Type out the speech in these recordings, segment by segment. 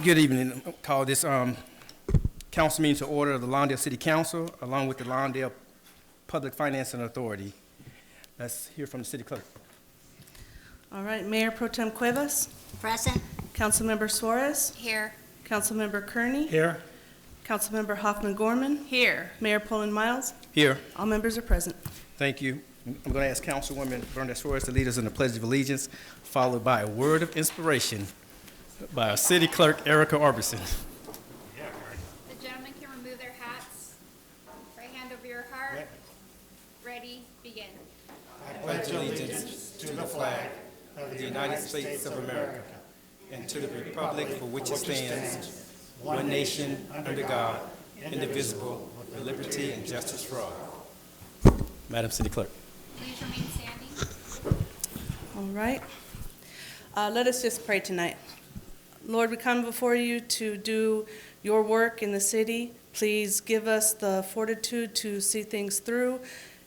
Good evening. Call this council meeting to order of the Lawndale City Council, along with the Lawndale Public Financing Authority. Let's hear from the city clerk. All right, Mayor Pro Tem Cuevas, Present. Councilmember Suarez, Here. Councilmember Kearney, Here. Councilmember Hoffman Gorman, Here. Mayor Poland Miles. Here. All members are present. Thank you. I'm going to ask Councilwoman Bernadette Suarez to lead us in the Pledge of Allegiance, followed by a word of inspiration by our city clerk, Erica Orbison. The gentlemen can remove their hats. Right hand over your heart. Ready, begin. I pledge allegiance to the flag of the United States of America and to the republic for which it stands, one nation, under God, indivisible, with liberty and justice for all. Madam City Clerk. Please remain standing. All right. Let us just pray tonight. Lord, we come before you to do your work in the city. Please give us the fortitude to see things through.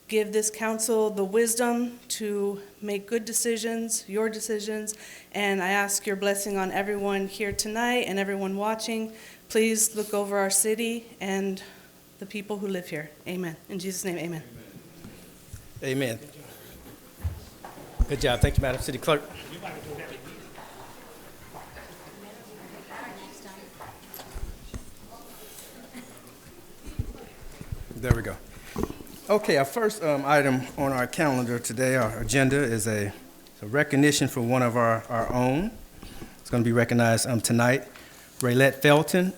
Give this council the wisdom to make good decisions, your decisions, and I ask your blessing on everyone here tonight and everyone watching. Please look over our city and the people who live here. Amen. In Jesus' name, amen. Amen. Good job. Thank you, Madam City Clerk. There we go. Okay, our first item on our calendar today, our agenda, is a recognition for one of our own. It's going to be recognized tonight. Raylette Felton.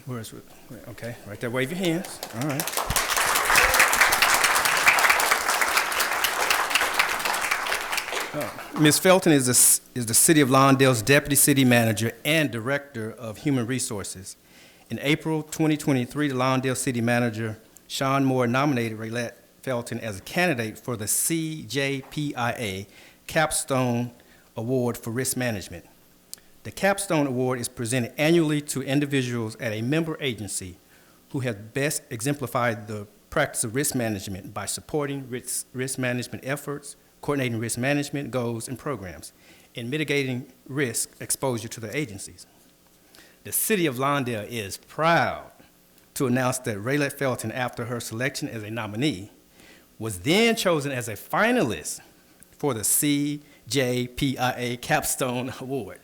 Where is it? Okay, right there. Wave your hands. All right. Ms. Felton is the City of Lawndale's Deputy City Manager and Director of Human Resources. In April 2023, the Lawndale City Manager, Sean Moore, nominated Raylette Felton as a candidate for the CJPIA Capstone Award for Risk Management. The Capstone Award is presented annually to individuals at a member agency who have best exemplified the practice of risk management by supporting risk management efforts, coordinating risk management goals and programs, and mitigating risk exposure to the agencies. The City of Lawndale is proud to announce that Raylette Felton, after her selection as a nominee, was then chosen as a finalist for the CJPIA Capstone Award.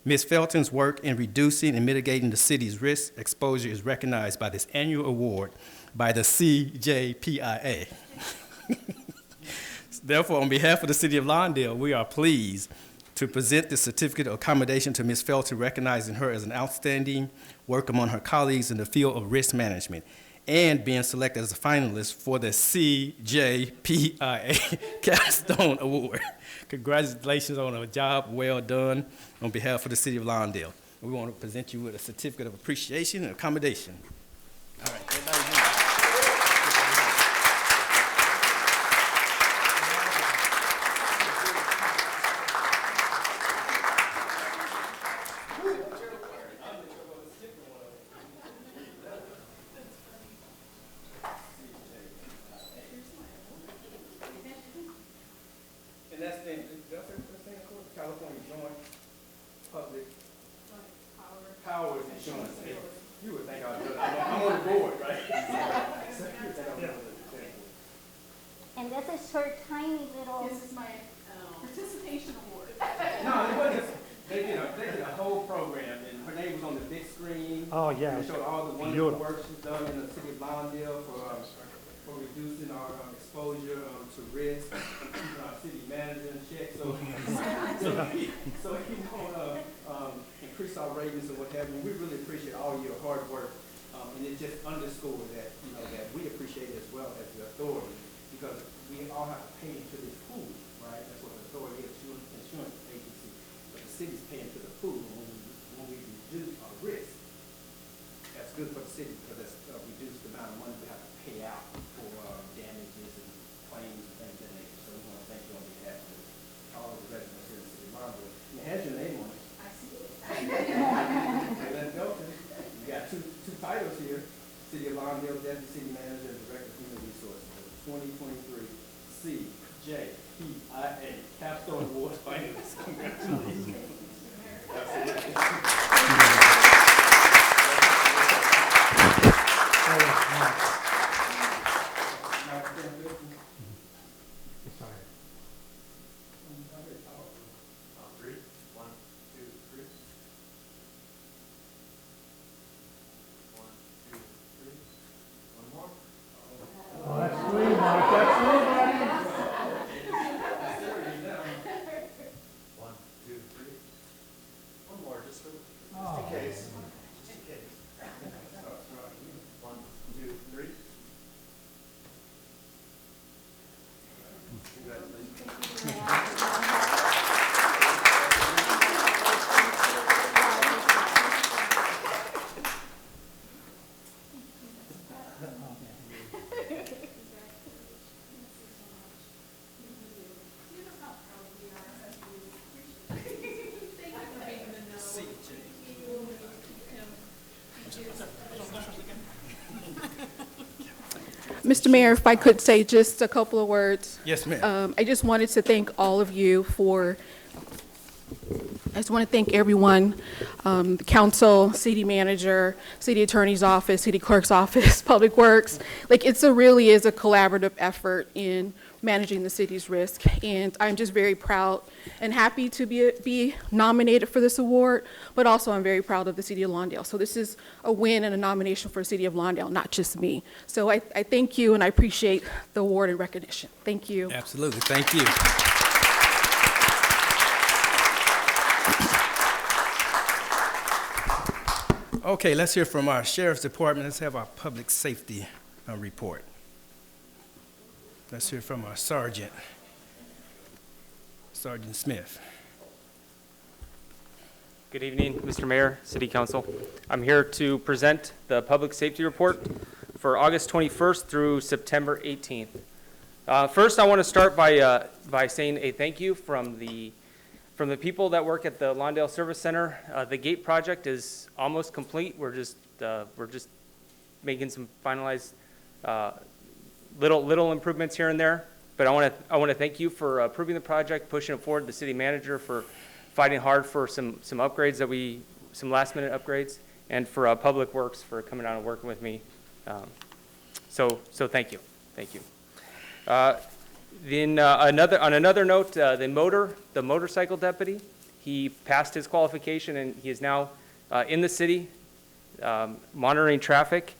Ms. Felton's work in reducing and mitigating the city's risk exposure is recognized by this annual award by the CJPIA. Therefore, on behalf of the City of Lawndale, we are pleased to present the certificate of commendation to Ms. Felton, recognizing her as an outstanding work among her colleagues in the field of risk management and being selected as a finalist for the CJPIA Capstone Award. Congratulations on a job well done on behalf of the City of Lawndale. We want to present you with a certificate of appreciation and accommodation. All right, everybody. And that's the California Joint Public Powers Insurance. You would think I'm on the board, right? And this is her tiny little. This is my participation award. No, it wasn't. They did a whole program, and her name was on the big screen. Oh, yeah. And it showed all the wonderful work she's done in the City of Lawndale for reducing our exposure to risk, keeping our city manager in check, so he won't increase our ratings or what have you. We really appreciate all your hard work, and it just underscores that, that we appreciate it as well as the authority, because we all have to pay into this pool, right? That's what the authority is, insurance agency. But the city's paying to the pool when we reduce our risk. That's good for the city because it's reduced the amount of money we have to pay out for damages and claims and things of that nature. So we want to thank you on behalf of all of the residents here in the city of Lawndale. It has your name on it. I see it. Let's go. You got two titles here: City of Lawndale Deputy City Manager and Director of Human Resources. 2023 CJPIA Capstone Award finalists. Congratulations. Mr. Mayor, if I could say just a couple of words. Yes, ma'am. I just wanted to thank all of you I just want to thank everyone, the council, city manager, city attorney's office, city clerk's office, public works. Like, really is a collaborative effort in managing the city's risk. And I'm just very proud and happy to be nominated for this award, but also I'm very proud of the city of Lawndale. So this is a win and a nomination for the city of Lawndale, not just me. So I thank you, and I appreciate the award and recognition. Thank you. Absolutely. Thank you. Okay, let's hear from our sheriff's department. Let's have our public safety report. Let's hear from our sergeant, Sergeant Smith. Good evening, Mr. Mayor, City Council. I'm here to present the public safety report for August 21st through September 18th. First, I want to start by saying a thank you from the people that work at the Lawndale Service Center. The gate project is almost complete. We're just making some finalized little improvements here and there. But I want to thank you for approving the project, pushing it forward. The city manager for fighting hard for some upgrades some last minute upgrades, and for Public Works for coming out and working with me. So thank you. Then on another note, the motorcycle deputy, he passed his qualification and he is now in the city monitoring traffic.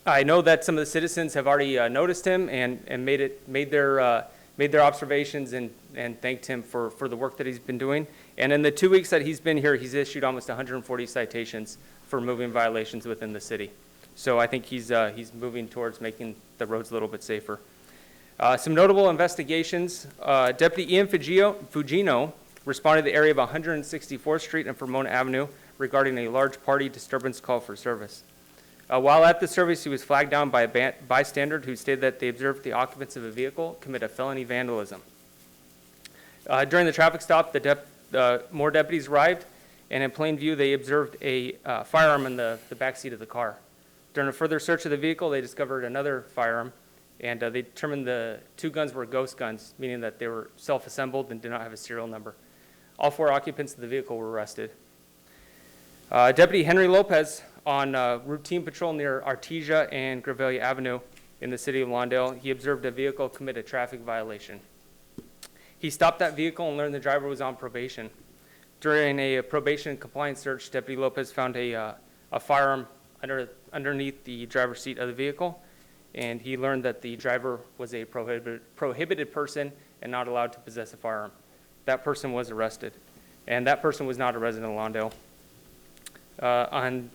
I know that some of the citizens have already noticed him and made their observations and thanked him for the work that he's been doing. And in the 2 weeks that he's been here, he's issued almost 140 citations for moving violations within the city. So I think he's moving towards making the roads a little bit safer. Some notable investigations. Deputy Ian Fugino responded to the area of 164th Street and Fremont Avenue regarding a large party disturbance call for service. While at the service, he was flagged down by a bystander who stated that they observed the occupants of a vehicle commit a felony vandalism. During the traffic stop, more deputies arrived, and in plain view, they observed a firearm in the back seat of the car. During a further search of the vehicle, they discovered another firearm, and they determined the two guns were ghost guns, meaning that they were self-assembled and did not have a serial number. All four occupants of the vehicle were arrested. Deputy Henry Lopez, on routine patrol near Artesia and Greville Avenue in the city of Lawndale, he observed a vehicle commit a traffic violation. He stopped that vehicle and learned the driver was on probation. During a probation compliance search, Deputy Lopez found a firearm underneath the driver's seat of the vehicle, and he learned that the driver was a prohibited person and not allowed to possess a firearm. That person was arrested, and that person was not a resident of Lawndale.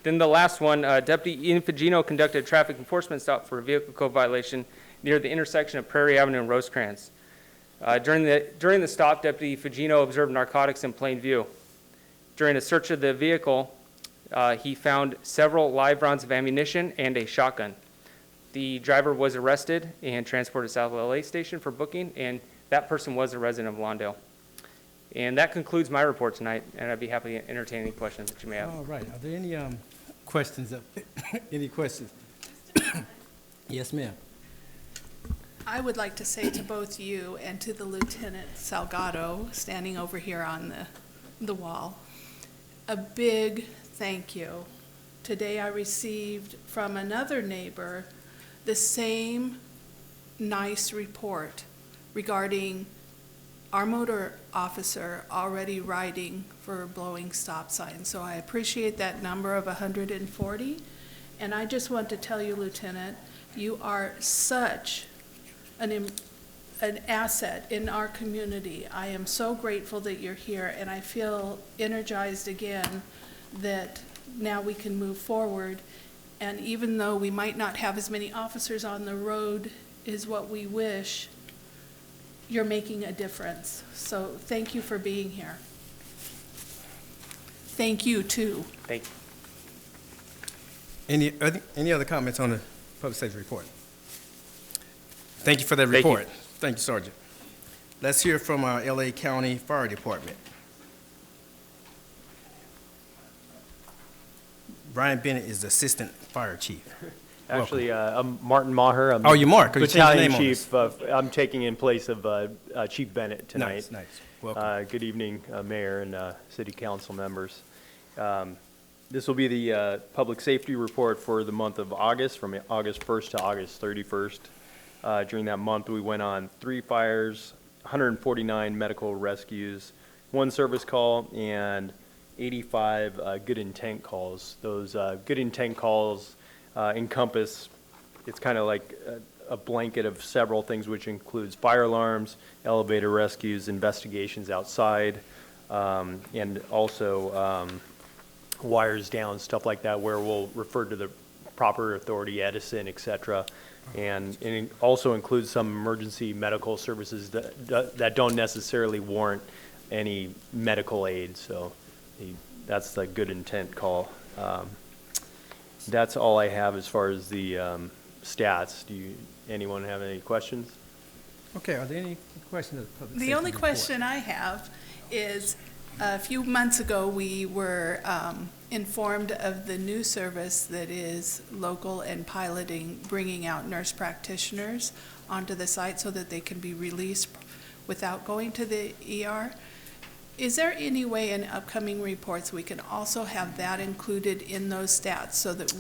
Then the last one, Deputy Ian Fugino conducted a traffic enforcement stop for a vehicle code violation near the intersection of Prairie Avenue and Rosecrans. During the stop, Deputy Fugino observed narcotics in plain view. During a search of the vehicle, he found several live rounds of ammunition and a shotgun. The driver was arrested and transported to South LA Station for booking, and that person was a resident of Lawndale. And that concludes my report tonight, and I'd be happy to entertain any questions that you may have. All right. Are there any questions? Any questions? Yes, ma'am. I would like to say to both you and to the Lieutenant Salgado standing over here on the wall, a big thank you. Today I received from another neighbor the same nice report regarding our motor officer already riding for blowing stop signs. So I appreciate that number of 140. And I just want to tell you, Lieutenant, you are such an asset in our community. I am so grateful that you're here, and I feel energized again that now we can move forward. And even though we might not have as many officers on the road as what we wish, you're making a difference. So thank you for being here. Thank you, too. Thank you. Any other comments on the public safety report? Thank you for that report. Thank you, Sergeant. Let's hear from our LA County Fire Department. Brian Bennett is the Assistant Fire Chief. Actually, I'm Martin Maher. I'm Oh, you're Mark. You changed your Battalion name on Chief. I'm taking in place of Chief Bennett tonight. Nice. Welcome. Good evening, Mayor and City Council members. This will be the public safety report for the month of August, from August 1st to August 31st. During that month, we went on 3 fires, 149 medical rescues, 1 service call, and 85 good intent calls. Those good intent calls encompass, it's kind of like a blanket of several things, which includes fire alarms, elevator rescues, investigations outside, and also wires down, stuff like that, where we'll refer to the proper authority, Edison, et cetera. And it also includes some emergency medical services that don't necessarily warrant any medical aid. So that's the good intent call. That's all I have as far as the stats. Anyone have any questions? Okay, are there any questions of the public The safety only report? question I have is, a few months ago, we were informed of the new service that is local and piloting, bringing out nurse practitioners onto the site so that they can be released without going to the ER. Is there any way in upcoming reports we can also have that included in those stats so that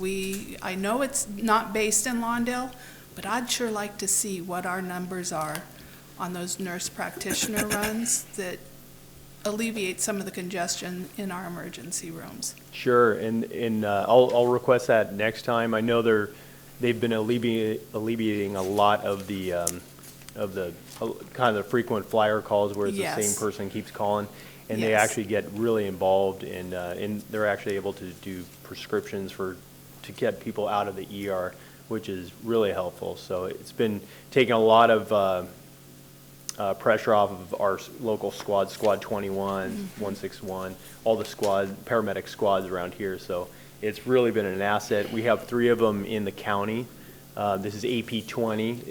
I know it's not based in Lawndale, but I'd sure like to see what our numbers are on those nurse practitioner runs that alleviate some of the congestion in our emergency rooms. Sure, and I'll request that next time. I know they've been alleviating a lot of the kind of the frequent flyer calls where it's the Yes. same person keeps calling, and they Yes. actually get really involved and they're actually able to do prescriptions to get people out of the ER, which is really helpful. So it's been taking a lot of pressure off of our local squad, Squad 21, 161, all the paramedic squads around here. So it's really been an asset. We have 3 of them in the county. This is AP20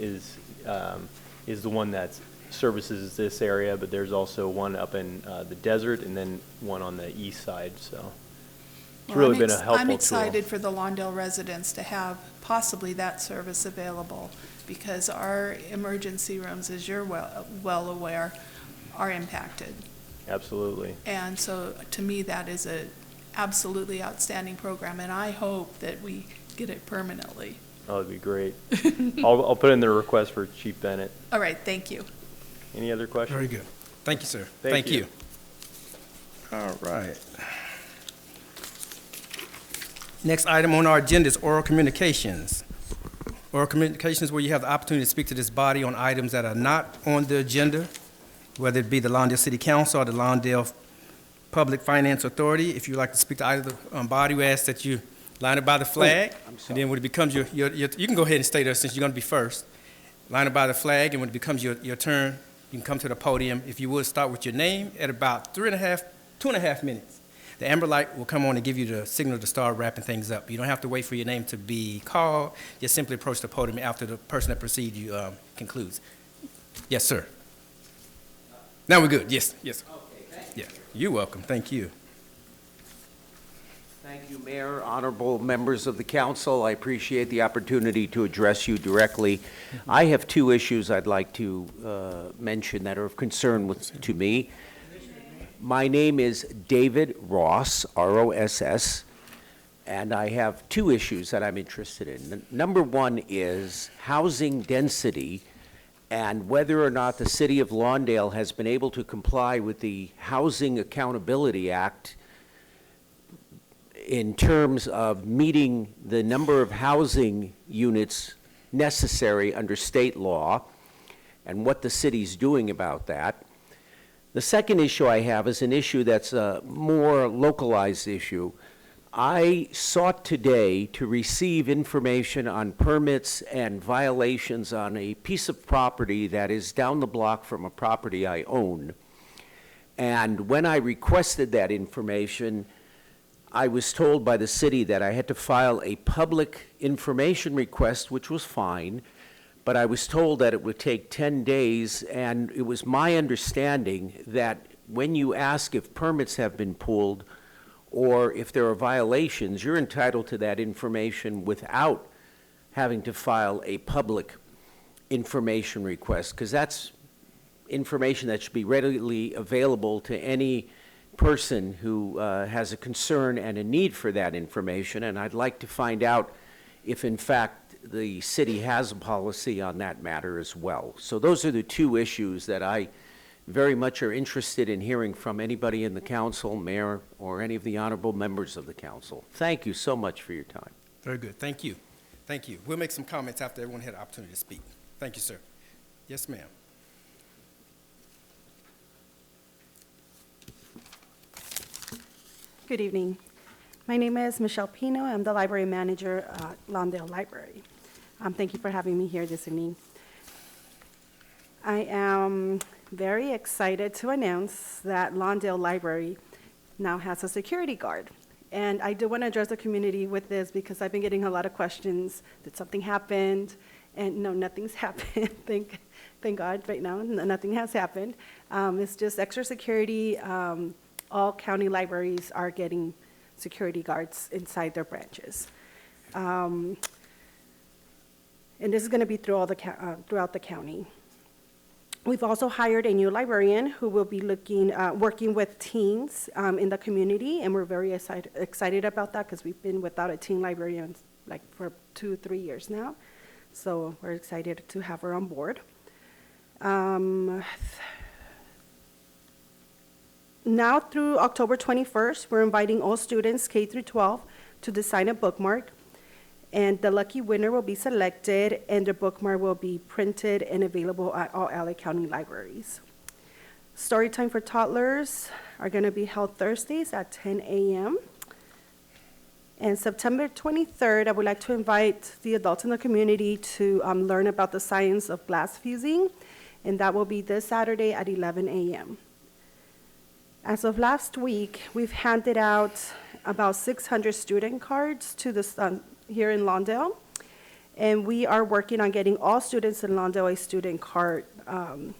is the one that services this area, but there's also one up in the desert and then one on the east side. So it's really been a helpful tool. I'm excited for the Lawndale residents to have possibly that service available, because our emergency rooms, as you're well aware, are impacted. Absolutely. And so, to me, that is a absolutely outstanding program, and I hope that we get it permanently. Oh, that'd be great. I'll put in the request for Chief Bennett. All right, thank you. Any other questions? Very good. Thank you, sir. Thank you. All right. Next item on our agenda is oral communications. Oral communications where you have the opportunity to speak to this body on items that are not on the agenda, whether it be the Lawndale City Council or the Lawndale Public Finance Authority. If you'd like to speak to either body, we ask that you line up by the flag. And then when it becomes you can go ahead and stay there since you're going to be first. Line up by the flag, and when it becomes your turn, you can come to the podium. If you would, start with your name at about 2.5 minutes. The amber light will come on and give you the signal to start wrapping things up. You don't have to wait for your name to be called. Just simply approach the podium after the person that precedes you concludes. Yes, sir. Now we're good. Yes. Okay, thank you. Yeah, you're welcome. Thank you. Thank you, Mayor, honorable members of the council. I appreciate the opportunity to address you directly. I have 2 issues I'd like to mention that are of concern to me. My name is David Ross, R-O-S-S, and I have 2 issues that I'm interested in. Number 1 is housing density and whether or not the city of Lawndale has been able to comply with the Housing Accountability Act in terms of meeting the number of housing units necessary under state law and what the city's doing about that. The second issue I have is an issue that's a more localized issue. I sought today to receive information on permits and violations on a piece of property that is down the block from a property I own. And when I requested that information, I was told by the city that I had to file a public information request, which was fine, but I was told that it would take 10 days, and it was my understanding that when you ask if permits have been pulled or if there are violations, you're entitled to that information without having to file a public information request, because that's information that should be readily available to any person who has a concern and a need for that information. And I'd like to find out if, in fact, the city has a policy on that matter as well. So those are the two issues that I very much are interested in hearing from anybody in the council, mayor, or any of the honorable members of the council. Thank you so much for your time. Very good. Thank you. Thank you. We'll make some comments after everyone had an opportunity to speak. Thank you, sir. Yes, ma'am. Good evening. My name is Michelle Pino. I'm the library manager at Lawndale Library. Thank you for having me here this evening. I am very excited to announce that Lawndale Library now has a security guard. And I do want to address the community with this because I've been getting a lot of questions. Did something happen? And no, nothing's happened. Thank God right now, nothing has happened. It's just extra security. All county libraries are getting security guards inside their branches. And this is going to be through all throughout the county. We've also hired a new librarian who will be working with teens in the community, and we're very excited about that because we've been without a teen librarian like for 2-3 years now. So we're excited to have her on board. Now through October 21st, we're inviting all students K through 12 to design a bookmark, and the lucky winner will be selected, and the bookmark will be printed and available at all LA County libraries. Story time for toddlers are going to be held Thursdays at 10 a.m. And September 23rd, I would like to invite the adults in the community to learn about the science of glass fusing, and that will be this Saturday at 11 a.m. As of last week, we've handed out about 600 student cards to the here in Lawndale, and we are working on getting all students in Lawndale a student card, and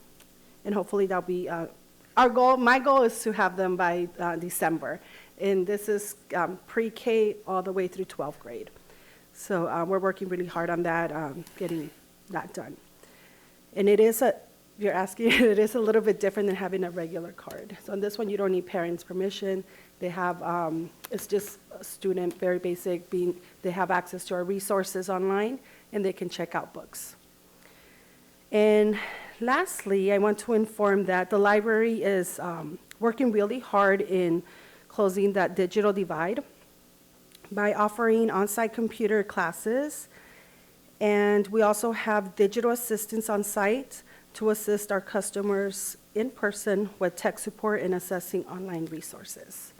hopefully that'll be our goal. My goal is to have them by December, and this is pre-K all the way through 12th grade. So we're working really hard on that, getting that done. And it is you're asking, it is a little bit different than having a regular card. So on this one, you don't need parents' permission. They have, it's just a student, very basic, they have access to our resources online, and they can check out books. And lastly, I want to inform that the library is working really hard in closing that digital divide by offering on-site computer classes. And we also have digital assistants on site to assist our customers in person with tech support and assessing online resources.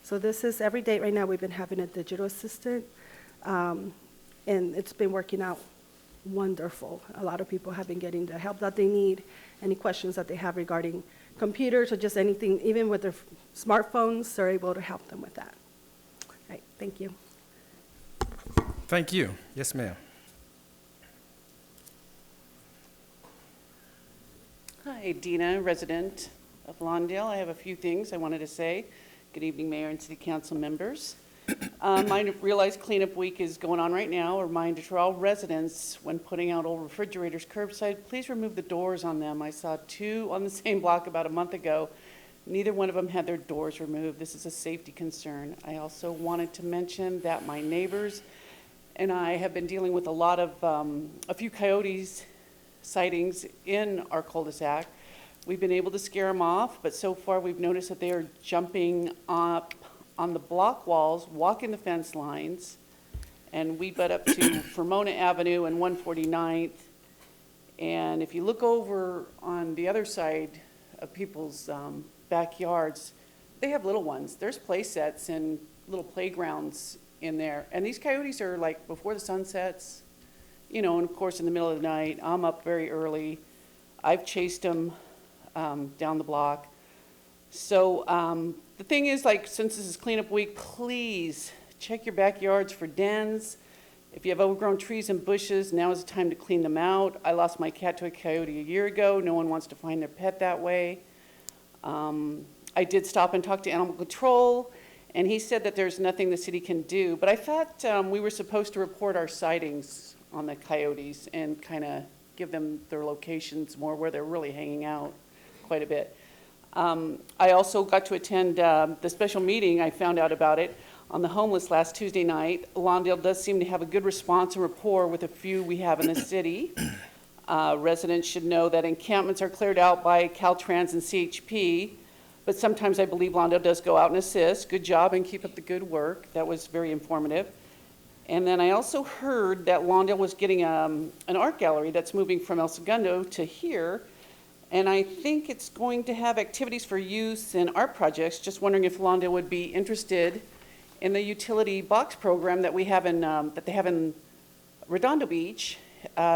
So this is every day right now we've been having a digital assistant, and it's been working out wonderful. A lot of people have been getting the help that they need, any questions that they have regarding computers or just anything, even with their smartphones, they're able to help them with that. All right, thank you. Thank you. Yes, ma'am. Hi, Dina, resident of Lawndale. I have a few things I wanted to say. Good evening, Mayor and City Council members. I realize cleanup week is going on right now. A reminder to all residents, when putting out old refrigerators curbside, please remove the doors on them. I saw 2 on the same block about a month ago. Neither one of them had their doors removed. This is a safety concern. I also wanted to mention that my neighbors and I have been dealing with a few coyotes sightings in our cul-de-sac. We've been able to scare them off, but so far we've noticed that they are jumping up on the block walls, walking the fence lines, and we butt up to Fermona Avenue and 149th. And if you look over on the other side of people's backyards, they have little ones. There's play sets and little playgrounds in there. And these coyotes are like before the sun sets, you know, and of course in the middle of the night. I'm up very early. I've chased them down the block. So the thing is, like, since this is cleanup week, please check your backyards for dens. If you have overgrown trees and bushes, now is the time to clean them out. I lost my cat to a coyote a year ago. No one wants to find their pet that way. I did stop and talk to Animal Control, and he said that there's nothing the city can do. But I thought we were supposed to report our sightings on the coyotes and kind of give them their locations more where they're really hanging out quite a bit. I also got to attend the special meeting. I found out about it on the homeless last Tuesday night. Lawndale does seem to have a good response and rapport with a few we have in the city. Residents should know that encampments are cleared out by Caltrans and CHP, but sometimes I believe Lawndale does go out and assist. Good job and keep up the good work. That was very informative. And then I also heard that Lawndale was getting an art gallery that's moving from El Segundo to here. And I think it's going to have activities for youth and art projects. Just wondering if Lawndale would be interested in the utility box program that we have that they have in Redondo Beach,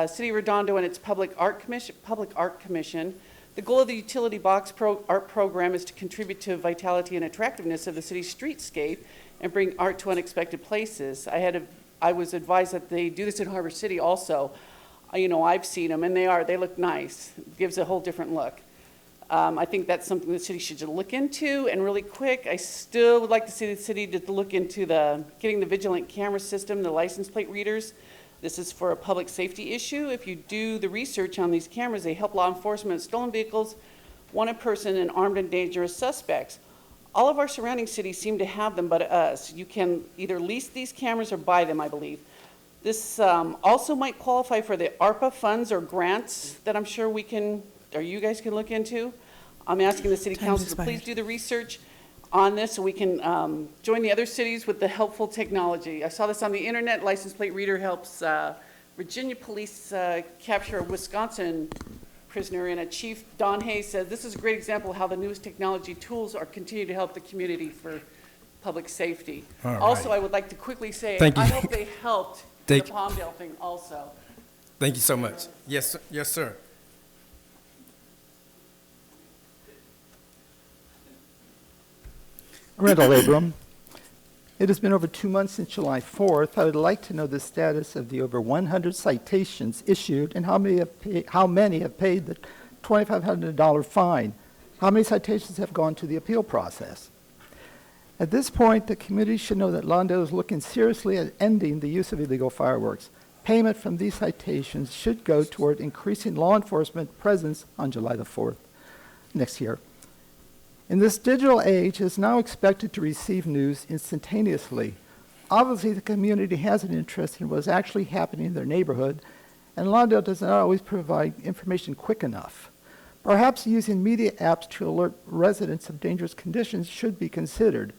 City of Redondo and its Public Art Commission. The goal of the utility box art program is to contribute to vitality and attractiveness of the city's streetscape and bring art to unexpected places. I was advised that they do this in Harbor City also. I've seen them, and they look nice. It gives a whole different look. I think that's something the city should look into. And really quick, I still would like to see the city to look into getting the vigilant camera system, the license plate readers. This is for a public safety issue. If you do the research on these cameras, they help law enforcement with stolen vehicles, wanted person, and armed and dangerous suspects. All of our surrounding cities seem to have them but us. You can either lease these cameras or buy them, I believe. This also might qualify for the ARPA funds or grants that I'm sure you guys can look into. I'm asking the city council to please do the research on this so we can join the other cities with the helpful technology. I saw this on the internet. License plate reader helps Virginia police capture a Wisconsin prisoner, and Chief Don Hayes said this is a great example of how the newest technology tools are continuing to help the community for public safety. All right. Also, I would like to quickly say Thank you. I hope they helped the Palmdale thing also. Thank you so much. Yes, yes, sir. Randall Abram. It has been over 2 months since July 4th. I would like to know the status of the over 100 citations issued and how many have paid the $2,500 fine. How many citations have gone to the appeal process? At this point, the community should know that Lawndale is looking seriously at ending the use of illegal fireworks. Payment from these citations should go toward increasing law enforcement presence on July the 4th next year. In this digital age, it is now expected to receive news instantaneously. Obviously, the community has an interest in what is actually happening in their neighborhood, and Lawndale does not always provide information quick enough. Perhaps using media apps to alert residents of dangerous conditions should be considered.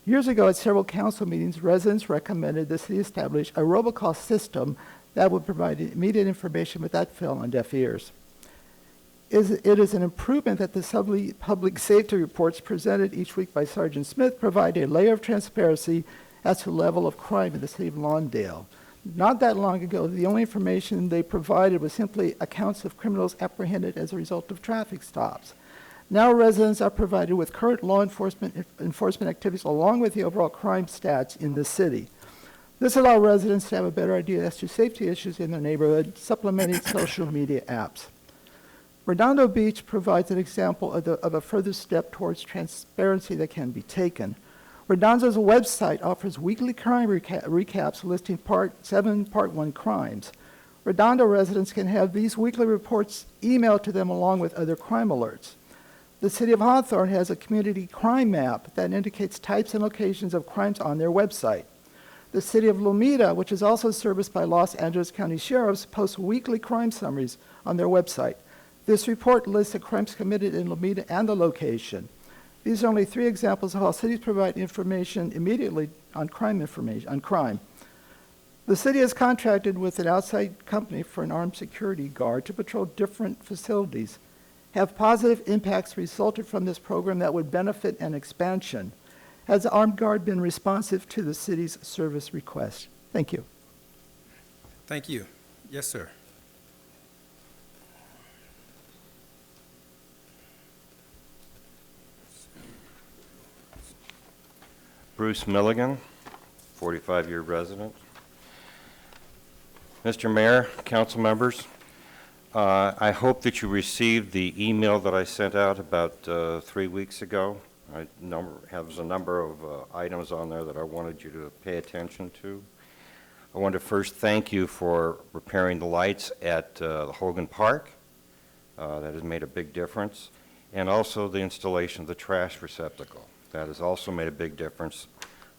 Years ago, at several council meetings, residents recommended the city establish a robocall system that would provide immediate information, but that fell on deaf ears. It is an improvement that the public safety reports presented each week by Sergeant Smith provide a layer of transparency as to the level of crime in the city of Lawndale. Not that long ago, the only information they provided was simply accounts of criminals apprehended as a result of traffic stops. Now residents are provided with current law enforcement activities along with the overall crime stats in the city. This allows residents to have a better idea as to safety issues in their neighborhood, supplementing social media apps. Redondo Beach provides an example of a further step towards transparency that can be taken. Redondo's website offers weekly crime recaps listing Part 7, Part 1 crimes. Redondo residents can have these weekly reports emailed to them along with other crime alerts. The City of Hawthorne has a community crime map that indicates types and locations of crimes on their website. The City of Lomita, which is also serviced by Los Angeles County Sheriffs, posts weekly crime summaries on their website. This report lists the crimes committed in Lomita and the location. These are only 3 examples of how cities provide information immediately on crime. The city has contracted with an outside company for an armed security guard to patrol different facilities. Have positive impacts resulted from this program that would benefit an expansion? Has the armed guard been responsive to the city's service request? Thank you. Thank you. Yes, sir. Bruce Milligan, 45-year resident. Mr. Mayor, council members, I hope that you received the email that I sent out about 3 weeks ago. I have a number of items on there that I wanted you to pay attention to. I want to first thank you for repairing the lights at the Hogan Park. That has made a big difference. And also the installation of the trash receptacle. That has also made a big difference.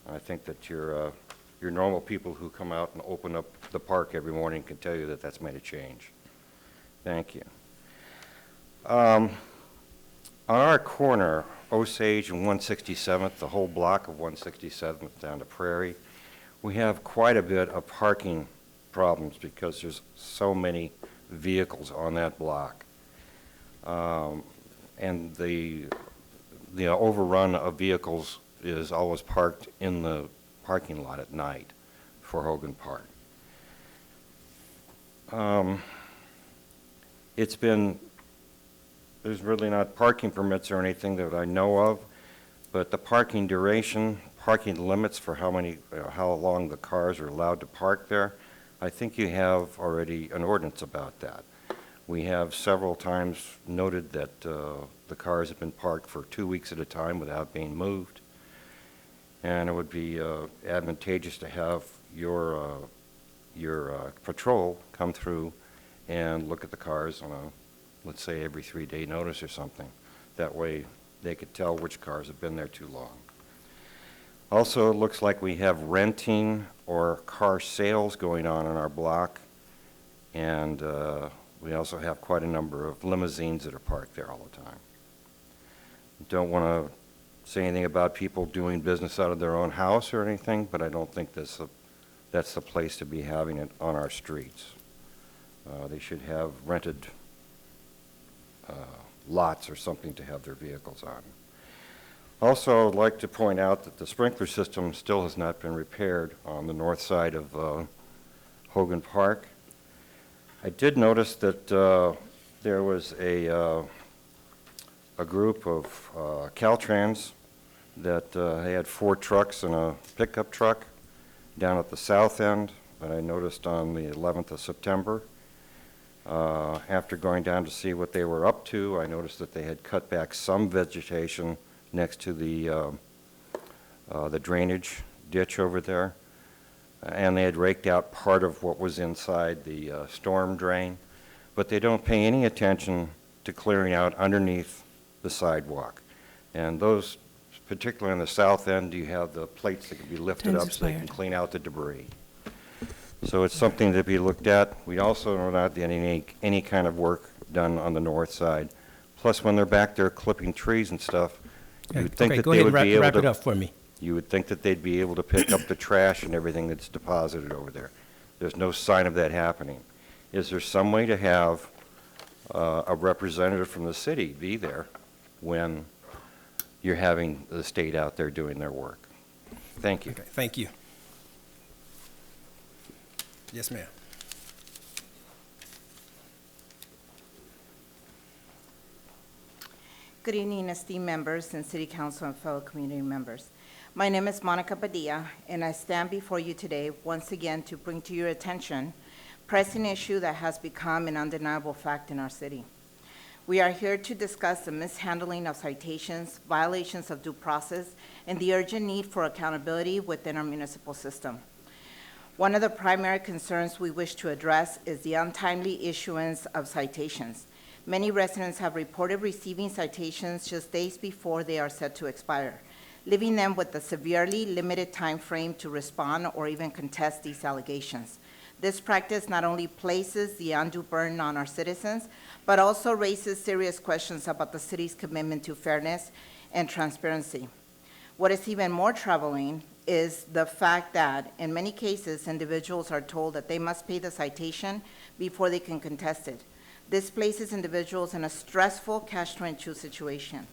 I think that your normal people who come out and open up the park every morning can tell you that that's made a change. Thank you. On our corner, Osage and 167th, the whole block of 167th down to Prairie, we have quite a bit of parking problems because there's so many vehicles on that block. And the overrun of vehicles is always parked in the parking lot at night for Hogan Park. There's really not parking permits or anything that I know of, but the parking duration, parking limits for how long the cars are allowed to park there, I think you have already an ordinance about that. We have several times noted that the cars have been parked for 2 weeks at a time without being moved. And it would be advantageous to have your patrol come through and look at the cars on let's say, every 3-day notice or something. That way they could tell which cars have been there too long. Also, it looks like we have renting or car sales going on in our block. And we also have quite a number of limousines that are parked there all the time. Don't want to say anything about people doing business out of their own house or anything, but I don't think that's the place to be having it on our streets. They should have rented lots or something to have their vehicles on. Also, I'd like to point out that the sprinkler system still has not been repaired on the north side of Hogan Park. I did notice that there was a group of Caltrans that they had 4 trucks and a pickup truck down at the south end that I noticed on the 11th of September. After going down to see what they were up to, I noticed that they had cut back some vegetation next to the drainage ditch over there. And they had raked out part of what was inside the storm drain, but they don't pay any attention to clearing out underneath the sidewalk. And those, particularly on the south end, you have the plates that can be lifted up so they can clean out the debris. So it's something to be looked at. We also are not getting any kind of work done on the north side. Plus, when they're back there clipping trees and stuff, you would think that they would be able to wrap it up for me. You would think that they'd be able to pick up the trash and everything that's deposited over there. There's no sign of that happening. Is there some way to have a representative from the city be there when you're having the state out there doing their work? Thank you. Okay, thank you. Yes, ma'am. Good evening, esteemed members and City Council and fellow community members. My name is Monica Padilla, and I stand before you today once again to bring to your attention a pressing issue that has become an undeniable fact in our city. We are here to discuss the mishandling of citations, violations of due process, and the urgent need for accountability within our municipal system. One of the primary concerns we wish to address is the untimely issuance of citations. Many residents have reported receiving citations just days before they are set to expire, leaving them with a severely limited time frame to respond or even contest these allegations. This practice not only places the undue burden on our citizens, but also raises serious questions about the city's commitment to fairness and transparency. What is even more troubling is the fact that, in many cases, individuals are told that they must pay the citation before they can contest it. This places individuals in a stressful catch-22 situation,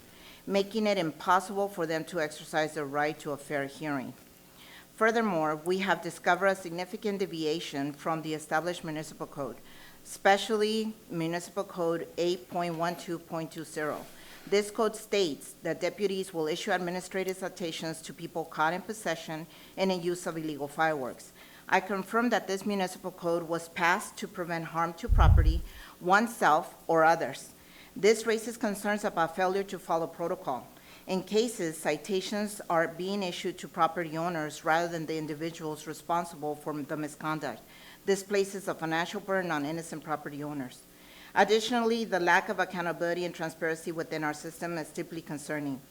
making it impossible for them to exercise their right to a fair hearing. Furthermore, we have discovered a significant deviation from the established municipal code, especially Municipal Code 8.12.20. This code states that deputies will issue administrative citations to people caught in possession and in use of illegal fireworks. I confirm that this municipal code was passed to prevent harm to property, oneself, or others. This raises concerns about failure to follow protocol In cases, citations are being issued to property owners rather than the individuals responsible for the misconduct. This places a financial burden on innocent property owners. Additionally, the lack of accountability and transparency within our system is deeply concerning.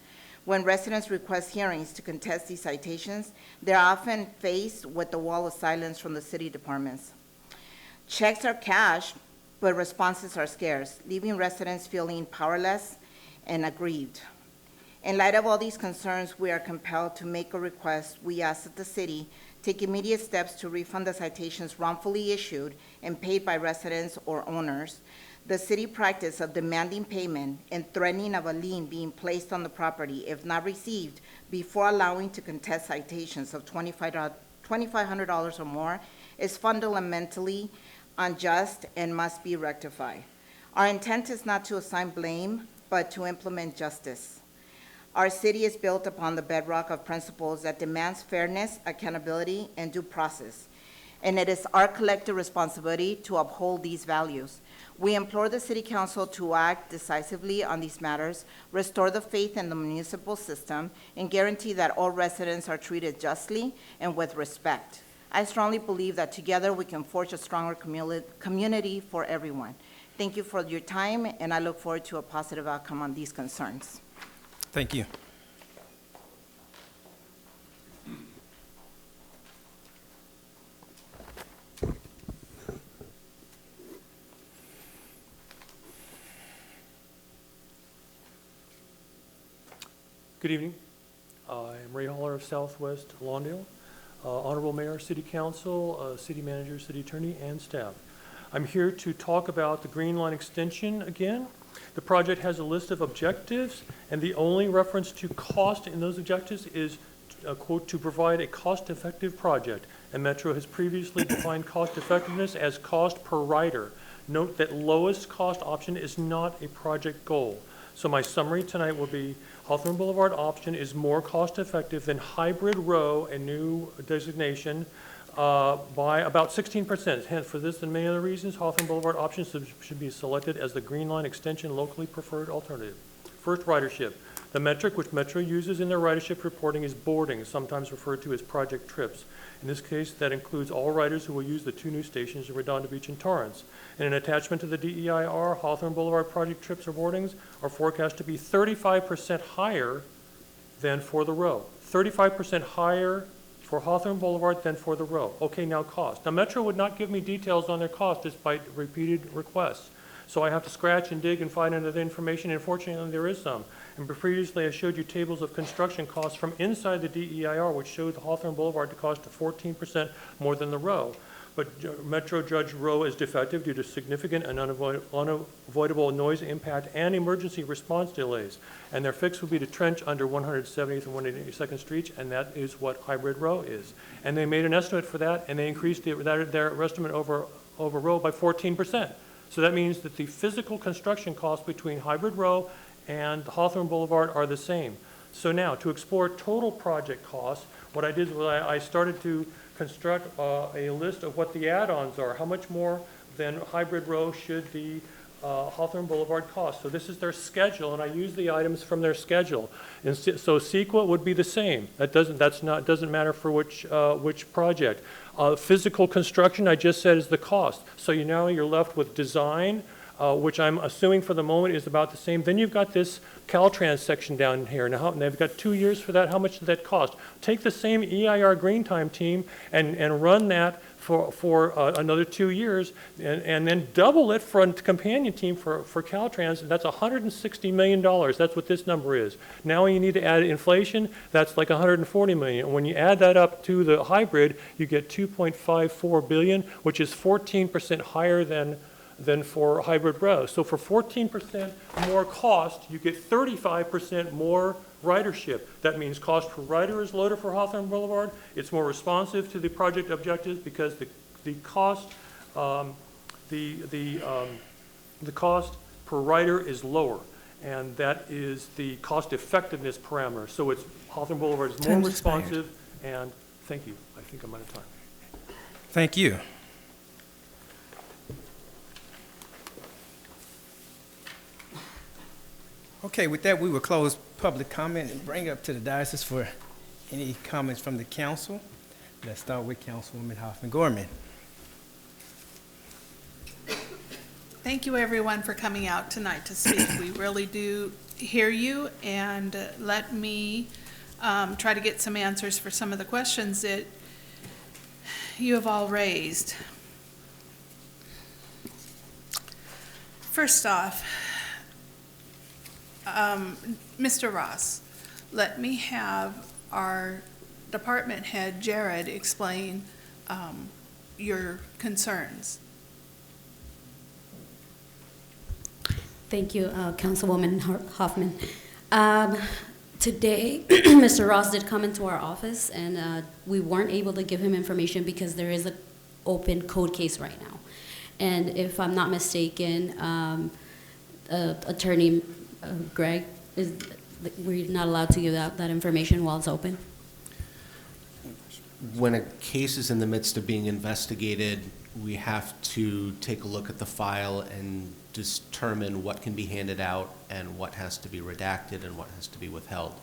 When residents request hearings to contest these citations, they're often faced with the wall of silence from the city departments. Checks are cashed, but responses are scarce, leaving residents feeling powerless and aggrieved. In light of all these concerns, we are compelled to make a request. We ask that the city take immediate steps to refund the citations wrongfully issued and paid by residents or owners. The city practice of demanding payment and threatening of a lien being placed on the property if not received before allowing to contest citations of $2,500 or more is fundamentally unjust and must be rectified. Our intent is not to assign blame, but to implement justice. Our city is built upon the bedrock of principles that demands fairness, accountability, and due process, and it is our collective responsibility to uphold these values. We implore the City Council to act decisively on these matters, restore the faith in the municipal system, and guarantee that all residents are treated justly and with respect. I strongly believe that together we can forge a stronger community for everyone. Thank you for your time, and I look forward to a positive outcome on these concerns. Thank you. Good evening. I am Ray Haller of Southwest Lawndale. Honorable Mayor, City Council, City Manager, City Attorney, and staff. I'm here to talk about the Green Line extension again. The project has a list of objectives, and the only reference to cost in those objectives is, quote, to provide a cost-effective project. And Metro has previously defined cost-effectiveness as cost per rider. Note that lowest cost option is not a project goal. So my summary tonight will be Hawthorne Boulevard option is more cost-effective than hybrid row and new designation by about 16%. Hence, for this and many other reasons, Hawthorne Boulevard options should be selected as the Green Line extension locally preferred alternative. First, ridership. The metric which Metro uses in their ridership reporting is boarding, sometimes referred to as project trips. In this case, that includes all riders who will use the two new stations in Redondo Beach and Torrance. In an attachment to the DEIR, Hawthorne Boulevard project trips or boardings are forecast to be 35% higher than for the row. 35% higher for Hawthorne Boulevard than for the row. Okay, now cost. Now Metro would not give me details on their cost despite repeated requests. So I have to scratch and dig and find another information, and fortunately there is some. And previously I showed you tables of construction costs from inside the DEIR, which showed the Hawthorne Boulevard to cost 14% more than the row. But Metro judged row as defective due to significant and unavoidable noise impact and emergency response delays. And their fix would be to trench under 170th and 182nd Streets, and that is what hybrid row is. And they made an estimate for that, and they increased their estimate over row by 14%. So that means that the physical construction costs between hybrid row and Hawthorne Boulevard are the same. So now, to explore total project costs, what I did was I started to construct a list of what the add-ons are. How much more than hybrid row should the Hawthorne Boulevard cost? So this is their schedule, and I use the items from their schedule. And so CEQA would be the same. Doesn't matter for which project. Physical construction, I just said, is the cost. So you're left with design, which I'm assuming for the moment is about the same. Then you've got this Caltrans section down here. Now they've got 2 years for that. How much did that cost? Take the same EIR Green Time team and run that for another 2 years, and then double it for a companion team for Caltrans, and that's $160 million. That's what this number is. Now when you need to add inflation, that's like $140 million. And when you add that up to the hybrid, you get $2.54 billion, which is 14% higher than for hybrid row. So for 14% more cost, you get 35% more ridership. That means cost per rider is lower for Hawthorne Boulevard. It's more responsive to the project objectives because the cost per rider is lower, and that is the cost effectiveness parameter. So it's Hawthorne Boulevard is more responsive. And thank you. I think I'm out of time. Thank you. Okay, with that, we will close public comment and bring up to the diocese for any comments from the council. Let's start with Councilwoman Hoffman Gorman. Thank you, everyone, for coming out tonight to speak. We really do hear you, and let me try to get some answers for some of the questions that you have all raised. First off, Mr. Ross, let me have our department head, Jared, explain your concerns. Thank you, Councilwoman Hoffman. Today, Mr. Ross did come into our office, and we weren't able to give him information because there is an open code case right now. And if I'm not mistaken, Attorney Greg, we're not allowed to give out that information while it's open? When a case is in the midst of being investigated, we have to take a look at the file and determine what can be handed out and what has to be redacted and what has to be withheld.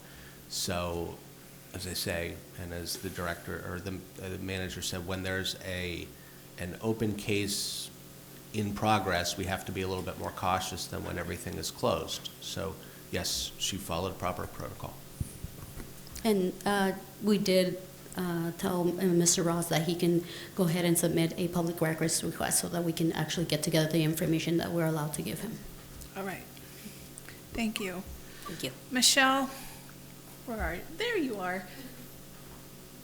So, as I say, and as the director or the manager said, when there's an open case in progress, we have to be a little bit more cautious than when everything is closed. So, yes, she followed proper protocol. And we did tell Mr. Ross that he can go ahead and submit a public records request so that we can actually get together the information that we're allowed to give him. All right. Thank you. Thank you. Michelle, where are you? There you are.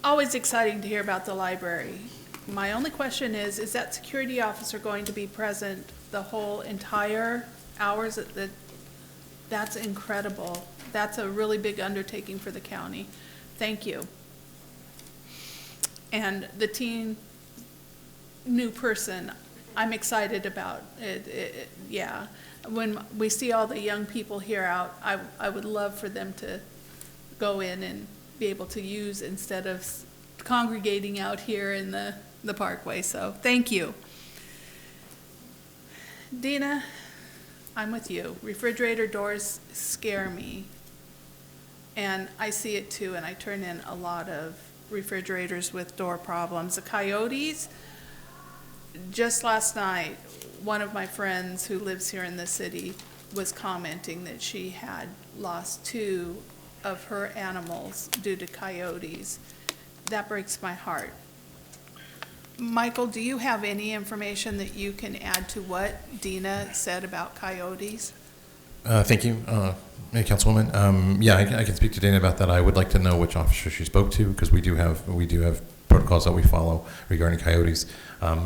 Always exciting to hear about the library. My only question is that security officer going to be present the whole entire hours? That's incredible. That's a really big undertaking for the county. Thank you. And the new person, I'm excited about it. Yeah. When we see all the young people here out, I would love for them to go in and be able to use instead of congregating out here in the parkway. So thank you. Dina, I'm with you. Refrigerator doors scare me. And I see it too, and I turn in a lot of refrigerators with door problems. The coyotes, just last night, one of my friends who lives here in the city was commenting that she had lost 2 of her animals due to coyotes. That breaks my heart. Michael, do you have any information that you can add to what Dina said about coyotes? Thank you, Councilwoman. Yeah, I can speak to Dana about that. I would like to know which officer she spoke to, because we do have protocols that we follow regarding coyotes,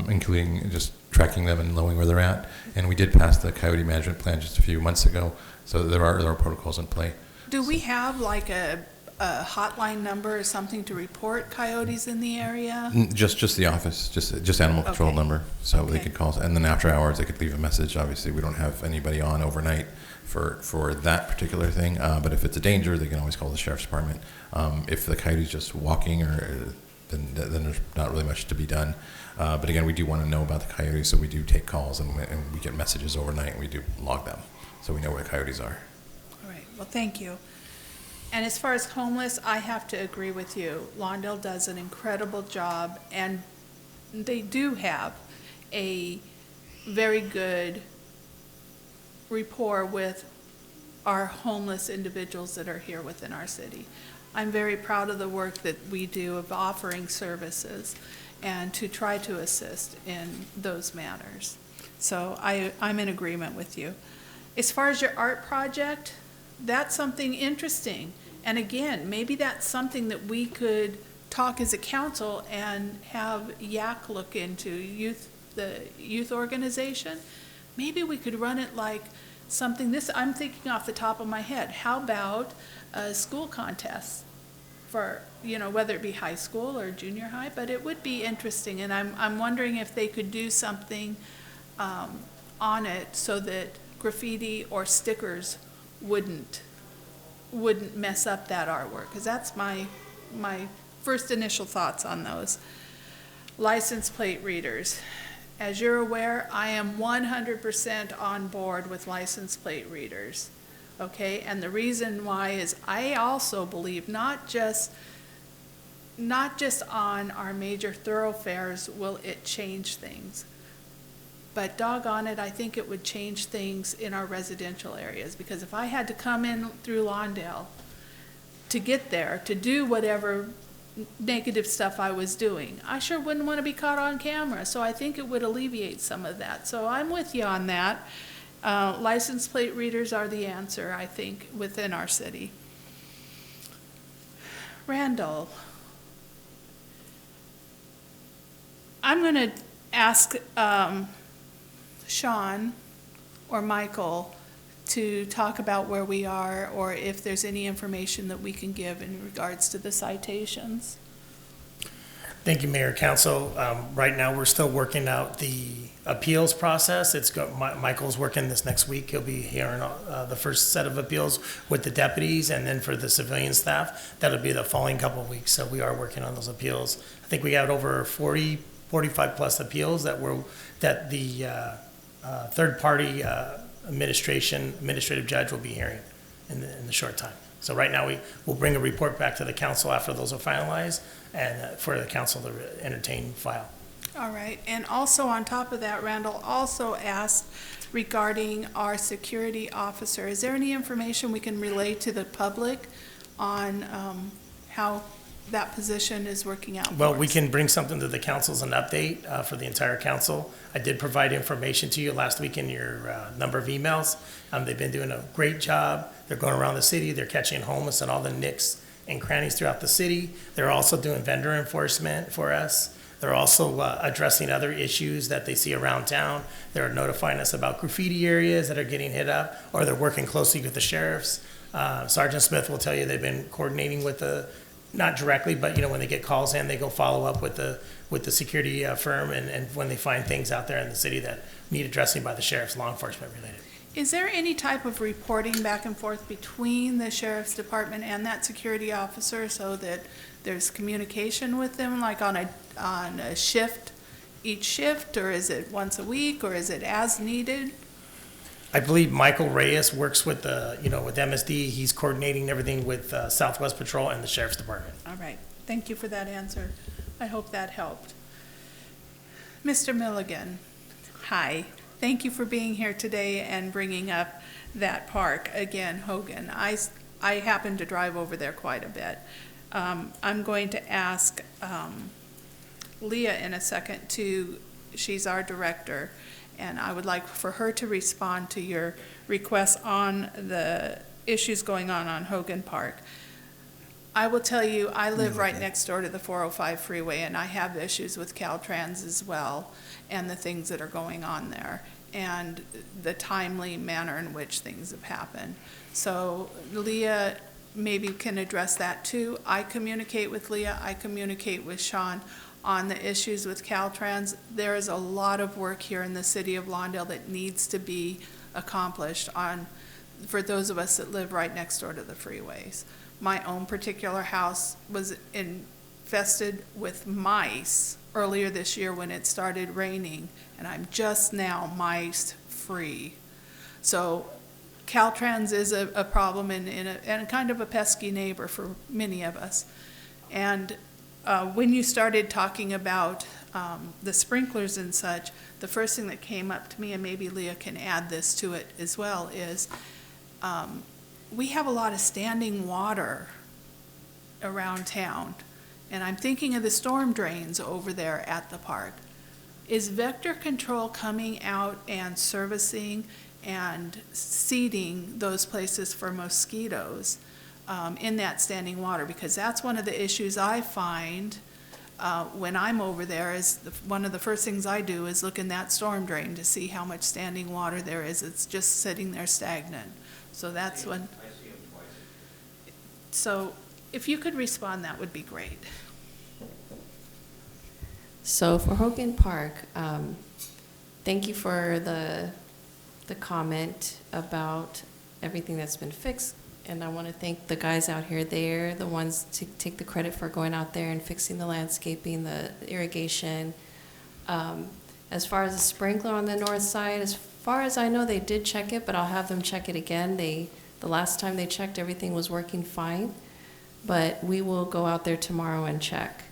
including just tracking them and knowing where they're at. And we did pass the coyote management plan just a few months ago, so there are protocols in play. Do we have like a hotline number or something to report coyotes in the area? Just the office, just animal control number, so they could call, and then after hours they could leave a message. Obviously, we don't have anybody on overnight for that particular thing, but if it's a danger, they can always call the sheriff's department. If the coyote's just walking, then there's not really much to be done. But again, we do want to know about the coyotes, so we do take calls and we get messages overnight, and we do log them, so we know where the coyotes are. All right, well, thank you. And as far as homeless, I have to agree with you. Lawndale does an incredible job, and they do have a very good rapport with our homeless individuals that are here within our city. I'm very proud of the work that we do of offering services and to try to assist in those matters. So I'm in agreement with you. As far as your art project, that's something interesting. And again, maybe that's something that we could talk as a council and have YAC look into, the youth organization. Maybe we could run it like something, I'm thinking off the top of my head, how about a school contest for, whether it be high school or junior high, but it would be interesting. And I'm wondering if they could do something on it so that graffiti or stickers wouldn't mess up that artwork, because that's my first initial thoughts on those. License plate readers. As you're aware, I am 100% on board with license plate readers. okay? And the reason why is I also believe not just on our major thoroughfares will it change things, but doggone it, I think it would change things in our residential areas, because if I had to come in through Lawndale to get there, to do whatever negative stuff I was doing, I sure wouldn't want to be caught on camera, so I think it would alleviate some of that. So I'm with you on that. License plate readers are the answer, I think, within our city. Randall, I'm going to ask Sean or Michael to talk about where we are, or if there's any information that we can give in regards to the citations. Thank you, Mayor, Council. Right now, we're still working out the appeals process. Michael's working this next week. He'll be hearing the first set of appeals with the deputies, and then for the civilian staff, that'll be the following couple of weeks. So we are working on those appeals. I think we got over 45 plus appeals that the third-party administrative judge will be hearing in the short time. So right now, we'll bring a report back to the council after those are finalized, and for the council to entertain file. All right, and also on top of that, Randall also asked regarding our security officer. Is there any information we can relay to the public on how that position is working out? Well, we can bring something to the council as an update for the entire council. I did provide information to you last week in your number of emails. They've been doing a great job. They're going around the city. They're catching homeless and all the nicks and crannies throughout the city. They're also doing vendor enforcement for us. They're also addressing other issues that they see around town. They're notifying us about graffiti areas that are getting hit up, or they're working closely with the sheriffs. Sergeant Smith will tell you they've been coordinating with not directly, but when they get calls in, they go follow up with the security firm, and when they find things out there in the city that need addressing by the sheriff's, law enforcement related. Is there any type of reporting back and forth between the sheriff's department and that security officer so that there's communication with them, like on a shift, each shift, or is it once a week, or is it as needed? I believe Michael Reyes works with with MSD. He's coordinating everything with Southwest Patrol and the Sheriff's Department. All right. Thank you for that answer. I hope that helped. Mr. Milligan, hi. Thank you for being here today and bringing up that park again, Hogan. I happen to drive over there quite a bit. I'm going to ask Leah in a second she's our director, and I would like for her to respond to your requests on the issues going on Hogan Park. I will tell you, I live right next door to the 405 freeway, and I have issues with Caltrans as well, and the things that are going on there, and the timely manner in which things have happened. So Leah maybe can address that too. I communicate with Leah, I communicate with Sean on the issues with Caltrans. There is a lot of work here in the city of Lawndale that needs to be accomplished for those of us that live right next door to the freeways. My own particular house was infested with mice earlier this year when it started raining, and I'm just now mice-free. So Caltrans is a problem and kind of a pesky neighbor for many of us. And when you started talking about the sprinklers and such, the first thing that came up to me, and maybe Leah can add this to it as well, is we have a lot of standing water around town. And I'm thinking of the storm drains over there at the park. Is vector control coming out and servicing and seeding those places for mosquitoes in that standing water? Because that's one of the issues I find when I'm over there. One of the first things I do is look in that storm drain to see how much standing water there is. It's just sitting there stagnant. So that's when. I see them twice. So if you could respond, that would be great. So for Hogan Park, thank you for the comment about everything that's been fixed. And I want to thank the guys out here. They're the ones to take the credit for going out there and fixing the landscaping, the irrigation. As far as the sprinkler on the north side, as far as I know, they did check it, but I'll have them check it again. The The last time they checked, everything was working fine, but we will go out there tomorrow and check.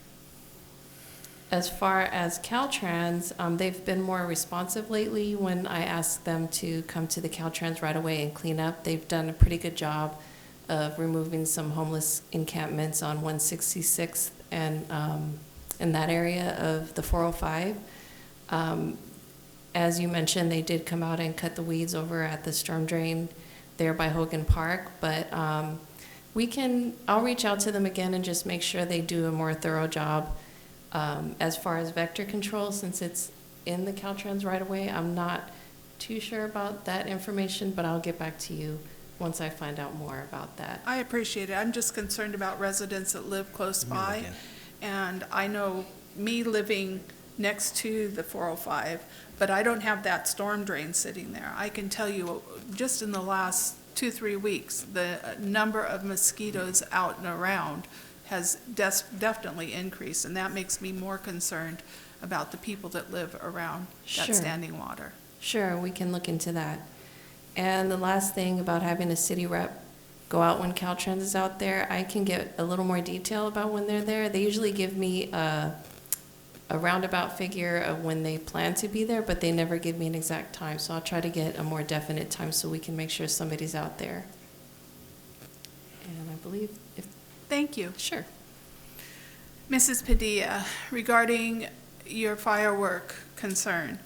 As far as Caltrans, they've been more responsive lately when I ask them to come to the Caltrans right away and clean up. They've done a pretty good job of removing some homeless encampments on 166th and in that area of the 405. As you mentioned, they did come out and cut the weeds over at the storm drain there by Hogan Park, but I'll reach out to them again and just make sure they do a more thorough job. As far as vector control, since it's in the Caltrans right away, I'm not too sure about that information, but I'll get back to you once I find out more about that. I appreciate it. I'm just concerned about residents that live close by. And I know me living next to the 405, but I don't have that storm drain sitting there. I can tell you, just in the last 2-3 weeks, the number of mosquitoes out and around has definitely increased, and that makes me more concerned about the people that live around that Sure. standing water. Sure, we can look into that. And the last thing about having a city rep go out when Caltrans is out there, I can get a little more detail about when they're there. They usually give me a roundabout figure of when they plan to be there, but they never give me an exact time. So I'll try to get a more definite time so we can make sure somebody's out there. And I believe if... Thank you. Sure. Mrs. Padilla, regarding your firework concern,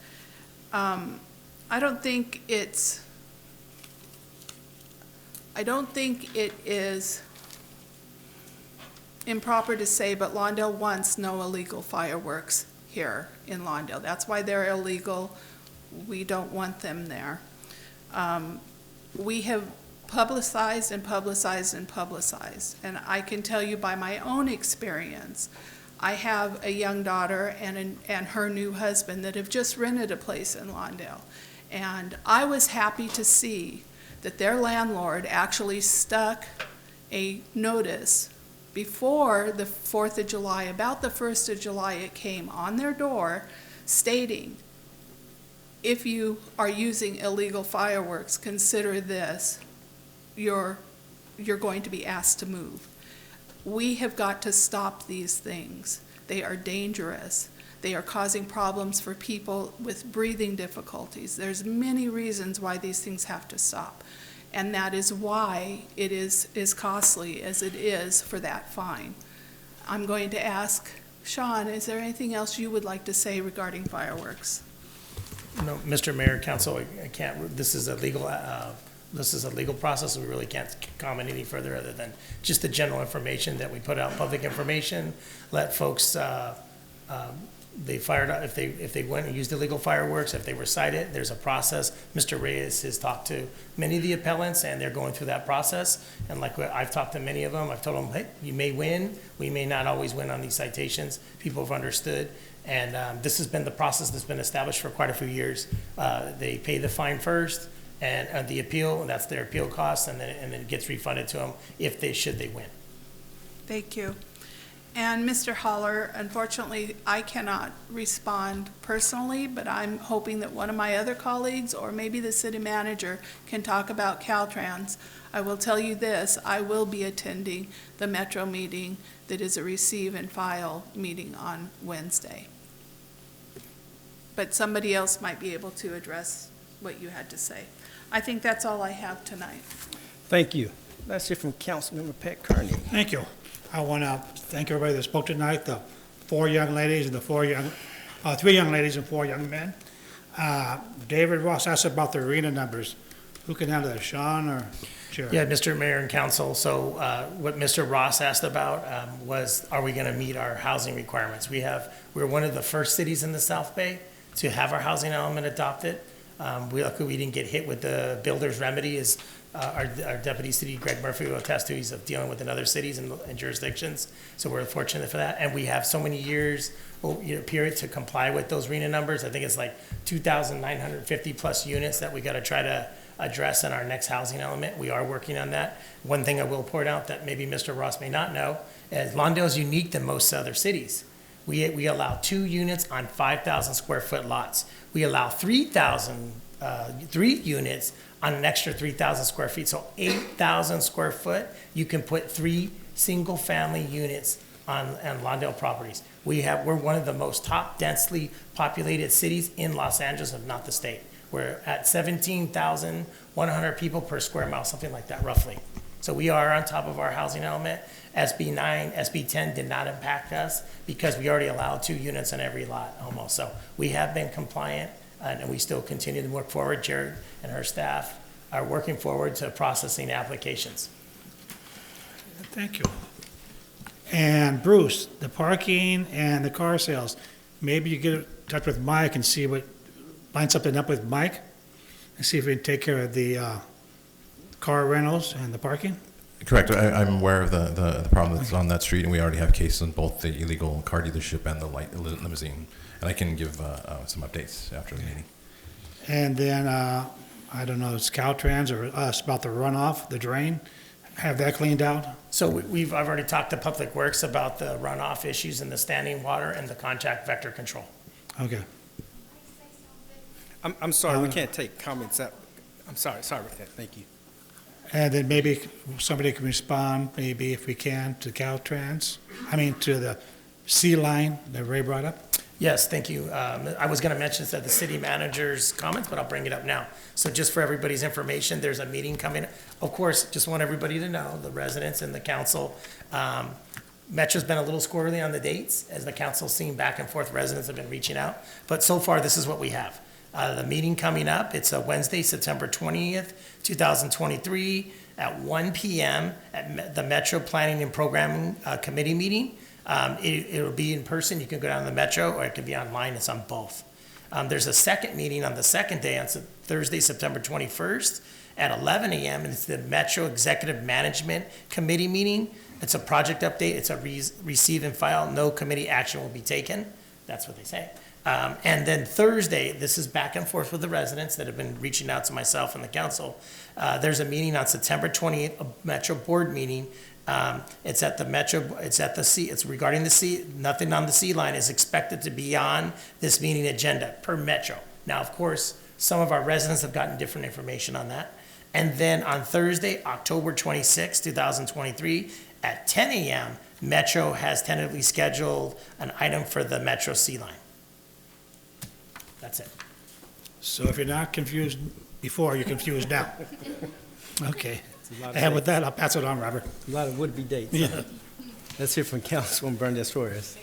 I don't think it is improper to say, but Lawndale wants no illegal fireworks here in Lawndale. That's why they're illegal. We don't want them there. We have publicized and publicized and publicized, and I can tell you by my own experience, I have a young daughter and her new husband that have just rented a place in Lawndale, and I was happy to see that their landlord actually stuck a notice before the 4th of July, about the 1st of July, it came on their door stating, if you are using illegal fireworks, consider this, you're going to be asked to move. We have got to stop these things. They are dangerous. They are causing problems for people with breathing difficulties. There's many reasons why these things have to stop. And that is why it is as costly as it is for that fine. I'm going to ask Sean, is there anything else you would like to say regarding fireworks? No, Mr. Mayor, Council, I can't, this is a legal process, so we really can't comment any further other than just the general information that we put out, public information, let folks, they fired up, if they went and used illegal fireworks, if they were cited, there's a process. Mr. Reyes has talked to many of the appellants, and they're going through that process. And like I've talked to many of them, I've told them, hey, you may win, we may not always win on these citations. People have understood. And this has been the process that's been established for quite a few years. They pay the fine first, and the appeal, and that's their appeal cost, and then it gets refunded to them should they win. Thank you. And Mr. Holler, unfortunately, I cannot respond personally, but I'm hoping that one of my other colleagues or maybe the city manager can talk about Caltrans. I will tell you this, I will be attending the Metro meeting that is a receive and file meeting on Wednesday. But somebody else might be able to address what you had to say. I think that's all I have tonight. Thank you. Let's hear from Councilmember Pat Kearney. Thank you. I want to thank everybody that spoke tonight, the 4 young ladies and the 3 young ladies and 4 young men. David Ross asked about the arena numbers. Who can handle that, Sean or Chair? Yeah, Mr. Mayor and Council, so what Mr. Ross asked about was, are we going to meet our housing requirements? We're one of the first cities in the South Bay to have our housing element adopted. Luckily, we didn't get hit with the builder's remedy, as our Deputy City, Greg Murphy, will attest to. He's dealing with in other cities and jurisdictions, so we're fortunate for that. And we have so many years period to comply with those RENA numbers. I think it's like 2,950 plus units that we got to try to address in our next housing element. We are working on that. One thing I will point out that maybe Mr. Ross may not know is Lawndale is unique than most other cities. We allow 2 units on 5,000 square foot lots. We allow 3 units on an extra 3,000 square feet. So 8,000 square foot, you can put 3 single-family units on Lawndale properties. We're one of the most top densely populated cities in Los Angeles, if not the state. We're at 17,100 people per square mile, something like that roughly. So we are on top of our housing element. SB 9, SB 10 did not impact us because we already allowed 2 units on every lot almost. So we have been compliant and we still continue to work forward. Jared and her staff are working forward to processing applications. Thank you. And Bruce, the parking and the car sales, maybe you get in touch with Mike and line something up with Mike and see if we can take care of the car rentals and the parking? Correct. I'm aware of the problem that's on that street, and we already have cases on both the illegal car dealership and the light limousine. And I can give some updates after the meeting. And then, I don't know, it's Caltrans or us about the runoff, the drain, have that cleaned out? So I've already talked to Public Works about the runoff issues and the standing water and the contact vector control. Okay. I'm sorry, we can't take comments up. I'm sorry about that, thank you. And then maybe somebody can respond, maybe if we can, to Caltrans, to the C line that Ray brought up? Yes, thank you. I was going to mention this at the city manager's comments, but I'll bring it up now. So just for everybody's information, there's a meeting coming. Of course, just want everybody to know, the residents and the council, Metro's been a little squirrely on the dates. As the council's seen back and forth, residents have been reaching out. But so far, this is what we have. The meeting coming up, it's a Wednesday, September 20th, 2023, at 1 p.m. at the Metro Planning and Programming Committee meeting. It'll be in person. You can go down to the Metro, or it can be online. It's on both. There's a second meeting on the second day, on Thursday, September 21st, at 11 a.m., and it's the Metro Executive Management Committee meeting. It's a project update. It's a receive and file. No committee action will be taken. That's what they say. And then Thursday, this is back and forth with the residents that have been reaching out to myself and the council. There's a meeting on September 28th, a Metro Board meeting. It's at the Metro, it's at the C, it's regarding the C, nothing on the C line is expected to be on this meeting agenda per Metro. Now, of course, some of our residents have gotten different information on that. And then on Thursday, October 26, 2023, at 10 a.m., Metro has tentatively scheduled an item for the Metro C line. That's it. So if you're not confused before, you're confused now. Okay. And with that, I'll pass it on, Robert. A lot of would-be dates. Yeah. Let's hear from Councilwoman Bernadette Suarez.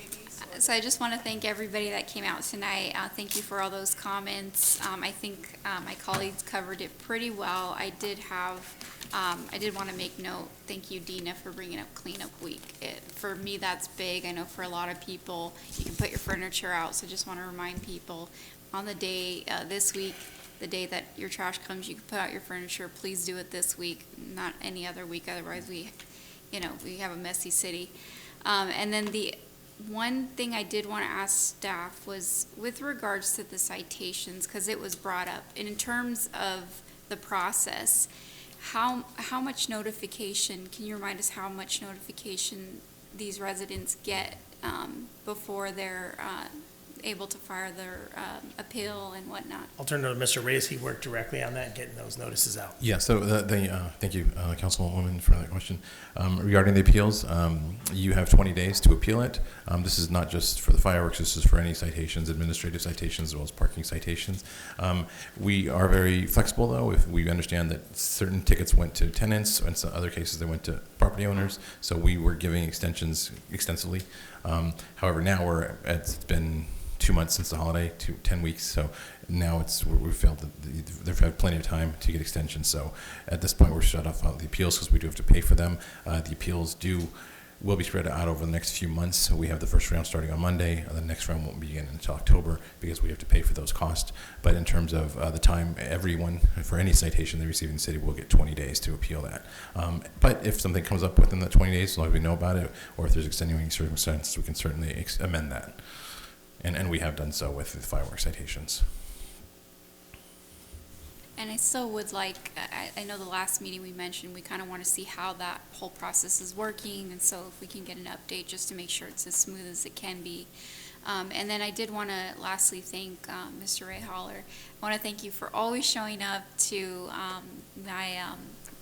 So I just want to thank everybody that came out tonight. Thank you for all those comments. I think my colleagues covered it pretty well. I did want to make note, thank you, Dina, for bringing up Cleanup Week. For me, that's big. I know for a lot of people, you can put your furniture out, so just want to remind people on the day, this week, the day that your trash comes, you can put out your furniture. Please do it this week, not any other week. Otherwise, we have a messy city. And then the one thing I did want to ask staff was with regards to the citations, because it was brought up, and in terms of the process, how much notification, can you remind us how much notification these residents get before they're able to file their appeal and whatnot? I'll turn it to Mr. Reyes. He worked directly on that, getting those notices out. Yeah, so thank you, Councilwoman, for that question. Regarding the appeals, you have 20 days to appeal it. This is not just for the fireworks, this is for any citations, administrative citations, as well as parking citations. We are very flexible, though, if we understand that certain tickets went to tenants, and some other cases they went to property owners, so we were giving extensions extensively. However, now it's been 2 months since the holiday, 10 weeks, so now we felt that they've had plenty of time to get extensions. So at this point, we're shut off all the appeals because we do have to pay for them. The appeals will be spread out over the next few months. We have the first round starting on Monday. The next round won't begin until October because we have to pay for those costs. But in terms of the time, everyone, for any citation they receive in the city, will get 20 days to appeal that. But if something comes up within the 20 days, as long as we know about it, or if there's extenuating circumstances, we can certainly amend that. And we have done so with the fireworks citations. And I still would like, I know the last meeting we mentioned, we kind of want to see how that whole process is working, and so if we can get an update just to make sure it's as smooth as it can be. And then I did want to lastly thank Mr. Ray Holler. I want to thank you for always showing up to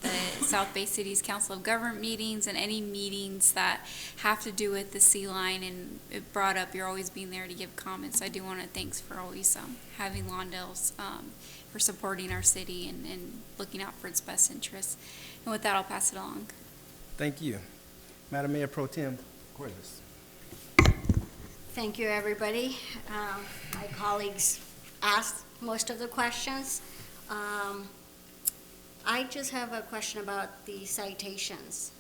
the South Bay City's Council of Government meetings and any meetings that have to do with the Sea Line, and it brought up you're always being there to give comments. I do want to thanks for always having Lawndale's, for supporting our city and looking out for its best interests. And with that, I'll pass it along. Thank you. Madam Mayor Pro Tem Corliss. Thank you, everybody. My colleagues asked most of the questions. I just have a question about the citations.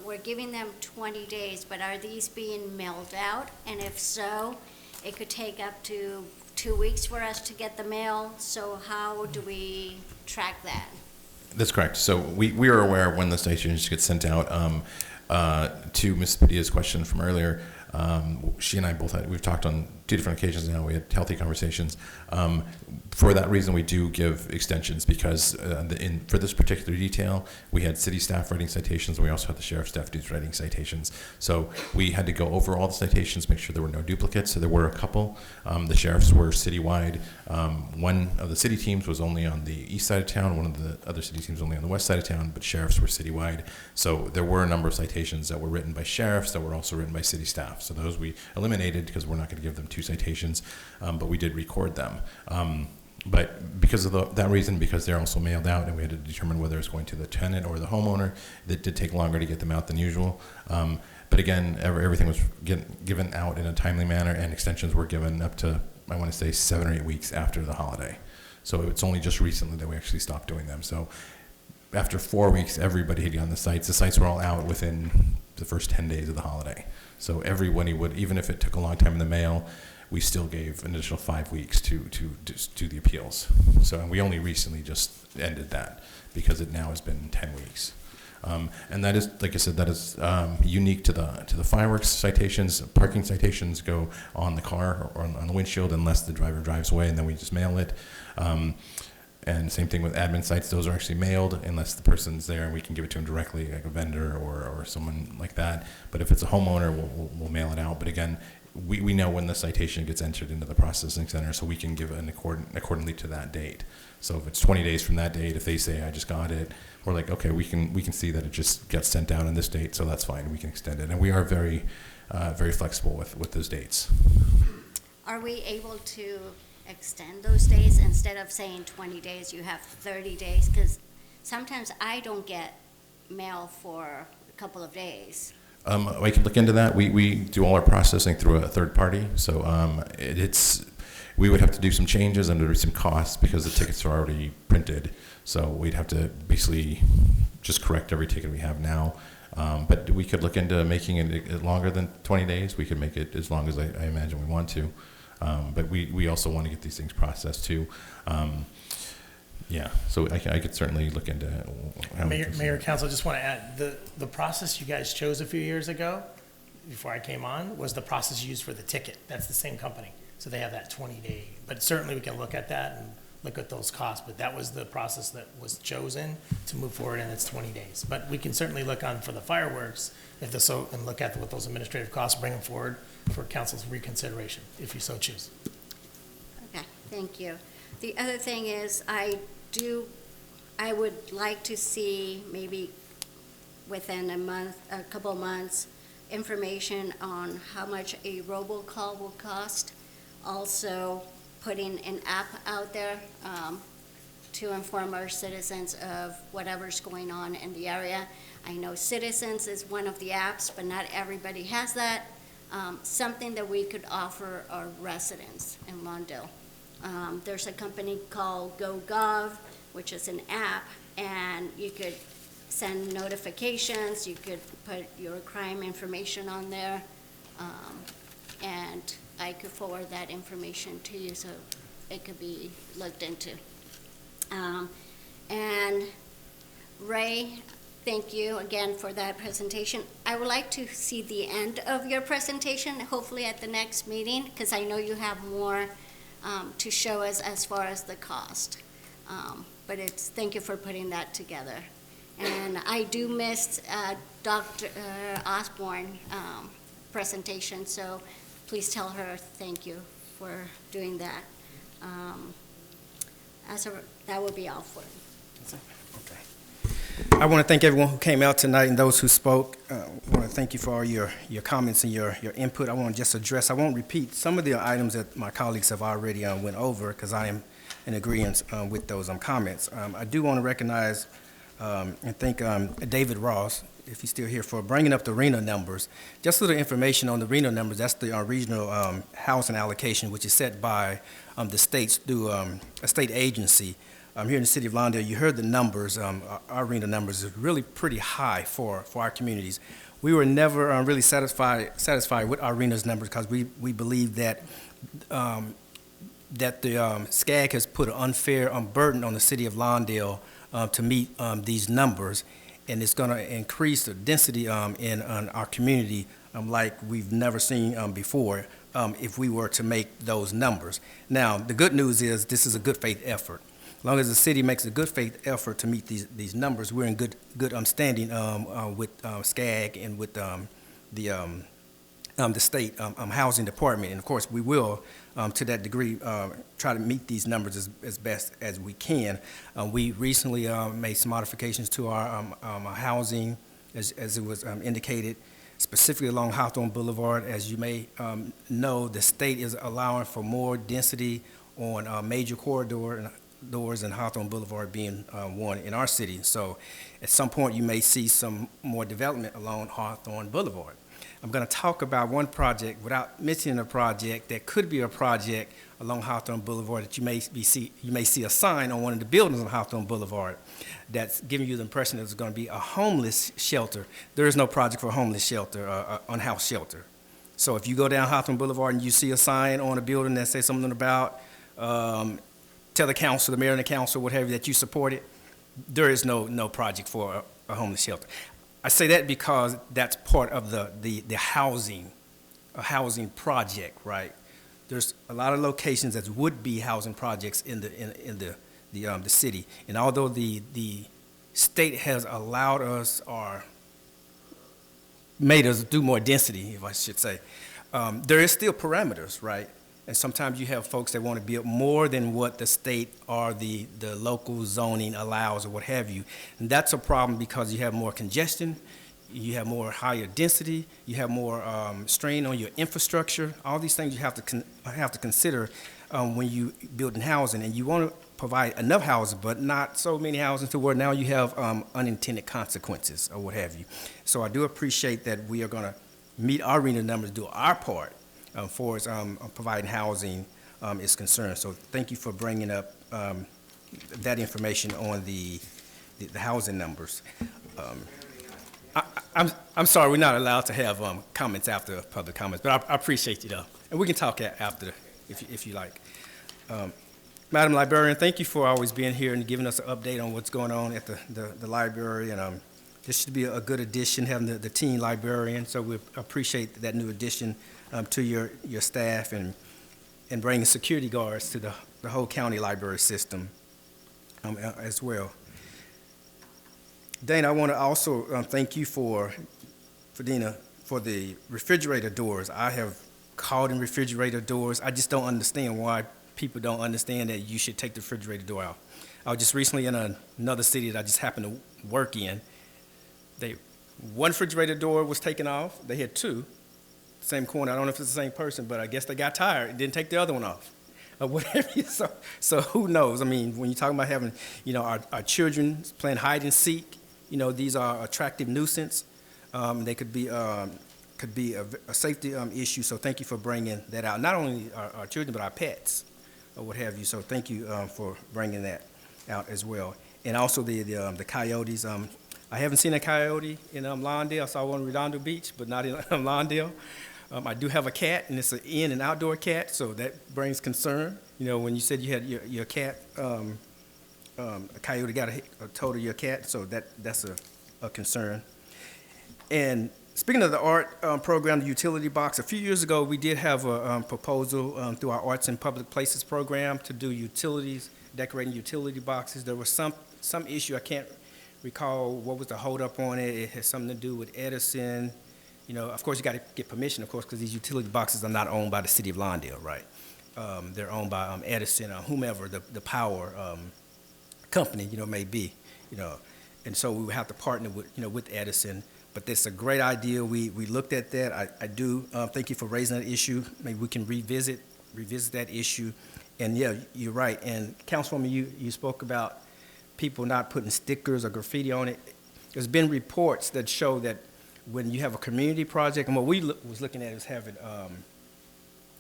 We're giving them 20 days, but are these being mailed out? And if so, it could take up to 2 weeks for us to get the mail. So how do we track that? That's correct. So we are aware when the citations get sent out. To Ms. Padilla's question from earlier, she and I we've talked on 2 different occasions now. We had healthy conversations. For that reason, we do give extensions because for this particular detail, we had city staff writing citations, and we also had the sheriff's deputies writing citations. So we had to go over all the citations, make sure there were no duplicates. So there were a couple. The sheriffs were citywide. One of the city teams was only on the east side of town. One of the other city teams was only on the west side of town, but sheriffs were citywide. So there were a number of citations that were written by sheriffs that were also written by city staff. So those we eliminated because we're not going to give them 2 citations, but we did record them. But because of that reason, because they're also mailed out and we had to determine whether it's going to the tenant or the homeowner, that did take longer to get them out than usual. But again, everything was given out in a timely manner, and extensions were given up to, I want to say, 7 or 8 weeks after the holiday. So it's only just recently that we actually stopped doing them. So after 4 weeks, everybody had gotten the sites. The sites were all out within the first 10 days of the holiday. So everybody would, even if it took a long time in the mail, we still gave an additional 5 weeks to do the appeals. So and we only recently just ended that because it now has been 10 weeks. And that is, like I said, that is unique to the fireworks citations. Parking citations go on the car or on the windshield unless the driver drives away, and then we just mail it. And same thing with admin sites; those are actually mailed unless the person's there, and we can give it to them directly, like a vendor or someone like that. But if it's a homeowner, we'll mail it out. But again, we know when the citation gets entered into the processing center, so we can give it accordingly to that date. So if it's 20 days from that date, if they say I just got it, we're like, okay, we can see that it just gets sent out on this date, so that's fine. We can extend it, and we are very flexible with those dates. Are we able to extend those days instead of saying 20 days, you have 30 days? Because sometimes I don't get mail for a couple of days. I can look into that. We do all our processing through a third party, so we would have to do some changes and there would be some costs because the tickets are already printed. So we'd have to basically just correct every ticket we have now. But we could look into making it longer than 20 days. We could make it as long as I imagine we want to. But we also want to get these things processed too. Yeah, so I could certainly look into how Mayor, Council, just want to add, the process you guys chose a few years ago, before I came on, was the process used for the ticket. That's the same company. So they have that 20-day, but certainly we can look at that and look at those costs, but that was the process that was chosen to move forward, and it's 20 days. But we can certainly look on for the fireworks, and look at what those administrative costs, bring them forward for council's reconsideration, if you so choose. Okay, thank you. The other thing is, I would like to see maybe within a couple months, information on how much a robocall will cost. Also, putting an app out there to inform our citizens of whatever's going on in the area. I know Citizens is one of the apps, but not everybody has that. Something that we could offer our residents in Lawndale. There's a company called GoGov, which is an app, and you could send notifications, you could put your crime information on there, and I could forward that information to you so it could be looked into. And Ray, thank you again for that presentation. I would like to see the end of your presentation, hopefully at the next meeting, because I know you have more to show us as far as the cost. But thank you for putting that together. And I do miss Dr. Osborne presentation, so please tell her thank you for doing that. That would be all for me. I want to thank everyone who came out tonight and those who spoke. I want to thank you for all your comments and your input. I want to just address, I won't repeat some of the items that my colleagues have already went over because I am in agreement with those comments. I do want to recognize and thank David Ross, if he's still here, for bringing up the RENA numbers. Just a little information on the RENA numbers. That's the regional housing allocation, which is set by the states through a state agency. Here in the city of Lawndale, you heard the numbers. Our RENA numbers is really pretty high for our communities. We were never really satisfied with our RENA's numbers because we believe that that the SCAG has put an unfair burden on the city of Lawndale to meet these numbers, and it's going to increase the density in our community like we've never seen before if we were to make those numbers. Now, the good news is this is a good faith effort. As long as the city makes a good faith effort to meet these numbers, we're in good standing with SCAG and with the state housing department. And of course, we will, to that degree, try to meet these numbers as best as we can. We recently made some modifications to our housing, as it was indicated, specifically along Hawthorne Boulevard. As you may know, the state is allowing for more density on major corridors and Hawthorne Boulevard being one in our city. So at some point, you may see some more development along Hawthorne Boulevard. I'm going to talk about one project without mentioning a project that could be a project along Hawthorne Boulevard that you may see a sign on one of the buildings on Hawthorne Boulevard that's giving you the impression that it's going to be a homeless shelter. There is no project for a homeless shelter, unhoused shelter. So if you go down Hawthorne Boulevard and you see a sign on a building that says something about tell the council, the mayor and the council, whatever, that you support it, there is no project for a homeless shelter. I say that because that's part of the housing project, right? There's a lot of locations that would be housing projects in the city, and although the state has allowed us or made us do more density, if I should say, there is still parameters, right? And sometimes you have folks that want to build more than what the state or the local zoning allows or what have you. And that's a problem because you have more congestion, you have more higher density, you have more strain on your infrastructure. All these things you have to consider when you building housing. And you want to provide enough housing, but not so many houses to where now you have unintended consequences or what have you. So I do appreciate that we are going to meet our RENA numbers, do our part for as providing housing is concerned. So thank you for bringing up that information on the housing numbers. I'm sorry, we're not allowed to have comments after public comments, but I appreciate you though. And we can talk after if you like. Madam Librarian, thank you for always being here and giving us an update on what's going on at the library. And this should be a good addition, having the teen librarian. So we appreciate that new addition to your staff and bringing security guards to the whole county library system as well. Dana, I want to also thank you for the refrigerator doors. I have called in refrigerator doors. I just don't understand why people don't understand that you should take the refrigerator door out. I was just recently in another city that I just happened to work in. One refrigerator door was taken off. They had two. Same corner. I don't know if it's the same person, but I guess they got tired and didn't take the other one off. Whatever. So who knows? I mean, when you're talking about having, our children playing hide and seek, these are attractive nuisance. They could be a safety issue. So thank you for bringing that out. Not only our children, but our pets, or what have you. So thank you for bringing that out as well. And also the coyotes. I haven't seen a coyote in Lawndale. I saw one in Redondo Beach, but not in Lawndale. I do have a cat, and it's an in and outdoor cat, so that brings concern. When you said you had your cat, a coyote got a total of your cat, so that's a concern. And speaking of the art program, the utility box, a few years ago we did have a proposal through our Arts and Public Places program to do utilities, decorating utility boxes. There was some issue, I can't recall what was the holdup on it. It had something to do with Edison, You know, of course, you got to get permission, of course, because these utility boxes are not owned by the city of Lawndale, right? They're owned by Edison or whomever the power company, you know, may be, you know. And so we would have to partner with, you know, with Edison. But that's a great idea. We looked at that. I do thank you for raising that issue. Maybe we can revisit that issue. And yeah, you're right. And Councilwoman, you spoke about people not putting stickers or graffiti on it. There's been reports that show that when you have a community project, and what we was looking at is having,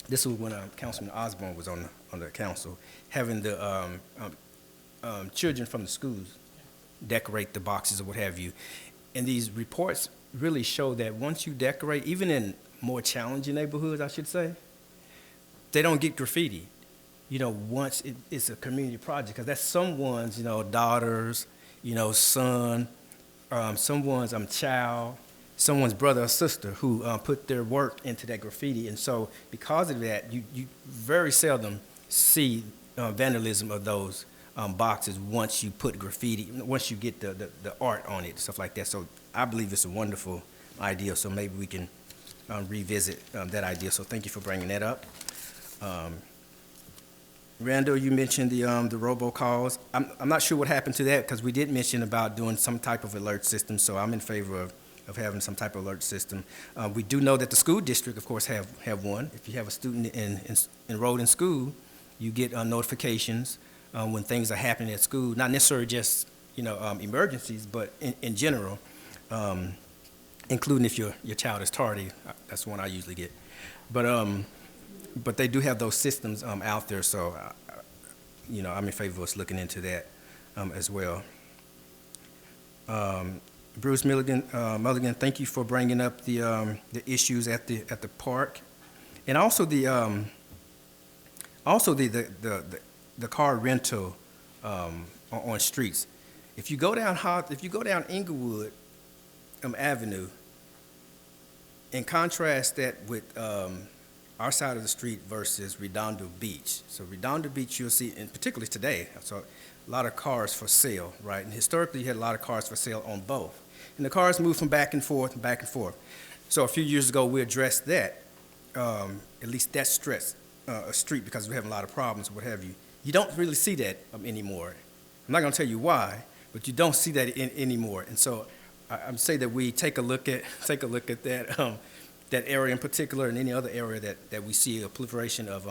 this was when Councilman Osborne was on the council, having the children from the schools decorate the boxes or what have you. And these reports really show that once you decorate, even in more challenging neighborhoods, I should say, they don't get graffiti. You know, once it's a community project, because that's someone's, you know, daughters, you know, son, someone's child, someone's brother or sister who put their work into that graffiti. And so because of that, you very seldom see vandalism of those boxes once you put graffiti, once you get the art on it, stuff like that. So I believe it's a wonderful idea, so maybe we can revisit that idea. So thank you for bringing that up. Randall, you mentioned the robocalls. I'm not sure what happened to that, because we did mention about doing some type of alert system, so I'm in favor of having some type of alert system. We do know that the school district, of course, have one. If you have a student enrolled in school, you get notifications when things are happening at school, not necessarily just, you know, emergencies, but in general, including if your child is tardy. That's the one I usually get. But they do have those systems out there, so you know, I'm in favor of us looking into that as well. Bruce Mulligan, thank you for bringing up the issues at the park, and also the car rental on streets. If you go down Inglewood Avenue, and contrast that with our side of the street versus Redondo Beach. So Redondo Beach, you'll see, and particularly today, so a lot of cars for sale, right? And historically, you had a lot of cars for sale on both. And the cars move from back and forth and back and forth. So a few years ago, we addressed that, at least that stretch, a street, because we have a lot of problems, what have you. You don't really see that anymore. I'm not going to tell you why, but you don't see that anymore. And so I'm saying that we take a look at that. That area in particular, and any other area that we see a proliferation of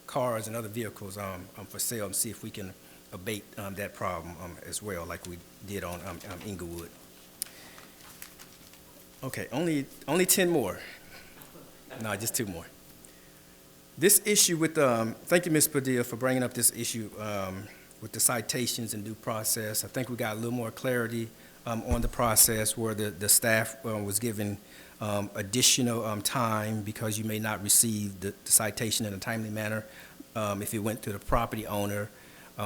cars and other vehicles for sale, and see if we can abate that problem as well, like we did on Inglewood. Okay, only 10 more. No, just 2 more. This issue with, thank you, Ms. Padilla, for bringing up this issue with the citations and due process. I think we got a little more clarity on the process, where the staff was given additional time because you may not receive the citation in a timely manner if it went to the property owner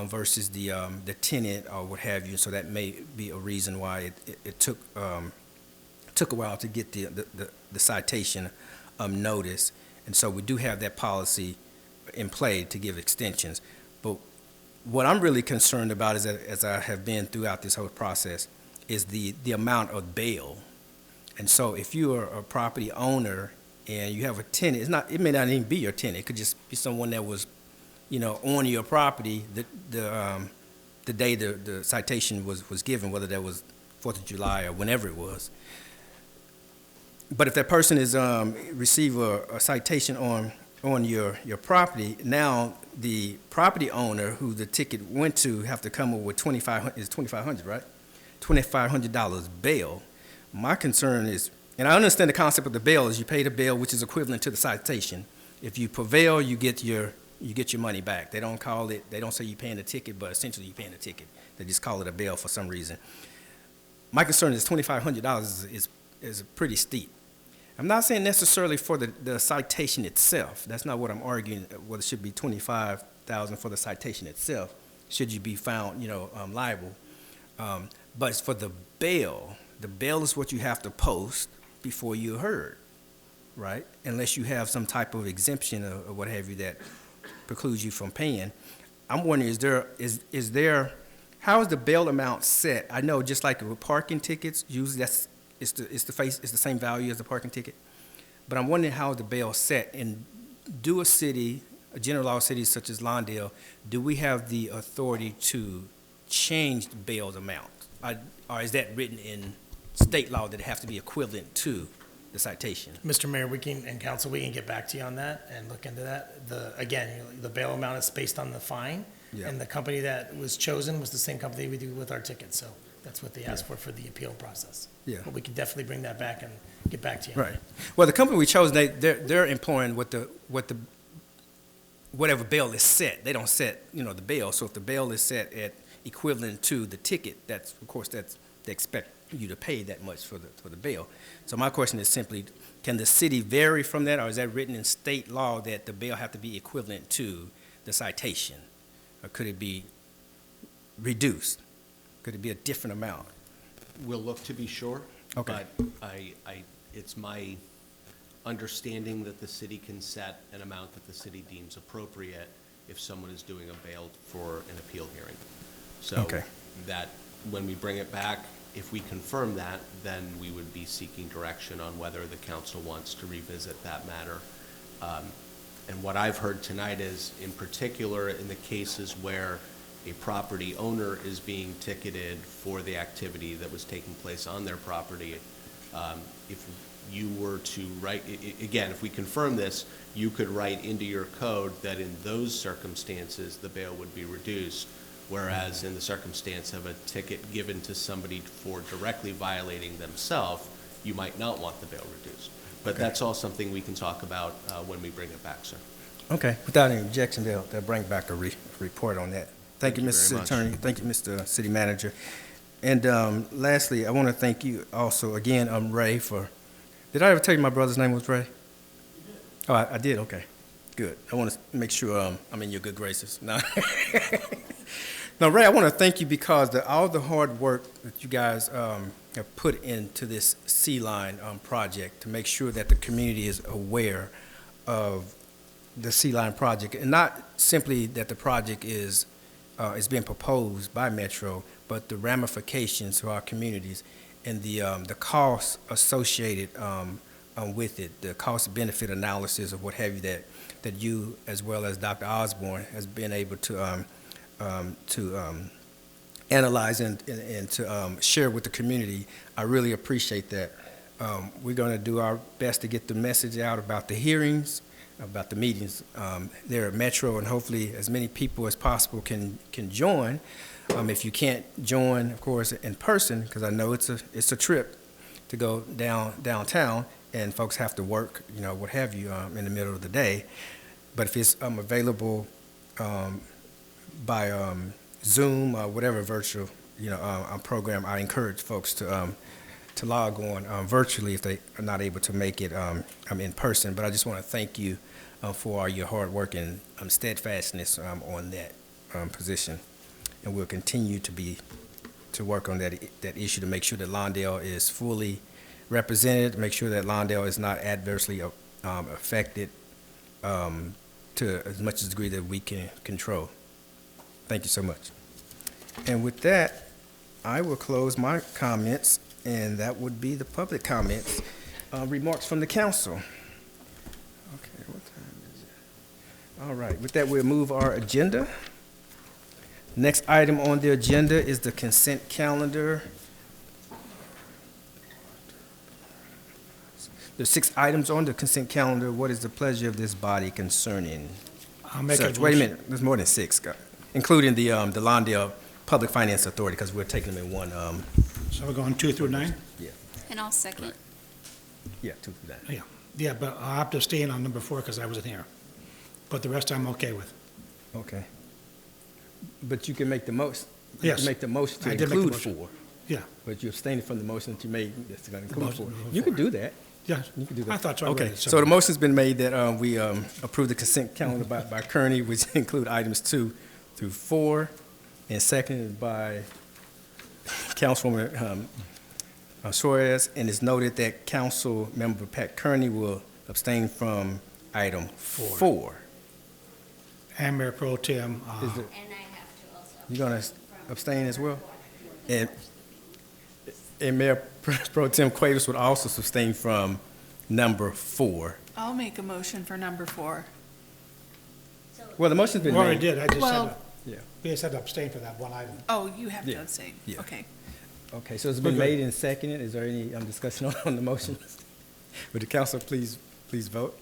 versus the tenant or what have you. So that may be a reason why it took a while to get the citation notice. And so we do have that policy in play to give extensions. But what I'm really concerned about is that, as I have been throughout this whole process, is the amount of bail. And so if you are a property owner and you have a tenant, it may not even be your tenant. It could just be someone that was, you know, on your property the day the citation was given, whether that was 4th of July or whenever it was. But if that person is receive a citation on your property, now the property owner who the ticket went to have to come up with $2,500, right? $2,500 bail. My concern is, and I understand the concept of the bail, is you pay the bail, which is equivalent to the citation. If you prevail, you get your money back. They don't say you're paying the ticket, but essentially you're paying the ticket. They just call it a bail for some reason. My concern is $2,500 is pretty steep. I'm not saying necessarily for the citation itself. That's not what I'm arguing, whether it should be $25,000 for the citation itself, should you be found, you know, liable. But for the bail is what you have to post before you're heard, right? Unless you have some type of exemption or what have you that precludes you from paying. I'm wondering, how is the bail amount set? I know just like with parking tickets, usually that's it's the same value as the parking ticket. But I'm wondering how the bail is set, and do a general law city such as Lawndale, do we have the authority to change the bail's amount? Or is that written in state law that it has to be equivalent to the citation? Mr. Mayor, and council, we can get back to you on that and look into that. Again, the bail amount is based on the fine, Yeah. and the company that was chosen was the same company we do with our tickets, so that's what they asked for the appeal process. Yeah. But we can definitely bring that back and get back to you. Right. Well, the company we chose, they're employing whatever bail is set. They don't set, the bail. So if the bail is set at equivalent to the ticket, of course, they expect you to pay that much for the bail. So my question is simply, can the city vary from that, or is that written in state law that the bail have to be equivalent to the citation? Or could it be reduced? Could it be a different amount? We'll look to be sure. Okay. But it's my understanding that the city can set an amount that the city deems appropriate if someone is doing a bail for an appeal hearing. So Okay. that when we bring it back, if we confirm that, then we would be seeking direction on whether the council wants to revisit that matter. And what I've heard tonight is, in particular, in the cases where a property owner is being ticketed for the activity that was taking place on their property, if you were to write, again, if we confirm this, you could write into your code that in those circumstances, the bail would be reduced, whereas in the circumstance of a ticket given to somebody for directly violating themselves, you might not want the bail reduced. But Okay. that's all something we can talk about when we bring it back, sir. Okay. Without any objection, they'll bring back a report on that. Thank you, Thank you Mr. City very much. Attorney. Thank you, Mr. City Manager. And lastly, I want to thank you also, again, Ray, for, did I ever tell you my brother's name was Ray? Oh, I did? Okay. Good. I want to make sure I'm in your good graces. No. Now, Ray, I want to thank you because all the hard work that you guys have put into this Sea Line project to make sure that the community is aware of the Sea Line project, and not simply that the project is being proposed by Metro, but the ramifications to our communities and the costs associated with it, the cost-benefit analysis of what have you that you, as well as Dr. Osborne, has been able to analyze and to share with the community. I really appreciate that. We're going to do our best to get the message out about the hearings, about the meetings there at Metro, and hopefully as many people as possible can join. If you can't join, of course, in person, because I know it's a trip to go downtown, and folks have to work, what have you, in the middle of the day. But if it's available by Zoom or whatever virtual program, I encourage folks to log on virtually if they are not able to make it in person. But I just want to thank you for your hard work and steadfastness on that position, and we'll continue to work on that issue to make sure that Lawndale is fully represented, make sure that Lawndale is not adversely affected to as much as the degree that we can control. Thank you so much. And with that, I will close my comments, and that would be the public comments. Remarks from the council. Okay, what time is it? All right, with that, we'll move our agenda. Next item on the agenda is the consent calendar. There's 6 items on the consent calendar. What is the pleasure of this body concerning I'll make such? a Wait a motion. minute, there's more than 6, including the Lawndale Public Finance Authority, because we're taking them in one. So we're going 2 through 9? Yeah, And I'll second. yeah, 2 through 9. Yeah, but I'll have to stay in on number 4 because I wasn't here. But the rest I'm okay with. Okay. But you can make the most. You Yes. can make the motion to I did make the include motion. 4. Yeah. But you abstained from the motion that you made that's going to include motion 4. to include You could 4. do that. Yeah, You could do that. I thought so. I Okay, read it, so the motion's been made that we approve the consent calendar by Kearney, which include items 2 through 4, and seconded by Councilwoman Suarez, and it's noted that Council Member Pat Kearney will abstain from item 4. And Mayor Pro Tem. And I have to also. You going to abstain as well? And And Mayor Pro Tem Cuevas would also sustain from number 4. I'll make a motion for number 4. Well, the motion's been We already made. did, I just Well- said, Yeah. we just had to abstain for that one item. Oh, you have to Yeah. abstain. Yeah. Okay. Okay, so it's been Okay. made and seconded. Is there any discussion on the motion? Would the council please vote?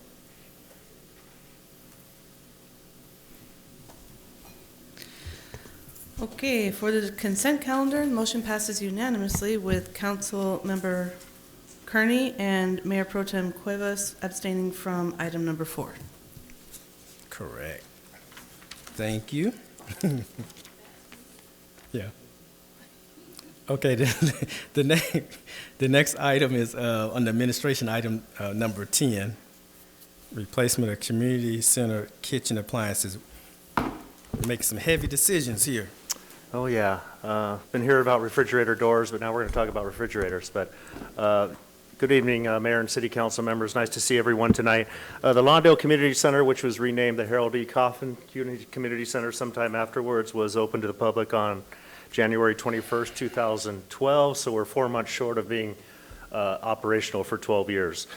Okay, for the consent calendar, the motion passes unanimously with Council Member Kearney and Mayor Pro Tem Cuevas abstaining from item number 4. Correct. Thank you. Yeah. Okay, the next item is on the administration item number 10, replacement of community center kitchen appliances. We're making some heavy decisions here. Oh, yeah. Been hearing about refrigerator doors, but now we're going to talk about refrigerators. But good evening, Mayor and City Council members. Nice to see everyone tonight. The Lawndale Community Center, which was renamed the Harold E. Coffin Community Center sometime afterwards, was open to the public on January 21st, 2012. So we're 4 months short of being operational for 12 years.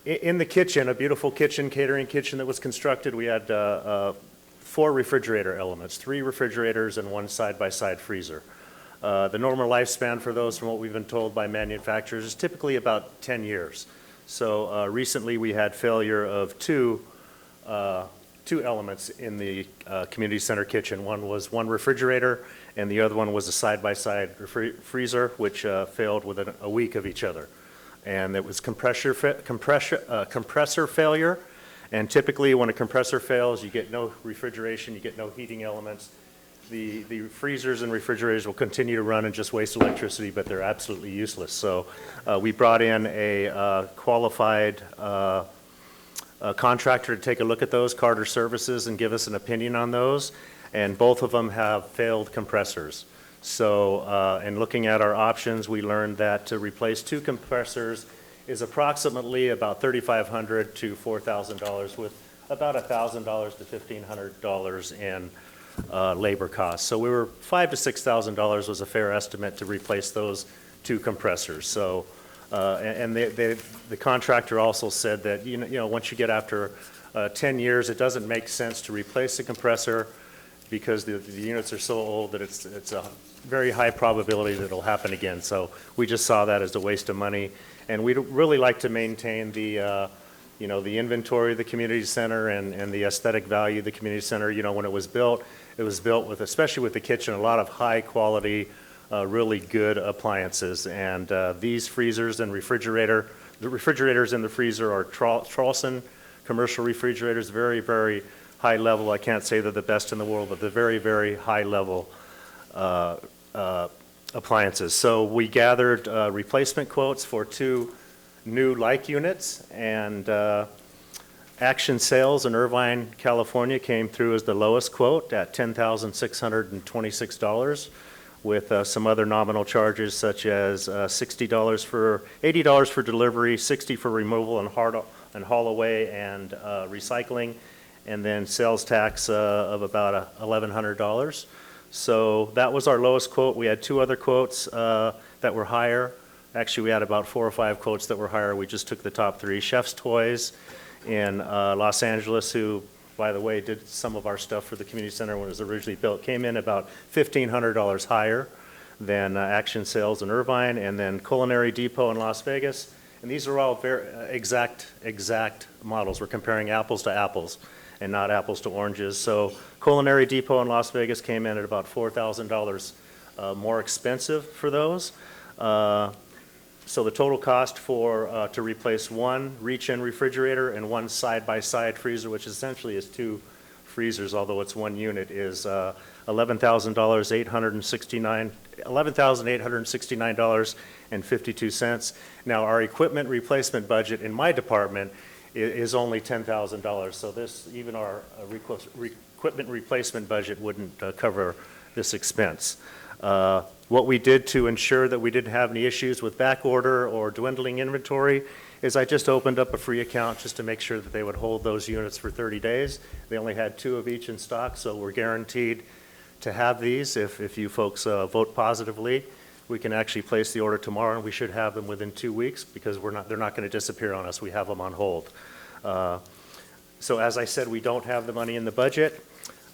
In the kitchen, a beautiful kitchen, catering kitchen that was constructed, we had 4 refrigerator elements, 3 refrigerators and 1 side-by-side freezer. The normal lifespan for those, from what we've been told by manufacturers, is typically about 10 years. So recently we had failure of two elements in the community center kitchen. One was 1 refrigerator, and the other one was a side-by-side freezer, which failed within a week of each other. And it was compressor failure. And typically, when a compressor fails, you get no refrigeration, you get no heating elements. The freezers and refrigerators will continue to run and just waste electricity, but they're absolutely useless. So we brought in a qualified contractor to take a look at those, Carter Services, and give us an opinion on those. And both of them have failed compressors. So in looking at our options, we learned that to replace 2 compressors is approximately about $3,500 to $4,000, with about $1,000 to $1,500 in labor costs. So we were $5,000 to $6,000 was a fair estimate to replace those 2 compressors. So and the contractor also said that you know once you get after 10 years, it doesn't make sense to replace the compressor because the units are so old that it's a very high probability that it'll happen again. So we just saw that as a waste of money. And we'd really like to maintain the, the inventory of the community center and the aesthetic value of the community center. You know, when it was built with, especially with the kitchen, a lot of high quality, really good appliances. And these freezers and the refrigerators in the freezer are Charleston commercial refrigerators, very, very high level. I can't say they're the best in the world, but they're very, very high level appliances. So we gathered replacement quotes for 2 new like units, and Action Sales in Irvine, California came through as the lowest quote at $10,626, with some other nominal charges such as $80 for delivery, $60 for removal and haul away and recycling, and then sales tax of about $1,100. So that was our lowest quote. We had 2 other quotes that were higher. Actually, we had about 4 or 5 quotes that were higher. We just took the top 3. Chef's Toys in Los Angeles, who, by the way, did some of our stuff for the community center when it was originally built, came in about $1,500 higher than Action Sales in Irvine, and then Culinary Depot in Las Vegas. And these are all very exact models. We're comparing apples to apples and not apples to oranges. So Culinary Depot in Las Vegas came in at about $4,000 more expensive for those. So the total cost for to replace 1 reach-in refrigerator and 1 side-by-side freezer, which essentially is 2 freezers, although it's 1 unit, is $11,869.52. Now, our equipment replacement budget in my department is only $10,000. So this, even our equipment replacement budget wouldn't cover this expense. What we did to ensure that we didn't have any issues with back order or dwindling inventory is I just opened up a free account just to make sure that they would hold those units for 30 days. They only had 2 of each in stock, so we're guaranteed to have these if you folks vote positively. we can actually place the order tomorrow, and we should have them within 2 weeks, because they're not going to disappear on us. We have them on hold. So as I said, we don't have the money in the budget.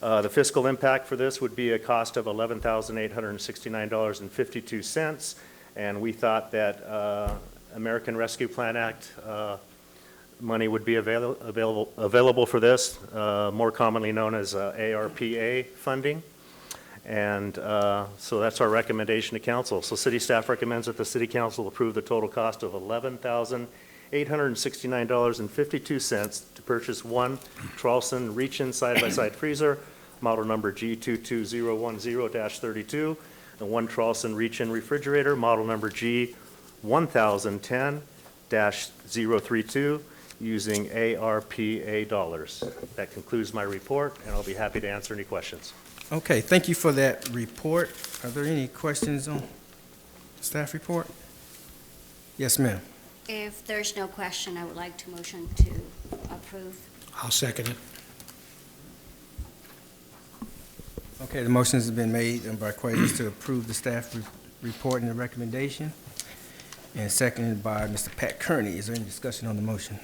The fiscal impact for this would be a cost of $11,869.52, and we thought that American Rescue Plan Act money would be available for this, more commonly known as ARPA funding. And so that's our recommendation to council. So city staff recommends that the city council approve the total cost of $11,869.52 to purchase one Tralson reach-in side-by-side freezer, model number G22010-32, and one Tralson reach-in refrigerator, model number G1010-032, using ARPA dollars. That concludes my report, and I'll be happy to answer any questions. Okay, thank you for that report. Are there any questions on staff report? Yes, ma'am. If there's no question, I would like to motion to approve. I'll second it. Okay, the motion has been made by Cuevas to approve the staff report and the recommendation, and seconded by Mr. Pat Kearney. Is there any discussion on the motion?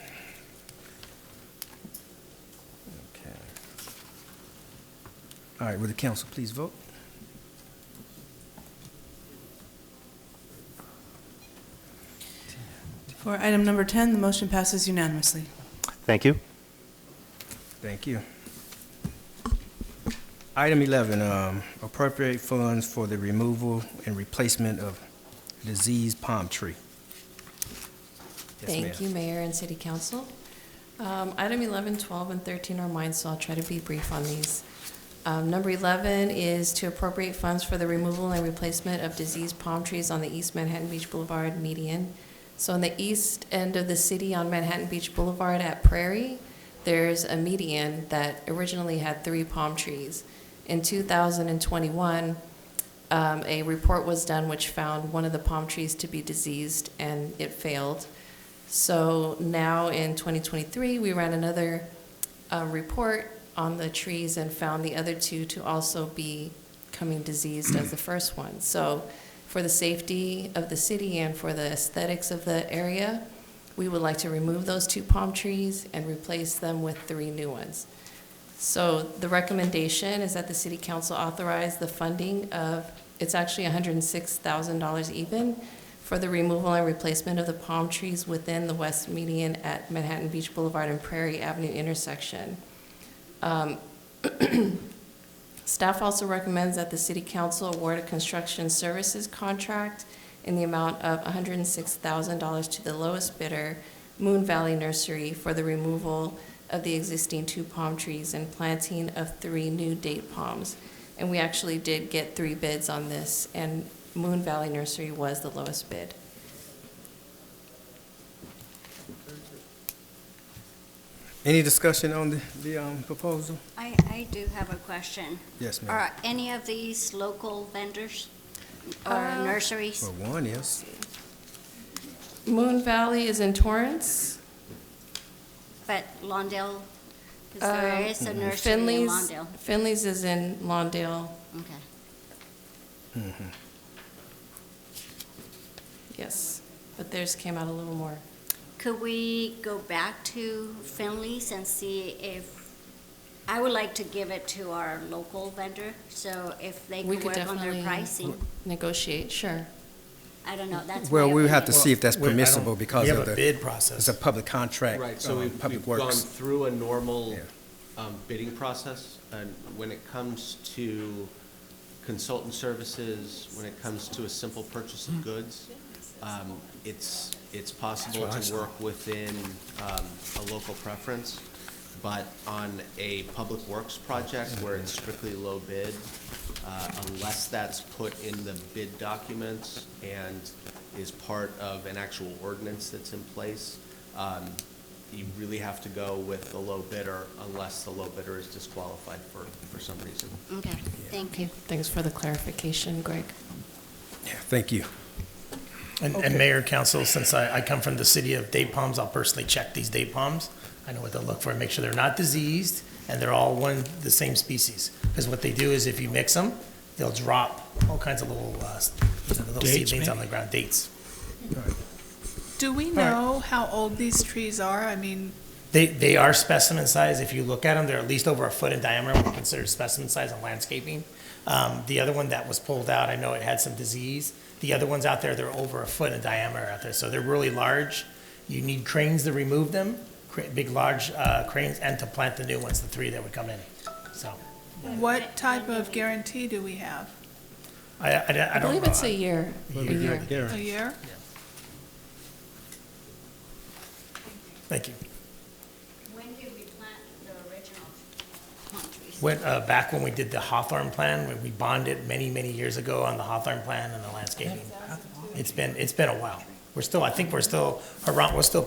Okay. All right, will the council please vote? For item number 10, the motion passes unanimously. Thank you. Thank you. Item 11, appropriate funds for the removal and replacement of diseased palm tree. Yes, Thank ma'am. you, Mayor and City Council. Item 11, 12, and 13 are mine, so I'll try to be brief on these. Number 11 is to appropriate funds for the removal and replacement of diseased palm trees on the East Manhattan Beach Boulevard median. So on the east end of the city on Manhattan Beach Boulevard at Prairie, there's a median that originally had 3 palm trees. In 2021, a report was done which found one of the palm trees to be diseased, and it failed. So now in 2023, we ran another report on the trees and found the other 2 to also be coming diseased as the first one. So for the safety of the city and for the aesthetics of the area, we would like to remove those 2 palm trees and replace them with 3 new ones. So the recommendation is that the city council authorize the funding of, it's actually $106,000 even, for the removal and replacement of the palm trees within the west median at Manhattan Beach Boulevard and Prairie Avenue intersection. Staff also recommends that the city council award a construction services contract in the amount of $106,000 to the lowest bidder, Moon Valley Nursery, for the removal of the existing 2 palm trees and planting of 3 new date palms. And we actually did get 3 bids on this, and Moon Valley Nursery was the lowest bid. Any discussion on the proposal? I do have a question. Yes, ma'am. Are any of these local vendors or nurseries? For one, yes. Moon Valley is in Torrance. But Lawndale, because there is a nursery in Finley's, Lawndale. Finley's is in Lawndale. Okay. Mm-hmm. Yes, but theirs came out a little more. Could we go back to Finley's and see if, I would like to give it to our local vendor, so if they We could could work on their definitely pricing. negotiate, sure. I don't know, that's. Well, my we would have to opinion. see if that's We- I don't- permissible because we have of a the. bid process. It's a public contract. Right, so we've Public gone Works. through a normal bidding process, and when it comes to consultant services, when it comes to a simple purchase of goods, it's possible That's what I to saw. work within a local preference, but on a public works project where it's strictly low bid, unless that's put in the bid documents and is part of an actual ordinance that's in place, you really have to go with the low bidder unless the low bidder is disqualified for some reason. Okay, thank you. Thanks for the clarification, Greg. Yeah, thank you. And Mayor, Council, since I come from the city of date palms, I'll personally check these date palms. I know what to look for, make sure they're not diseased, and they're all the same species. Because what they do is if you mix them, they'll drop all kinds of little to the little Dates, seedlings on maybe? the ground, dates. Do we know how old these trees are? I mean, They are specimen size. If you look at them, they're at least over a foot in diameter. We're considered specimen size in landscaping. The other one that was pulled out, I know it had some disease. The other ones out there, they're over a foot in diameter out there, so they're really large. You need cranes to remove them, big, large cranes, and to plant the new ones, the 3 that would come in, so. what type of guarantee do we have? I don't know. I believe it's a year. A year. A year? Thank you. When did we plant the original palm trees? Back when we did the Hawthorne plan, when we bonded many, many years ago on the Hawthorne plan and the landscaping. It's been a while. I think we're still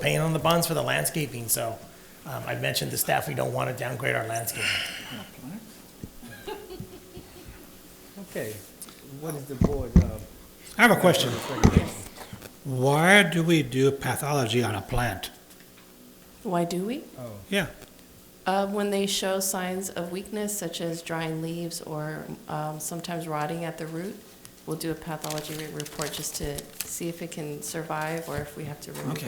paying on the bonds for the landscaping, so I mentioned to staff, we don't want to downgrade our landscaping. Okay, what is the board? I have a question. Why do we do pathology on a plant? Why do we? Yeah. When they show signs of weakness, such as drying leaves or sometimes rotting at the root, we'll do a pathology report just to see if it can survive or if we have to remove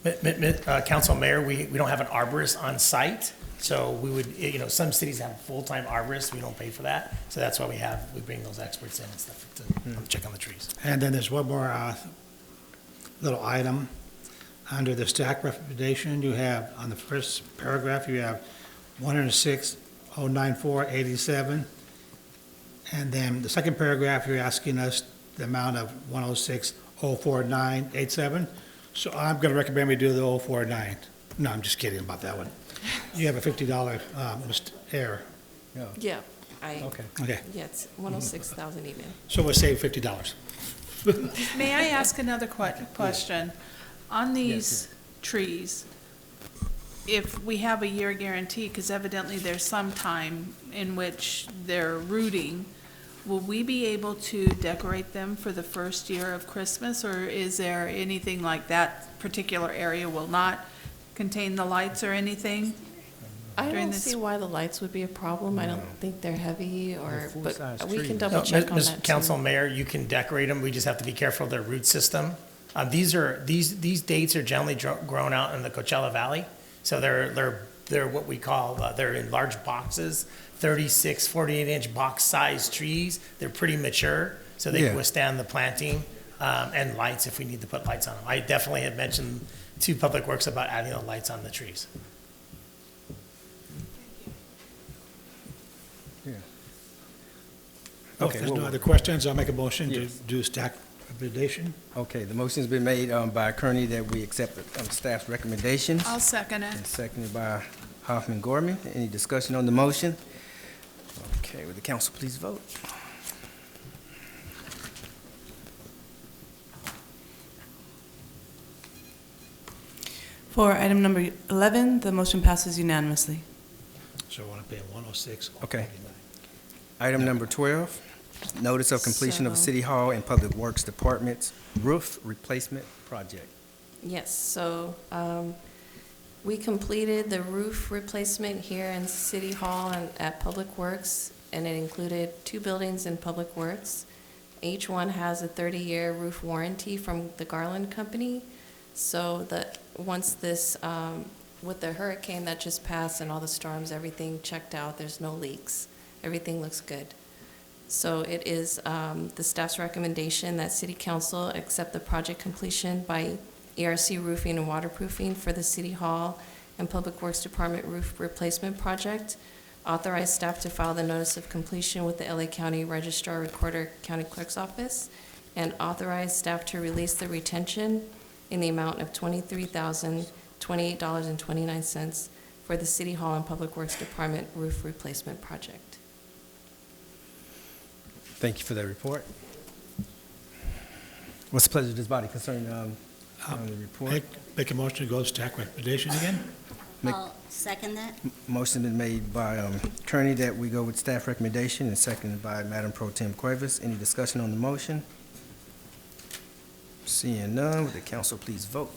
it. Council Mayor, we don't have an arborist on site, so we would, some cities have full-time arborists, we don't pay for that, so that's why we bring those experts in and stuff to check on the trees. And then there's one more little item. Under the staff recommendation, you have, on the first paragraph, you have 106,094.87. And then the second paragraph, you're asking us the amount of 106,049.87. So I'm going to recommend we do the 049. No, I'm just kidding about that one. You have a $50 error. Yeah, Okay. yeah, it's 106,000 even. So we'll save $50. May I ask another question? On these trees, if we have a year guarantee, because evidently there's some time in which they're rooting, will we be able to decorate them for the first year of Christmas, or is there anything like that particular area will not contain the lights or anything? I during don't this- see why the lights would be a problem. I don't think they're heavy but full-size we can trees. double check on that too. Council Mayor, you can decorate them, we just have to be careful of their root system. These dates are generally grown out in the Coachella Valley, so they're what we call, they're in large boxes, 36, 48-inch box-sized trees. They're pretty mature, so they can withstand the planting and lights if we need to put lights on them. I definitely had mentioned to Public Works about adding the lights on the trees. Okay, if there's no other questions, I'll make a motion to do staff recommendation. Okay, the motion's been made by Kearney that we accept the staff's recommendations. I'll second it. And seconded by Hoffman Gorman. Any discussion on the motion? Okay, will the council please vote? For item number 11, the motion passes unanimously. So I want to pay 106. Okay. Item number 12, notice of completion of City Hall and Public Works Department's roof replacement project. Yes, so we completed the roof replacement here in City Hall and at Public Works, and it included 2 buildings in Public Works. Each one has a 30-year roof warranty from the Garland Company. So once this, with the hurricane that just passed and all the storms, everything checked out, there's no leaks. Everything looks good. So it is the staff's recommendation that City Council accept the project completion by ERC Roofing and Waterproofing for the City Hall and Public Works Department roof replacement project. Authorize staff to file the notice of completion with the LA County Registrar Recorder County Clerk's Office, and authorize staff to release the retention in the amount of $23,028.29 for the City Hall and Public Works Department roof replacement project. Thank you for that report. What's the pleasure of this body concerning the report? Make a motion to go to staff recommendation again? I'll second that. Motion been made by Kearney that we go with staff recommendation and seconded by Madam Pro Tem Cuevas. Any discussion on the motion? Seeing none, would the council please vote?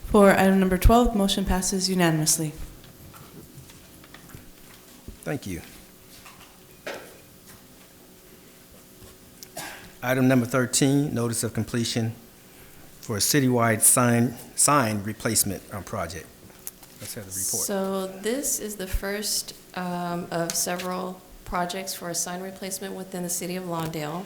For item number 12, motion passes unanimously. Thank you. Item number 13, notice of completion for a citywide sign replacement project. Let's have the report. So this is the first of several projects for a sign replacement within the city of Lawndale.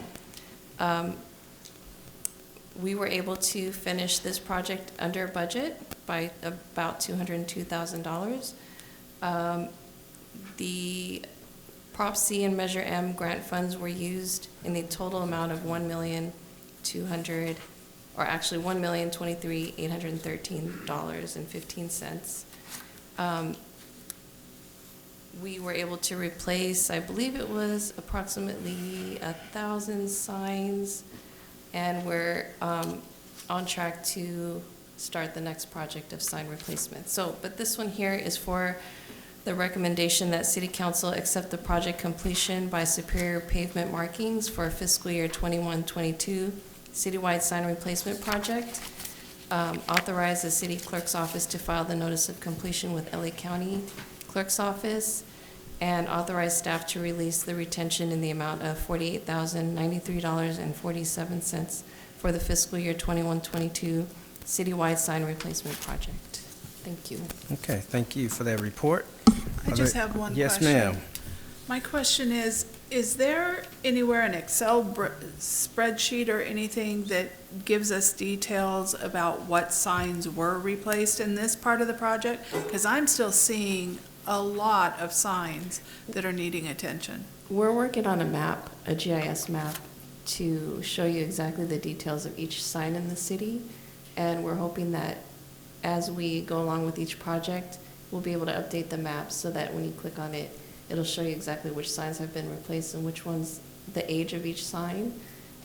We were able to finish this project under budget by about $202,000. The Prop C and Measure M grant funds were used in the total amount of $1,223,813.15. We were able to replace, I believe it was approximately 1,000 signs, and we're on track to start the next project of sign replacement. So, but this one here is for the recommendation that City Council accept the project completion by Superior Pavement Markings for fiscal year 21-22 citywide sign replacement project. Authorize the City Clerk's Office to file the notice of completion with LA County Clerk's Office, and authorize staff to release the retention in the amount of $48,093.47 for the fiscal year 21-22 citywide sign replacement project. Thank you. Okay, thank you for that report. I just have one question. Yes, ma'am. My question is there anywhere an Excel spreadsheet or anything that gives us details about what signs were replaced in this part of the project? Because I'm still seeing a lot of signs that are needing attention. We're working on a map, a GIS map, to show you exactly the details of each sign in the city. And we're hoping that as we go along with each project, we'll be able to update the map so that when you click on it, it'll show you exactly which signs have been replaced and which ones, the age of each sign.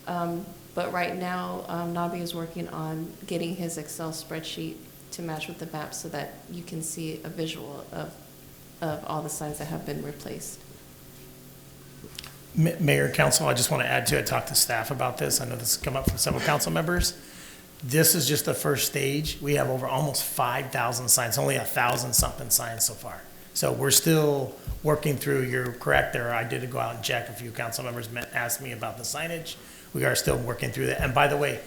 But right now, Nabi is working on getting his Excel spreadsheet to match with the map so that you can see a visual of all the signs that have been replaced. Mayor, Council, I just want to add to it, talk to staff about this. I know this has come up from several council members. This is just the first stage. We have over almost 5,000 signs, only 1,000 something signs so far. So we're still working through, you're correct there. I did go out and check. A few council members asked me about the signage. We are still working through that. And by the way,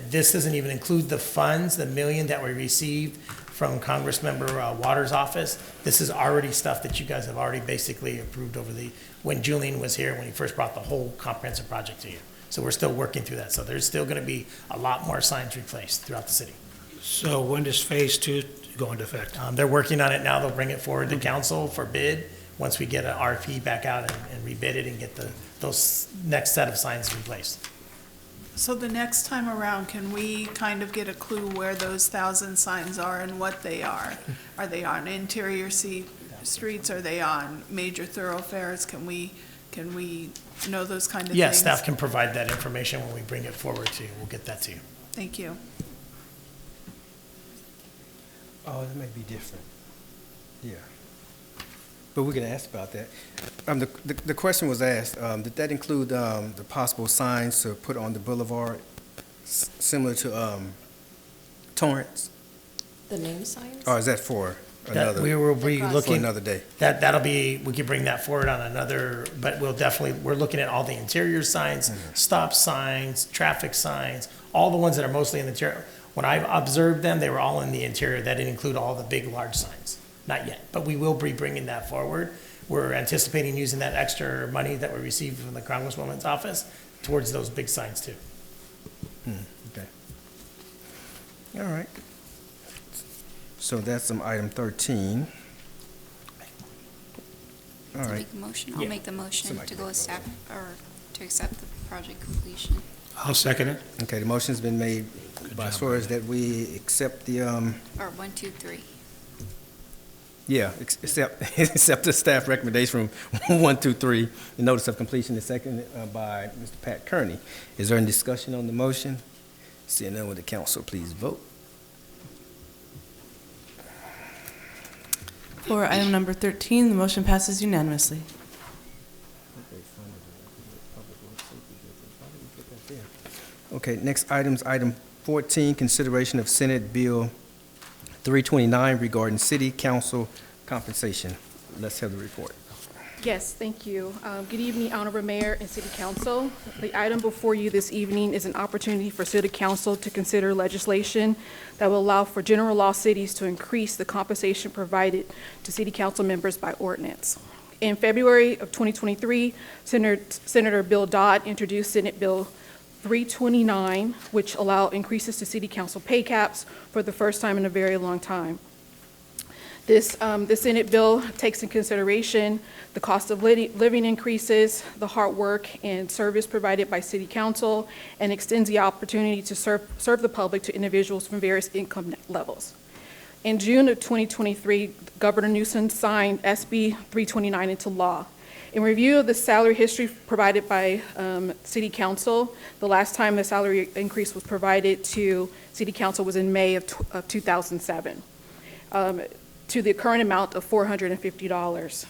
this doesn't even include the funds, the $1 million that we received from Congressmember Waters' office. This is already stuff that you guys have already basically approved when Julian was here, when he first brought the whole comprehensive project to you. So we're still working through that. So there's still going to be a lot more signs replaced throughout the city. So when does phase 2 go into effect? They're working on it now. They'll bring it forward to council for bid once we get an RFP back out and rebid it and get those next set of signs replaced. So the next time around, can we kind of get a clue where those 1,000 signs are and what they are? Are they on interior streets? Are they on major thoroughfares? Can we know those kind of things? Yes, staff can provide that information when we bring it forward to you. We'll get that to you. Thank you. Oh, it may be different. Yeah. But we can ask about that. The question was asked, did that include the possible signs to put on the boulevard similar to Torrance? The name signs? Or is that for another? We will be looking. For another day. That'll be, we can bring that forward on another, but we're looking at all the interior signs, stop signs, traffic signs, all the ones that are mostly in the interior. When I've observed them, they were all in the interior. That didn't include all the big, large signs. Not yet, but we will be bringing that forward. We're anticipating using that extra money that we received from the Congresswoman's office towards those big signs too. Okay. All right. So that's item 13. All right. Make a motion. I'll Yeah. make the motion Somebody to can go make with the staff, or to accept the project completion. I'll second it. Okay, the motion's been made by Suarez that we accept the, Or 1, 2, 3. yeah, accept the staff recommendation from 1, 2, 3. The notice of completion is seconded by Mr. Pat Kearney. Is there any discussion on the motion? Seeing none, would the council please vote? For item number 13, the motion passes unanimously. Okay, next item's item 14, consideration of Senate Bill 329 regarding city council compensation. Let's have the report. Yes, thank you. Good evening, Honorable Mayor and City Council. The item before you this evening is an opportunity for City Council to consider legislation that will allow for general law cities to increase the compensation provided to City Council members by ordinance. In February of 2023, Senator Bill Dodd introduced Senate Bill 329, which allowed increases to City Council pay caps for the first time in a very long time. The Senate bill takes in consideration the cost of living increases, the hard work and service provided by City Council, and extends the opportunity to serve the public to individuals from various income levels. In June of 2023, Governor Newsom signed SB 329 into law. In review of the salary history provided by City Council, the last time the salary increase was provided to City Council was in May of 2007. To the current amount of $450.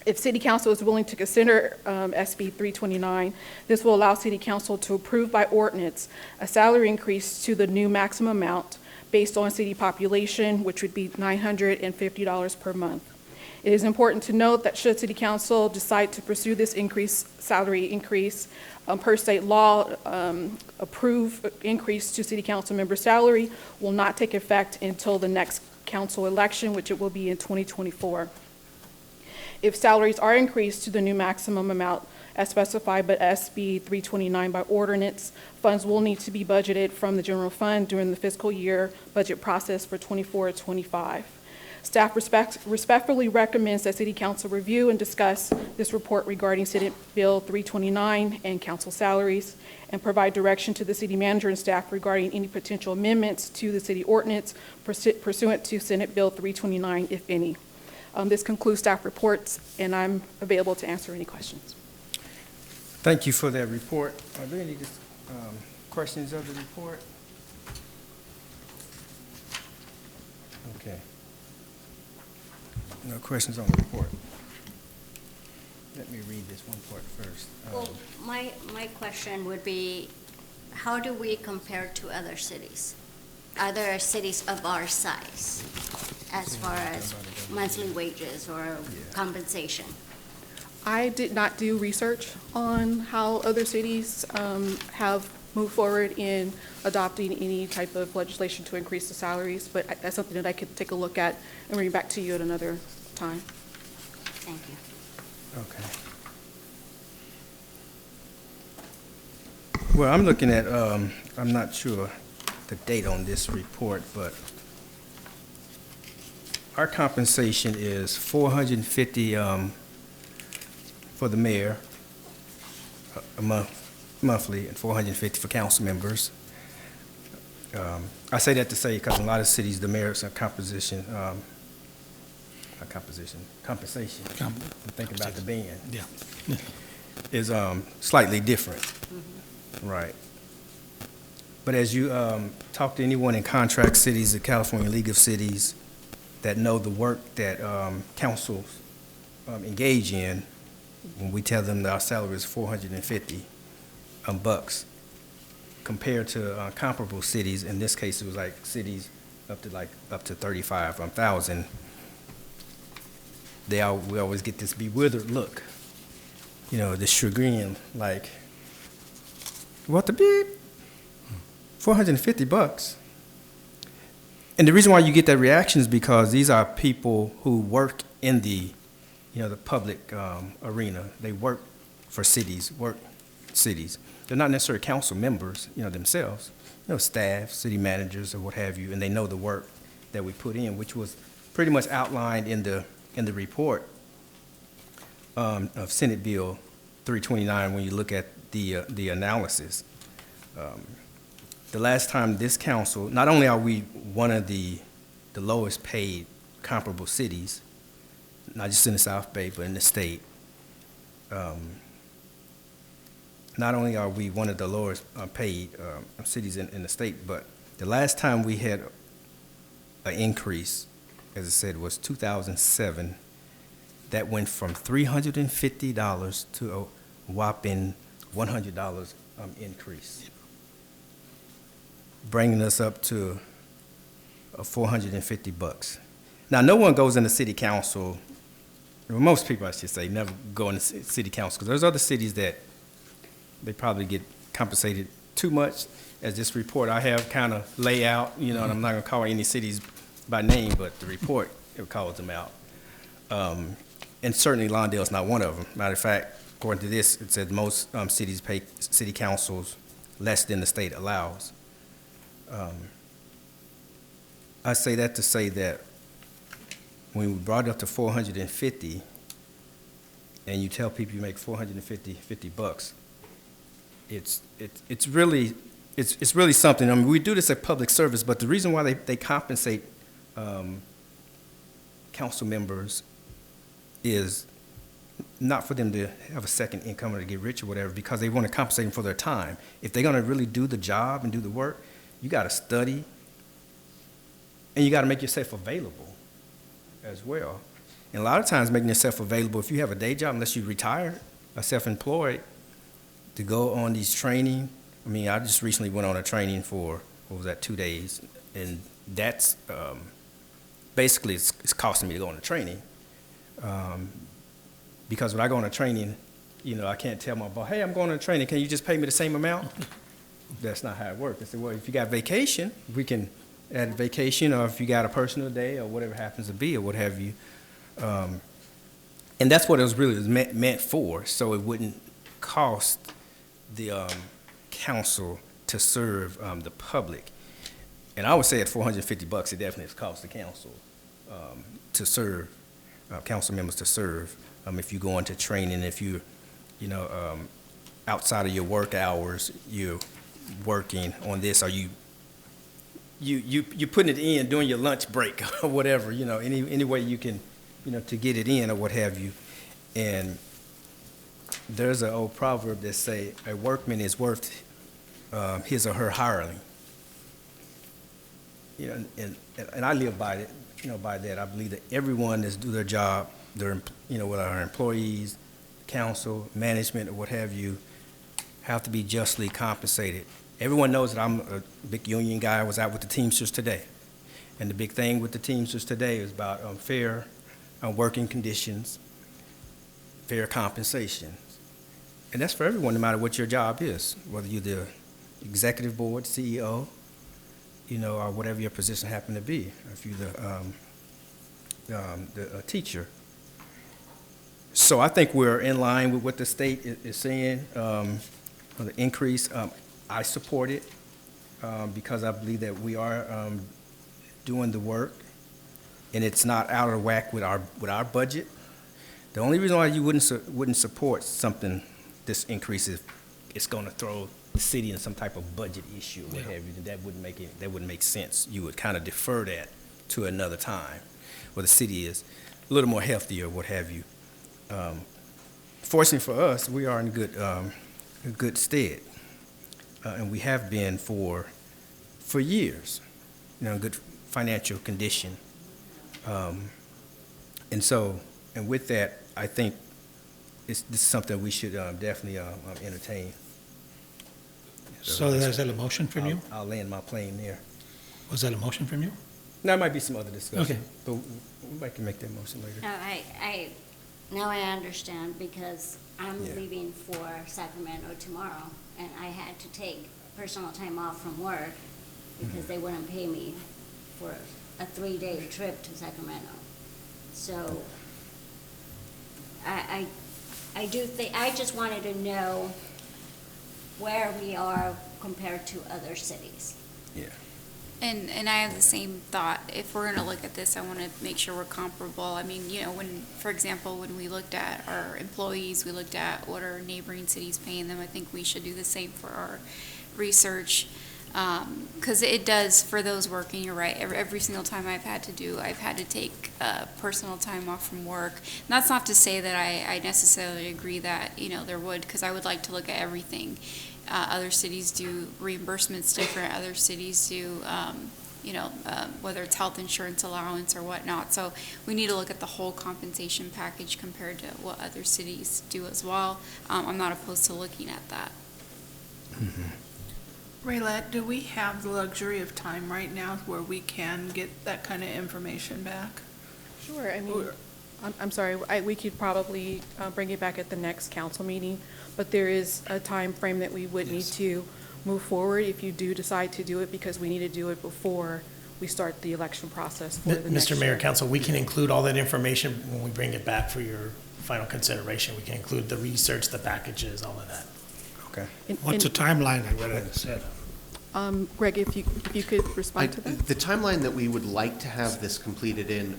If City Council is willing to consider SB 329, this will allow City Council to approve by ordinance a salary increase to the new maximum amount based on city population, which would be $950 per month. It is important to note that should City Council decide to pursue this salary increase, per state law, approved increase to City Council member salary will not take effect until the next council election, which it will be in 2024. If salaries are increased to the new maximum amount as specified by SB 329 by ordinance, funds will need to be budgeted from the general fund during the fiscal year budget process for 24-25. Staff respectfully recommends that City Council review and discuss this report regarding Senate Bill 329 and council salaries, and provide direction to the city manager and staff regarding any potential amendments to the city ordinance pursuant to Senate Bill 329, if any. This concludes staff reports, and I'm available to answer any questions. Thank you for that report. Are there any questions of the report? Okay. No questions on the report. Let me read this one part first. Well, my question would be, how do we compare to other cities? Other cities of our size, as far as monthly wages or compensation? I did not do research on how other cities have moved forward in adopting any type of legislation to increase the salaries, but that's something that I could take a look at and bring back to you at another time. Thank you. Okay. Well, I'm looking at, I'm not sure the date on this report, but our compensation is $450 for the mayor a monthly, and $450 for council members. I say that to say because in a lot of cities, the mayor's compensation. Think about the band. Yeah. Is slightly different. Right. But as you talk to anyone in contract cities, the California League of Cities, that know the work that councils engage in, when we tell them that our salary is $450 bucks, compared to comparable cities, in this case it was like cities up to 35,000. We always get this bewildered look, this chagrin, like, what the beep? $450. And the reason why you get that reaction is because these are people who work in the public arena. They work for cities, They're not necessarily council members, themselves, staff, city managers, or what have you, and they know the work that we put in, which was pretty much outlined in the report of Senate Bill 329 when you look at the analysis. The last time this council, not only are we one of the lowest paid comparable cities, not just in the South Bay, but in the state, not only are we one of the lowest paid cities in the state, but the last time we had an increase, as I said, was 2007. That went from $350 to a whopping $100 increase, bringing us up to $450. Now, no one goes into city council well, most people, I should say, never go into city council, because there's other cities that they probably get compensated too much, as this report I have kind of lay out, and I'm not going to call any cities by name, but the report, it calls them out. And certainly Lawndale's not one of them. Matter of fact, according to this, it said most cities pay city councils less than the state allows. I say that to say that when we brought it up to 450, and you tell people you make 450 bucks, it's really something. I mean, we do this at public service, but the reason why they compensate council members is not for them to have a second income or to get rich or whatever, because they want to compensate them for their time. If they're going to really do the job and do the work, you got to study, and you got to make yourself available as well. And a lot of times making yourself available, if you have a day job, unless you retire, or self-employed, to go on these training. I mean, I just recently went on a training for, 2 days, and that's basically it's costing me to go on a training. Because when I go on a training, I can't tell my boss, hey, I'm going on a training, can you just pay me the same amount? That's not how it works. I said, well, if you got vacation, we can add vacation, or if you got a personal day or whatever happens to be or what have you. And that's what it was really meant for, so it wouldn't cost the council to serve the public. And I would say at 450 bucks, it definitely has cost the council to serve, council members to serve. If you go into training, if you, outside of your work hours, you're working on this, or you putting it in during your lunch break or whatever, any way you can, to get it in or what have you. And there's an old proverb that say, a workman is worth his or her hireling. And I live by it, by that. I believe that everyone that's do their job, with our employees, council, management, or what have you, have to be justly compensated. Everyone knows that I'm a big union guy. I was out with the Teamsters today. And the big thing with the Teamsters today is about fair working conditions, fair compensation. And that's for everyone, no matter what your job is, whether you're the executive board, CEO, or whatever your position happen to be, if you're the teacher. So I think we're in line with what the state is saying, for the increase. I support it because I believe that we are doing the work, and it's not out of whack with our budget. The only reason why you wouldn't support something this increase is it's going to throw the city in some type of budget issue, what have you. That wouldn't make sense. You would kind of defer that to another time, where the city is a little more healthy or what have you. Fortunately for us, we are in good stead, and we have been for years, in good financial condition. And with that, I think this is something we should definitely entertain. So is that a motion from you? I'll land my plane there. Was that a motion from you? There might be some other discussion. Okay. But we might can make that motion later. No, now I understand, because I'm Yeah. leaving for Sacramento tomorrow, and I had to take personal time off from work because they wouldn't pay me for a 3-day trip to Sacramento. So I do think, I just wanted to know where we are compared to other cities. Yeah. And I have the same thought. If we're gonna look at this, I wanna make sure we're comparable. I mean, for example, when we looked at our employees, we looked at what our neighboring cities paying them. I think we should do the same for our research. Because it does, for those working, you're right, every single time I've had to take personal time off from work. And that's not to say that I necessarily agree that, there would, because I would like to look at everything. Other cities do reimbursements different, other cities do, whether it's health insurance allowance or whatnot. So we need to look at the whole compensation package compared to what other cities do as well. I'm not opposed to looking at that. Mm-hmm. Raylette, do we have the luxury of time right now where we can get that kind of information back? Sure, I mean, I'm sorry, we could probably bring it back at the next council meeting, but there is a time frame that we would need to move forward if you do decide to do it, because we need to do it before we start the election process for the next Mr. Mayor, year. Council, we can include all that information when we bring it back for your final consideration. We can include the research, the packages, all of that. Okay. What's the timeline, I read it said? Greg, if you could respond to that? The timeline that we would like to have this completed in,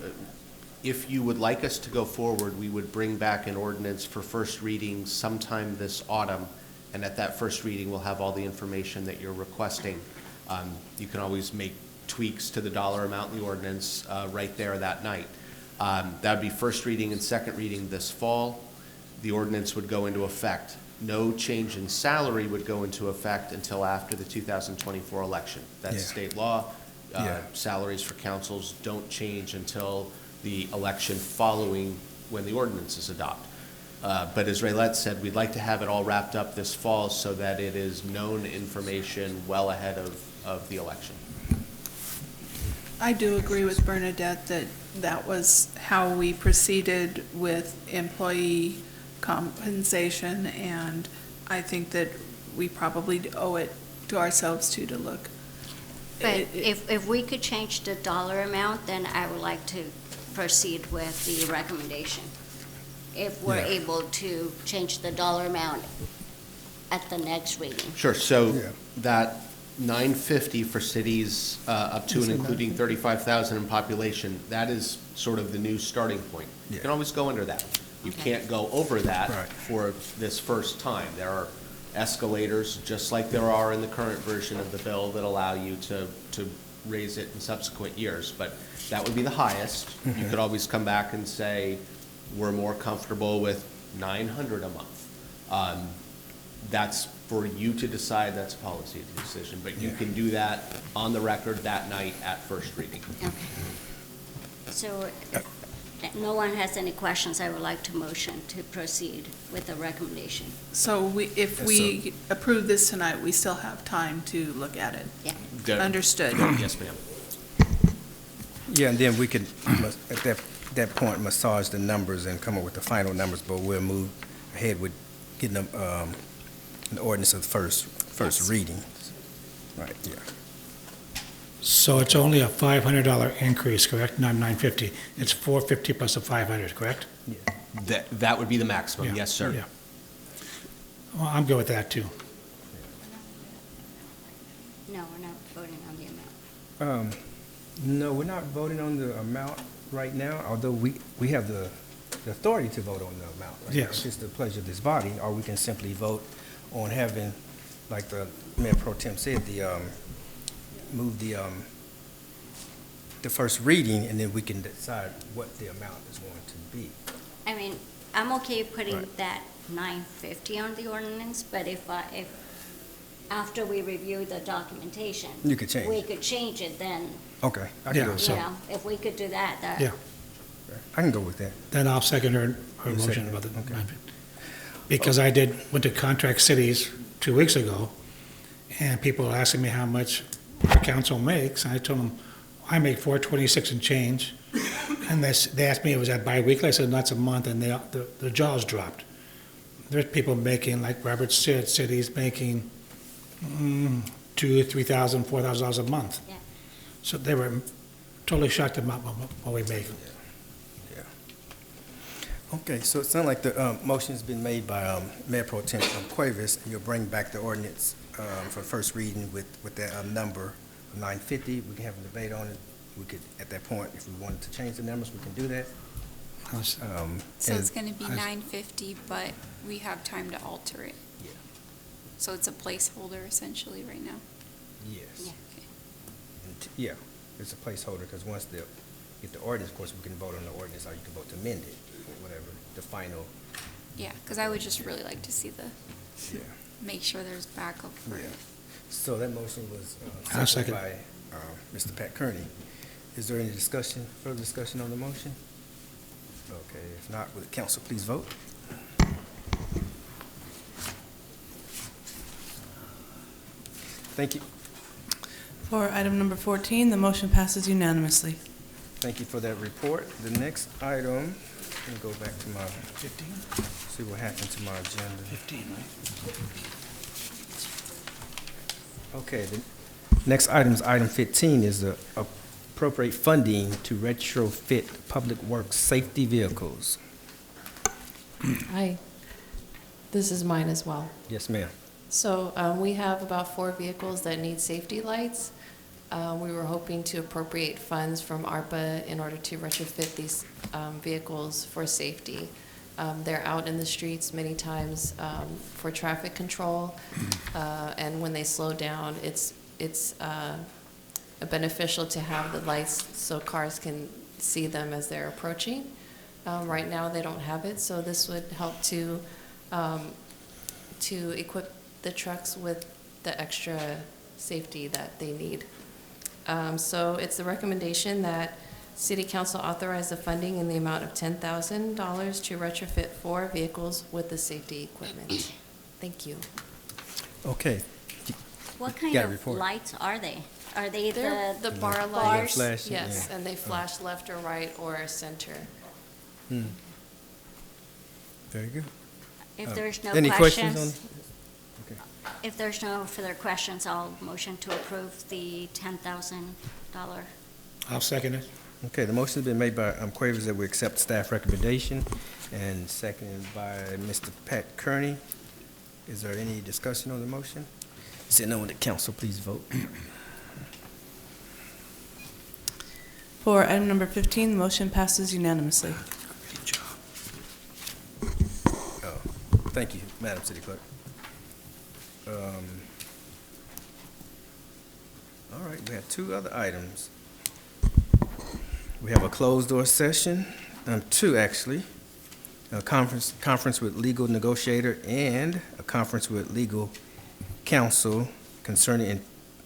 if you would like us to go forward, we would bring back an ordinance for first reading sometime this autumn, and at that first reading, we'll have all the information that you're requesting. You can always make tweaks to the dollar amount in the ordinance right there that night. That would be first reading and second reading this fall. The ordinance would go into effect. No change in salary would go into effect until after the 2024 election. That's Yeah. state law. Yeah. Salaries for councils don't change until the election following when the ordinance is adopted. But as Raylette said, we'd like to have it all wrapped up this fall so that it is known information well ahead of the election. I do agree with Bernadette that that was how we proceeded with employee compensation, and I think that we probably owe it to ourselves too to look. But if we could change the dollar amount, then I would like to proceed with the recommendation. If we're Yeah. able to change the dollar amount at the next reading. Sure, so Yeah. that 950 for cities up to and including 35,000 in population, that is sort of the new starting point. You can always go under that. You can't go over that Right. for this first time. There are escalators, just like there are in the current version of the bill, that allow you to raise it in subsequent years. But that would be the highest. You could always come back and say, we're more comfortable with 900 a month. That's for you to decide, that's a policy decision, but you can do that on the record that night at first reading. Okay. So if no one has any questions, I would like to motion to proceed with the recommendation. So if we approve this tonight, we still have time to look at it. Yeah. Understood. Yes, ma'am. Yeah, and then we could, at that point, massage the numbers and come up with the final numbers, but we'll move ahead with getting an ordinance of first reading. Right, yeah. So it's only a $500 increase, correct? Not 950. It's 450 plus the 500, correct? That would be the maximum, Yeah, yes, sir. yeah. Well, I'm good with that, too. No, we're not voting on the amount. No, we're not voting on the amount right now, although we have the authority to vote on the amount. Right? Yes. It's just the pleasure of this body, or we can simply vote on having, like the Mayor Pro Tem said, move the first reading, and then we can decide what the amount is going to be. I mean, I'm okay putting Right. that 950 on the ordinance, but if after we review the documentation. You could change We it. could change it, then, Okay, I can Yeah, go with you that. know, if we could do that, Yeah. I can go with that. Then I'll second her You motion second it, about the okay. 950. Because went to contract cities 2 weeks ago, and people were asking me how much our council makes, and I told them, I make $426 and change. And they asked me, was that bi-weekly? I said, that's a month, and the jaws dropped. There's people making, like Robert said, cities making $2,000, $3,000, $4,000 a month. Yeah. So they were totally shocked about what we make. Okay, so it sounds like the motion's been made by Mayor Pro Tem Cuevas, and you'll bring back the ordinance for first reading with that number of 950. We can have a debate on it. We could, at that point, if we wanted to change the numbers, we can do that. So it's going to be 950, but we have time to alter it. Yeah. So it's a placeholder essentially right now. Yes. Yeah. Yeah, it's a placeholder, because once get the ordinance, of course, we can vote on the ordinance, or you can vote to amend it, or whatever, the final. Yeah, because I would just really like to see Yeah. make sure there's backup for Yeah. it. So that motion was I'll seconded second. by Mr. Pat Kearney. Is there any further discussion on the motion? Okay, if not, would the council please vote? Thank you. For item number 14, the motion passes unanimously. Thank you for that report. The next item Let me go back to my, 15? see what happened to my agenda. 15, right? Okay, the next item is item 15, is the appropriate funding to retrofit public works safety vehicles. Hi, this is mine as well. Yes, ma'am. So we have about 4 vehicles that need safety lights. We were hoping to appropriate funds from ARPA in order to retrofit these vehicles for safety. They're out in the streets many times for traffic control, and when they slow down, it's beneficial to have the lights so cars can see them as they're approaching. Right now, they don't have it, so this would help to equip the trucks with the extra safety that they need. So it's the recommendation that City Council authorize the funding in the amount of $10,000 to retrofit 4 vehicles with the safety equipment. Thank you. Okay. What kind Got a of report. lights are they? Are they They're the bar They lights. flash, Yes, yeah. and they flash left or right or center. Very good. If there's no Any questions questions, on? Okay. if there's no further questions, I'll motion to approve the $10,000. I'll second it. Okay, the motion has been made by Cuevas that we accept staff recommendation, and seconded by Mr. Pat Kearney. Is there any discussion on the motion? Seeing none, the council please vote. For item number 15, the motion passes unanimously. Oh, thank you, Madam City Clerk. All right, we have 2 other items. We have a closed door session, 2 actually. A conference with legal negotiator and a conference with legal counsel concerning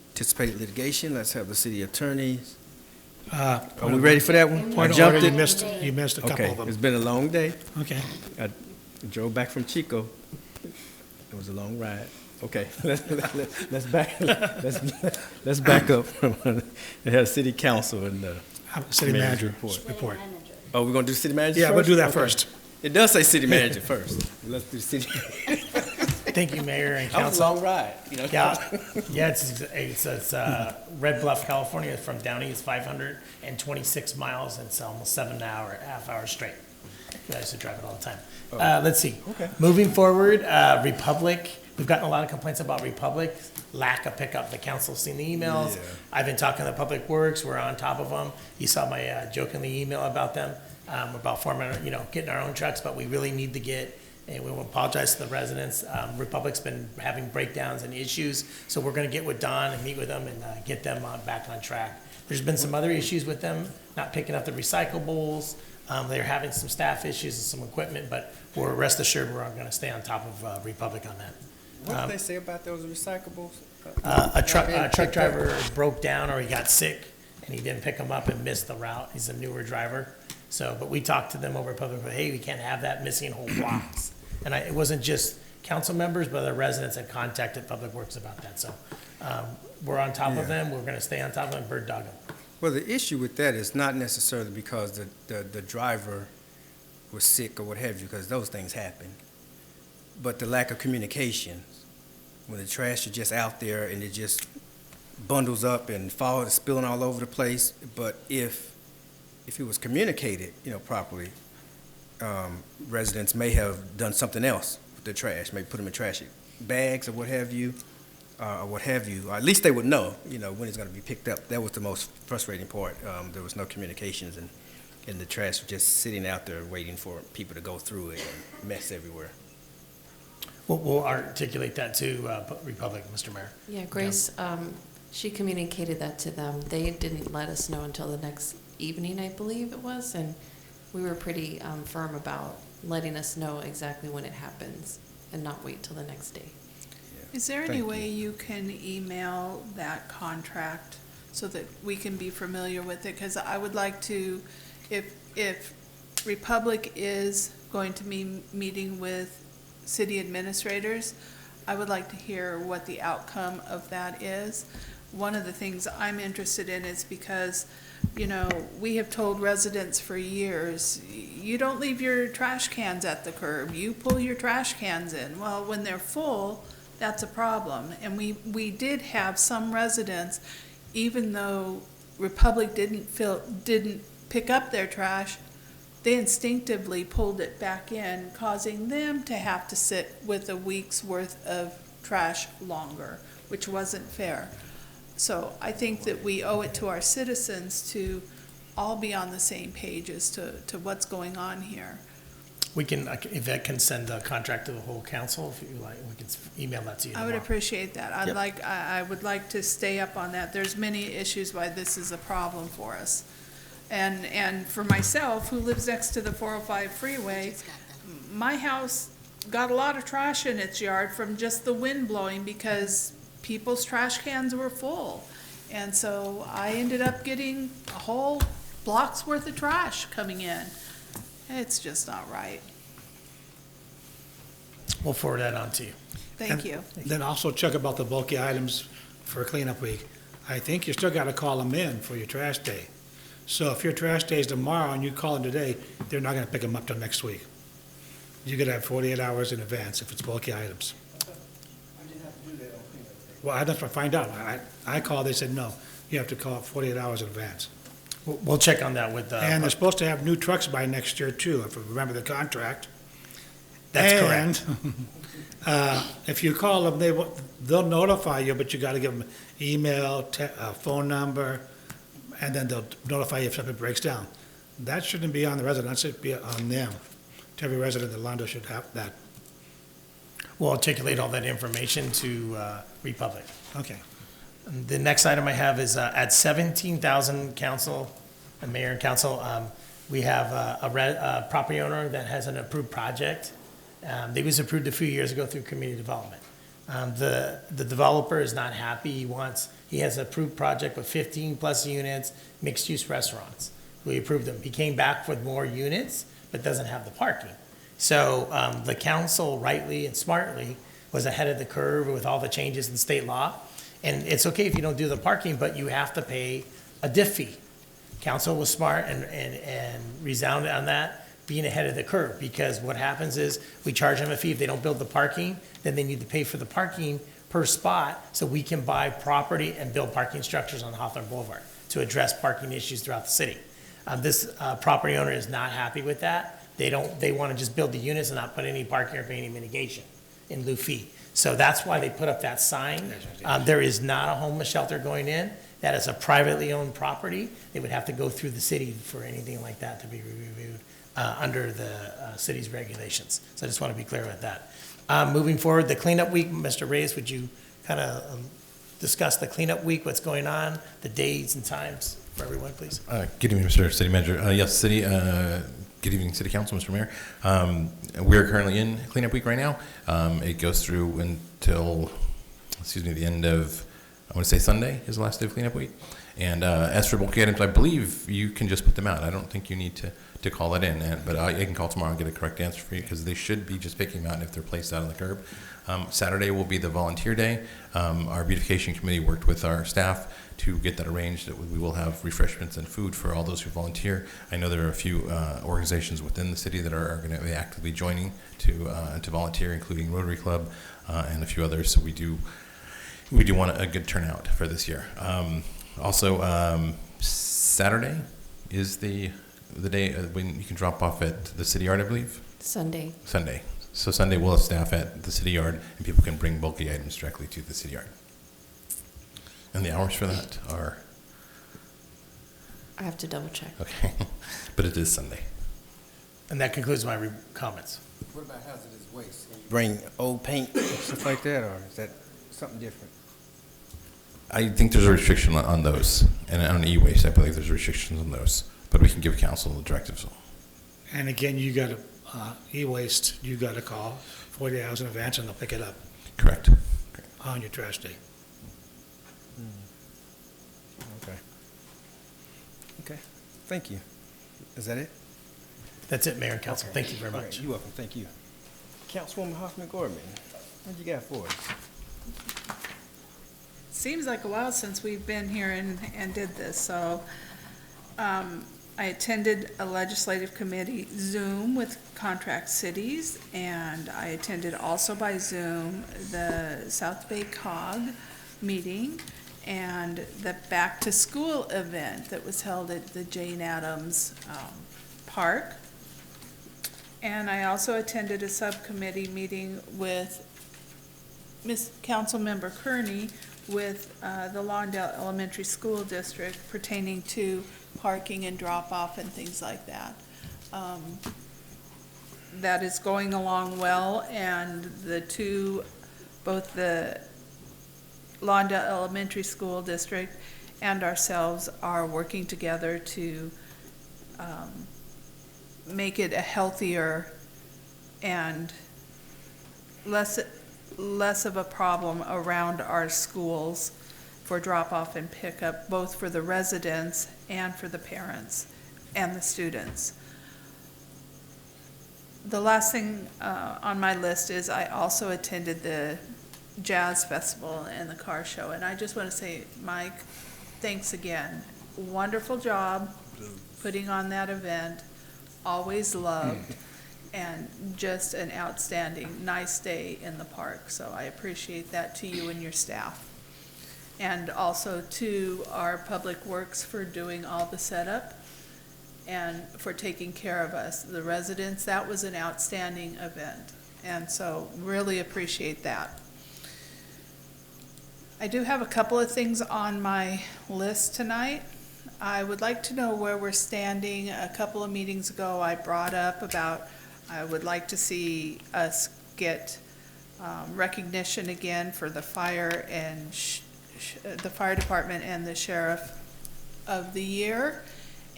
anticipated litigation. Let's have the city attorneys. Are we ready for that one? Point I of jumped order, it. you missed a couple Okay, of them. it's been a long day. Okay. I drove back from Chico. It was a long ride. Okay, let's back up. They had a city council and City mayor's manager report. Oh, we're gonna do city manager Yeah, first? we'll do that Okay. first. It does say city manager first. Let's do city. Thank you, Mayor and That was a Council. long ride, you know? Yeah, it's Red Bluff, California, from Downey, it's 526 miles, and it's almost 7.5 hours straight. I used to drive it all the time. Let's see. Okay. Moving forward, Republic, we've gotten a lot of complaints about Republic, lack of pickup. The council's seen the emails. Yeah. I've been talking to Public Works, we're on top of them. You saw my jokingly email about them, about getting our own trucks, but we really need to get, and we will apologize to the residents. Republic's been having breakdowns and issues, so we're gonna get with Don and meet with them and get them back on track. There's been some other issues with them, not picking up the recyclables. They're having some staff issues and some equipment, but we're rest assured we're gonna stay on top of Republic on that. What did they say about those recyclables? A truck driver broke down or he got sick and he didn't pick them up and missed the route. He's a newer driver. So, but we talked to them over at Public, hey, we can't have that missing whole blocks. And it wasn't just council members, but the residents had contacted Public Works about that. So, we're on top of them. We're gonna stay on top of them, bird dog them. Well, the issue with that is not necessarily because the driver was sick or what have you, because those things happen. But the lack of communication, when the trash is just out there and it just bundles up and falls, spilling all over the place. But if it was communicated, properly, residents may have done something else with their trash, maybe put them in trash bags or what have you. Or at least they would know, when it's going to be picked up. That was the most frustrating part. There was no communications, and the trash was just sitting out there waiting for people to go through it and mess everywhere. We'll articulate that to Republic, Mr. Mayor. Yeah, Grace, she communicated that to them. They didn't let us know until the next evening, I believe it was, and we were pretty firm about letting us know exactly when it happens and not wait till the next day. Is there any way you can email that contract so that we can be familiar with it? Because I would like to, if Republic is going to be meeting with city administrators, I would like to hear what the outcome of that is. one of the things I'm interested in is because, you know, we have told residents for years, you don't leave your trash cans at the curb, you pull your trash cans in. Well, when they're full, that's a problem. And we did have some residents, even though Republic didn't pick up their trash, they instinctively pulled it back in, causing them to have to sit with a week's worth of trash longer, which wasn't fair. So I think that we owe it to our citizens to all be on the same page as to what's going on here. We can, Yvette can send a contract to the whole council if you like. We can email that to you I would tomorrow. appreciate that. Yep. I would like to stay up on that. There's many issues why this is a problem for us. And for myself, who lives next to the 405 freeway, my house got a lot of trash in its yard from just the wind blowing because people's trash cans were full. And so I ended up getting a whole block's worth of trash coming in. It's just not right. We'll forward that on to you. Thank you. Then also check about the bulky items for cleanup week. I think you still gotta call them in for your trash day. So if your trash day is tomorrow and you call them today, they're not gonna pick them up till next week. You gotta have 48 hours in advance if it's bulky items. Well, I have to find out. I called, they said, no, you have to call 48 hours in advance. We'll check on that with. And they're supposed to have new trucks by next year too, if you remember the contract. That's correct. If you call them, they'll notify you, but you gotta give them email, phone number, and then they'll notify you if something breaks down. That shouldn't be on the resident, that should be on them. Every resident in Lawndale should have that. We'll articulate all that information to Republic. Okay. The next item I have is at 17,000 council, mayor and council, we have a property owner that has an approved project. They was approved a few years ago through community development. The developer is not happy. He has an approved project with 15 plus units, mixed use restaurants. We approved them. He came back with more units, but doesn't have the parking. So the council rightly and smartly was ahead of the curve with all the changes in state law. And it's okay if you don't do the parking, but you have to pay a diff fee. Council was smart and resounded on that, being ahead of the curve, because what happens is we charge them a fee. If they don't build the parking, then they need to pay for the parking per spot so we can buy property and build parking structures on Hawthorne Boulevard to address parking issues throughout the city. This property owner is not happy with that. They want to just build the units and not put any parking or pay any mitigation in lieu fee. So that's why they put up that sign. There is not a homeless shelter going in. That is a privately owned property. They would have to go through the city for anything like that to be reviewed under the city's regulations. So I just want to be clear with that. Moving forward, the cleanup week, Mr. Reyes, would you kind of discuss the cleanup week, what's going on, the dates and times for everyone, please? Good evening, Mr. City Manager. Yes, good evening, City Council, Mr. Mayor. We are currently in cleanup week right now. It goes through until, the end of, I want to say Sunday is the last day of cleanup week. And as for bulky items, I believe you can just put them out. I don't think you need to call that in, but I can call tomorrow and get a correct answer for you, because they should be just picking them out if they're placed out on the curb. Saturday will be the volunteer day. Our beautification committee worked with our staff to get that arranged. That we will have refreshments and food for all those who volunteer. I know there are a few organizations within the city that are going to be actively joining to volunteer, including Rotary Club and a few others. So we do want a good turnout for this year. Also, Saturday is the day when you can drop off at the city yard, I believe. Sunday. So Sunday we'll have staff at the city yard, and people can bring bulky items directly to the city yard. And the hours for that are? I have to double check. Okay, but it is Sunday. And that concludes my comments. What about hazardous waste? Bring old paint, stuff like that, or is that something different? I think there's a restriction on those, and on e-waste, I believe there's restrictions on those, but we can give council the directives. And again, you got to, e-waste, you got to call 40 hours in advance and they'll pick it up. Correct. On your trash day. Okay, thank you. Is that it? That's it, Mayor and Council. Thank you very much. Right, you're welcome, thank you. Councilwoman Hoffman-Gorman, what you got for us? seems like a while since we've been here and did this, so I attended a legislative committee Zoom with Contract Cities, and I attended also by Zoom the South Bay COG meeting and the Back to School event that was held at the Jane Addams Park. And I also attended a subcommittee meeting with Ms. Councilmember Kearney with the Lawndale Elementary School District pertaining to parking and drop-off and things like that. That is going along well, and both the Lawndale Elementary School District and ourselves are working together to make it a healthier and less of a problem around our schools for drop-off and pickup, both for the residents and for the parents and the students. The last thing on my list is I also attended the Jazz Festival and the car show, and I just want to say, Mike, thanks again. Wonderful job putting on that event, always loved, and just an outstanding, nice day in the park. So I appreciate that to you and your staff. And also to our Public Works for doing all the setup and for taking care of us, the residents. That was an outstanding event, and so really appreciate that. I do have a couple of things on my list tonight. I would like to know where we're standing. A couple of meetings ago, I brought up about I would like to see us get recognition again for the fire and the fire department and the sheriff of the year.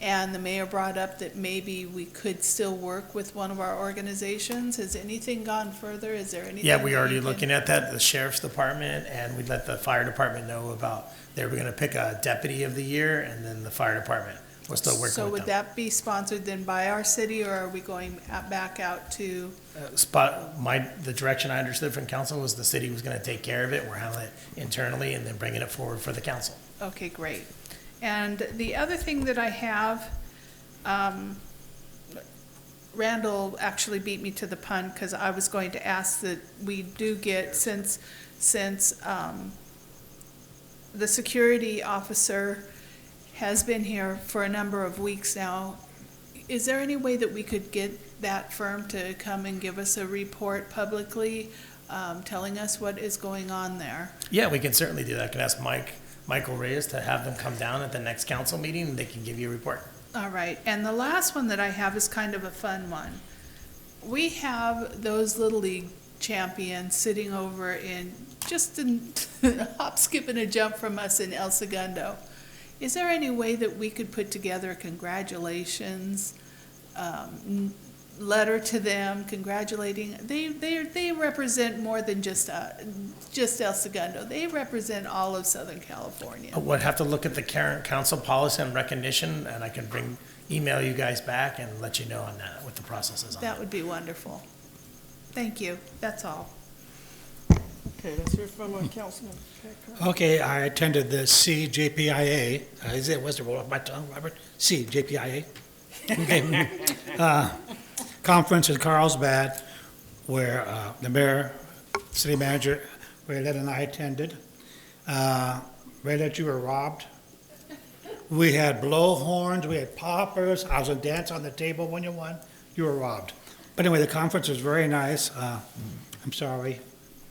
And the mayor brought up that maybe we could still work with one of our organizations. Has anything gone further? Is there anything? Yeah, we already looking at that, the sheriff's department, and we let the fire department know about, they were gonna pick a deputy of the year, and then the fire department. We're still working with them. So would that be sponsored then by our city, or are we going back out to? The direction I understood from council was the city was gonna take care of it, we're handling it internally, and then bringing it forward for the council. Okay, great. And the other thing that I have, Randall actually beat me to the pun, because I was going to ask that we do get, since the security officer has been here for a number of weeks now, is there any way that we could get that firm to come and give us a report publicly, telling us what is going on there? Yeah, we can certainly do that. I can ask Michael Reyes to have them come down at the next council meeting, and they can give you a report. All right, and the last one that I have is kind of a fun one. We have those Little League champions sitting over in just a hop, skip, and a jump from us in El Segundo. Is there any way that we could put together a congratulations letter to them, congratulating? They represent more than just El Segundo. They represent all of Southern California. We'll have to look at the current council policy on recognition, and I can email you guys back and let you know on that, what the process is on that. That would be wonderful. Thank you. That's all. Okay, let's hear from Councilman. Okay, I attended the CJPIA, what's the roll off my tongue, Robert? CJPIA. Okay. Conference in Carlsbad, where the mayor, city manager, Raylette, and I attended. Raylette, you were robbed. We had blowhorns, we had poppers, I was going to dance on the table when you won. You were robbed. But anyway, the conference was very nice. I'm sorry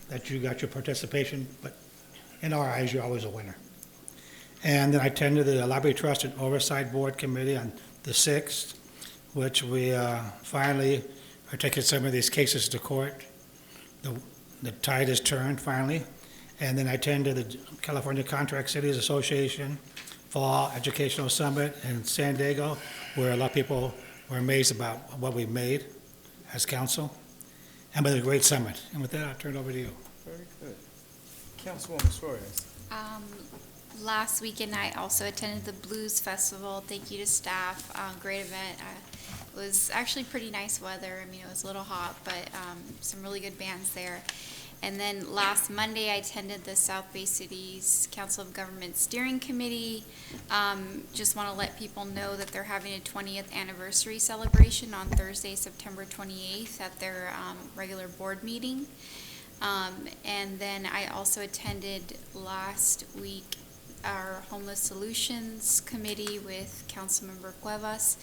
that you got your participation, but in our eyes, you're always a winner. And then I attended the Library Trust and Oversight Board Committee on the 6th, which we finally are taking some of these cases to court. The tide has turned finally. And then I attended the California Contract Cities Association Fall Educational Summit in San Diego, where a lot of people were amazed about what we made as council. And it was a great summit. And with that, I'll turn it over to you. Very good. Councilwoman Suarez. Last weekend, I also attended the Blues Festival. Thank you to staff. Great event. It was actually pretty nice weather. I mean, it was a little hot, but some really good bands there. And then last Monday, I attended the South Bay City's Council of Government Steering Committee. Just want to let people know that they're having a 20th anniversary celebration on Thursday, September 28th at their regular board meeting. And then I also attended last week our Homeless Solutions Committee with Councilmember Cuevas.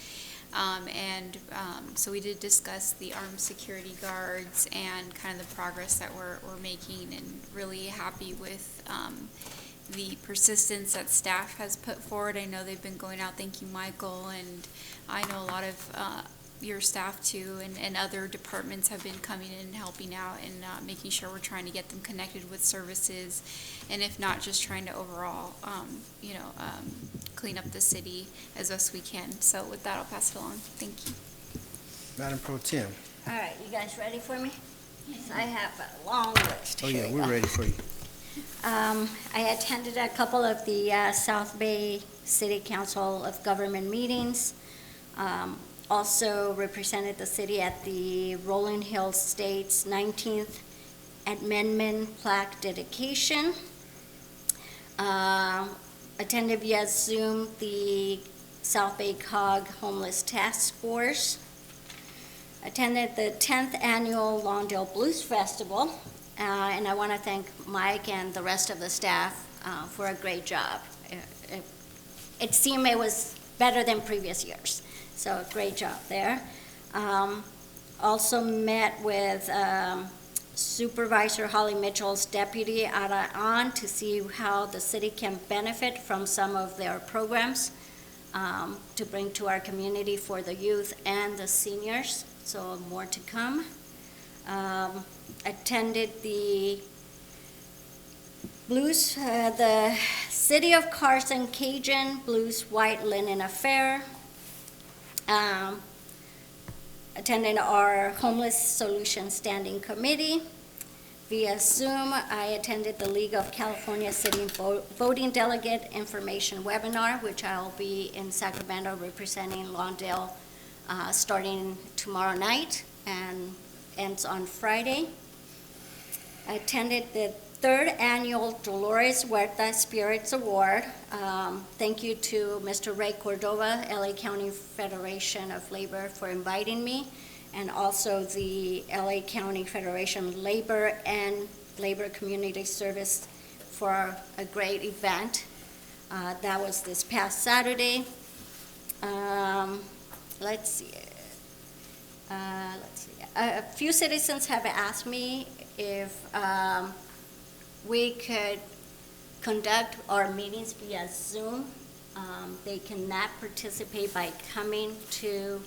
So we did discuss the armed security guards and kind of the progress that we're making, and really happy with the persistence that staff has put forward. I know they've been going out, thank you, Michael, and I know a lot of your staff too, and other departments have been coming in and helping out and making sure we're trying to get them connected with services, and if not, just trying to overall, clean up the city as best we can. So with that, I'll pass it along. Thank you. Madam Pro Tem. All right, you guys ready for me? Yes, I have a long list. Oh, Here yeah, we we're go. ready for you. I attended a couple of the South Bay City Council of Government meetings. Also represented the city at the Rolling Hills State's 19th Amendment plaque dedication. Attended via Zoom the South Bay COG Homeless Task Force. Attended the 10th Annual Lawndale Blues Festival. And I want to thank Mike and the rest of the staff for a great job. It seemed it was better than previous years, so great job there. Also met with Supervisor Holly Mitchell's deputy, Ara An, to see how the city can benefit from some of their programs to bring to our community for the youth and the seniors, so more to come. Attended the Blues, the City of Carson Cajun Blues White Linen Affair. Attended our Homeless Solutions Standing Committee. Via Zoom, I attended the League of California City Voting Delegate Information Webinar, which I'll be in Sacramento representing Lawndale starting tomorrow night and ends on Friday. I attended the 3rd Annual Dolores Huerta Spirits Award. Thank you to Mr. Ray Cordova, LA County Federation of Labor, for inviting me, and also the LA County Federation Labor and Labor Community Service for a great event. That was this past Saturday. Let's see. A few citizens have asked me if we could conduct our meetings via Zoom. They cannot participate by coming to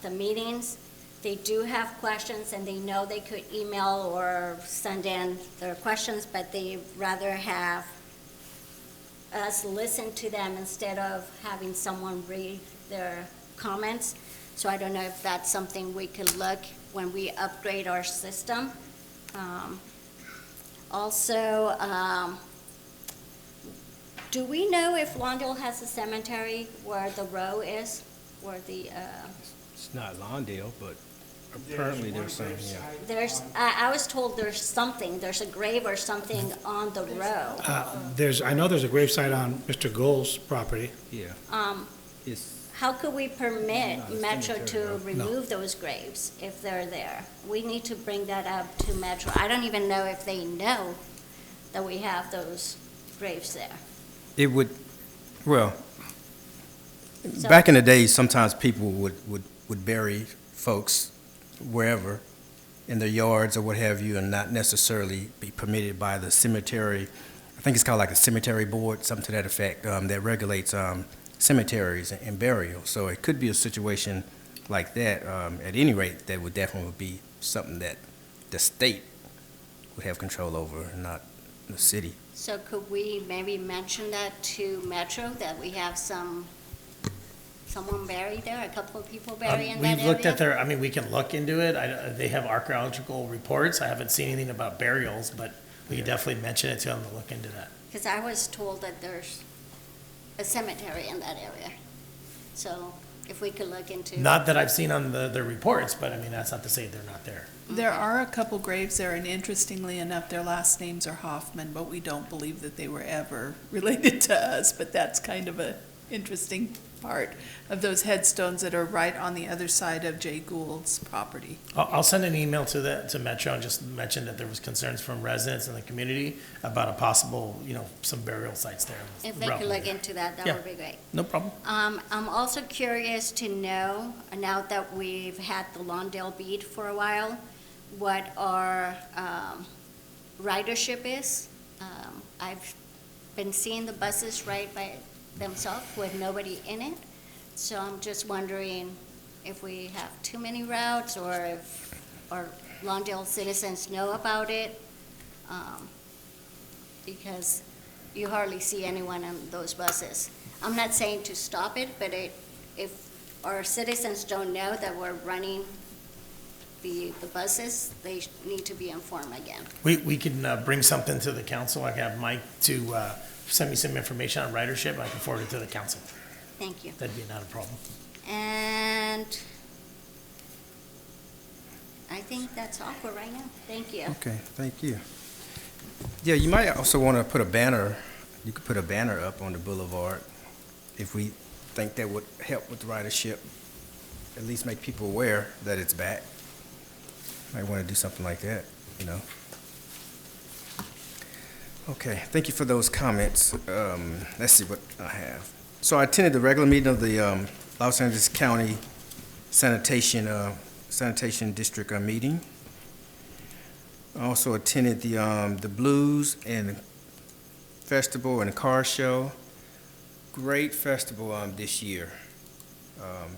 the meetings. They do have questions, and they know they could email or send in their questions, but they rather have us listen to them instead of having someone read their comments. So I don't know if that's something we could look when we upgrade our system. Also, do we know if Lawndale has a cemetery where the row is, where the, It's not Lawndale, but apparently there's some, yeah. there's, I was told there's a grave or something on the row. I know there's a gravesite on Mr. Gold's property. Yeah. It's, How could we permit No, the Metro cemetery, to no. remove those graves if they're there? We need to bring that up to Metro. I don't even know if they know that we have those graves there. it would, well, So- back in the day, sometimes people would bury folks wherever, in their yards or what have you, and not necessarily be permitted by the cemetery. I think it's called like a cemetery board, something to that effect, that regulates cemeteries and burial. So it could be a situation like that. At any rate, that would definitely be something that the state would have control over, not the city. So could we maybe mention that to Metro, that we have someone buried there, a couple of people buried in that area? We've looked at their, I mean, we can look into it. They have archaeological reports. I haven't seen anything about burials, but we can definitely mention it to them to look into that. Because I was told that there's a cemetery in that area. So if we could look into. Not that I've seen on the reports, but I mean, that's not to say they're not there. There are a couple graves there, and interestingly enough, their last names are Hoffman, but we don't believe that they were ever related to us, but that's kind of a interesting part of those headstones that are right on the other side of Jay Gould's property. I'll send an email to Metro and just mention that there was concerns from residents in the community about a possible, some burial sites there. If they could look into that, that Yeah. would be great. No problem. I'm also curious to know, now that we've had the Lawndale beat for a while, what our ridership is. I've been seeing the buses ride by themselves with nobody in it. So I'm just wondering if we have too many routes or if our Lawndale citizens know about it. Because you hardly see anyone on those buses. I'm not saying to stop it, but if our citizens don't know that we're running the buses, they need to be informed again. We can bring something to the council. I can have Mike to send me some information on ridership. I can forward it to the council. Thank you. That'd be not a problem. And I think that's all for right now. Thank you. Okay, thank you. Yeah, you might also want to put a banner, you could put a banner up on the boulevard if we think that would help with the ridership, at least make people aware that it's back. Might want to do something like that, Okay, thank you for those comments. Let's see what I have. So I attended the regular meeting of the Los Angeles County Sanitation District meeting. I also attended the Blues and Festival and Car Show. Great festival this year.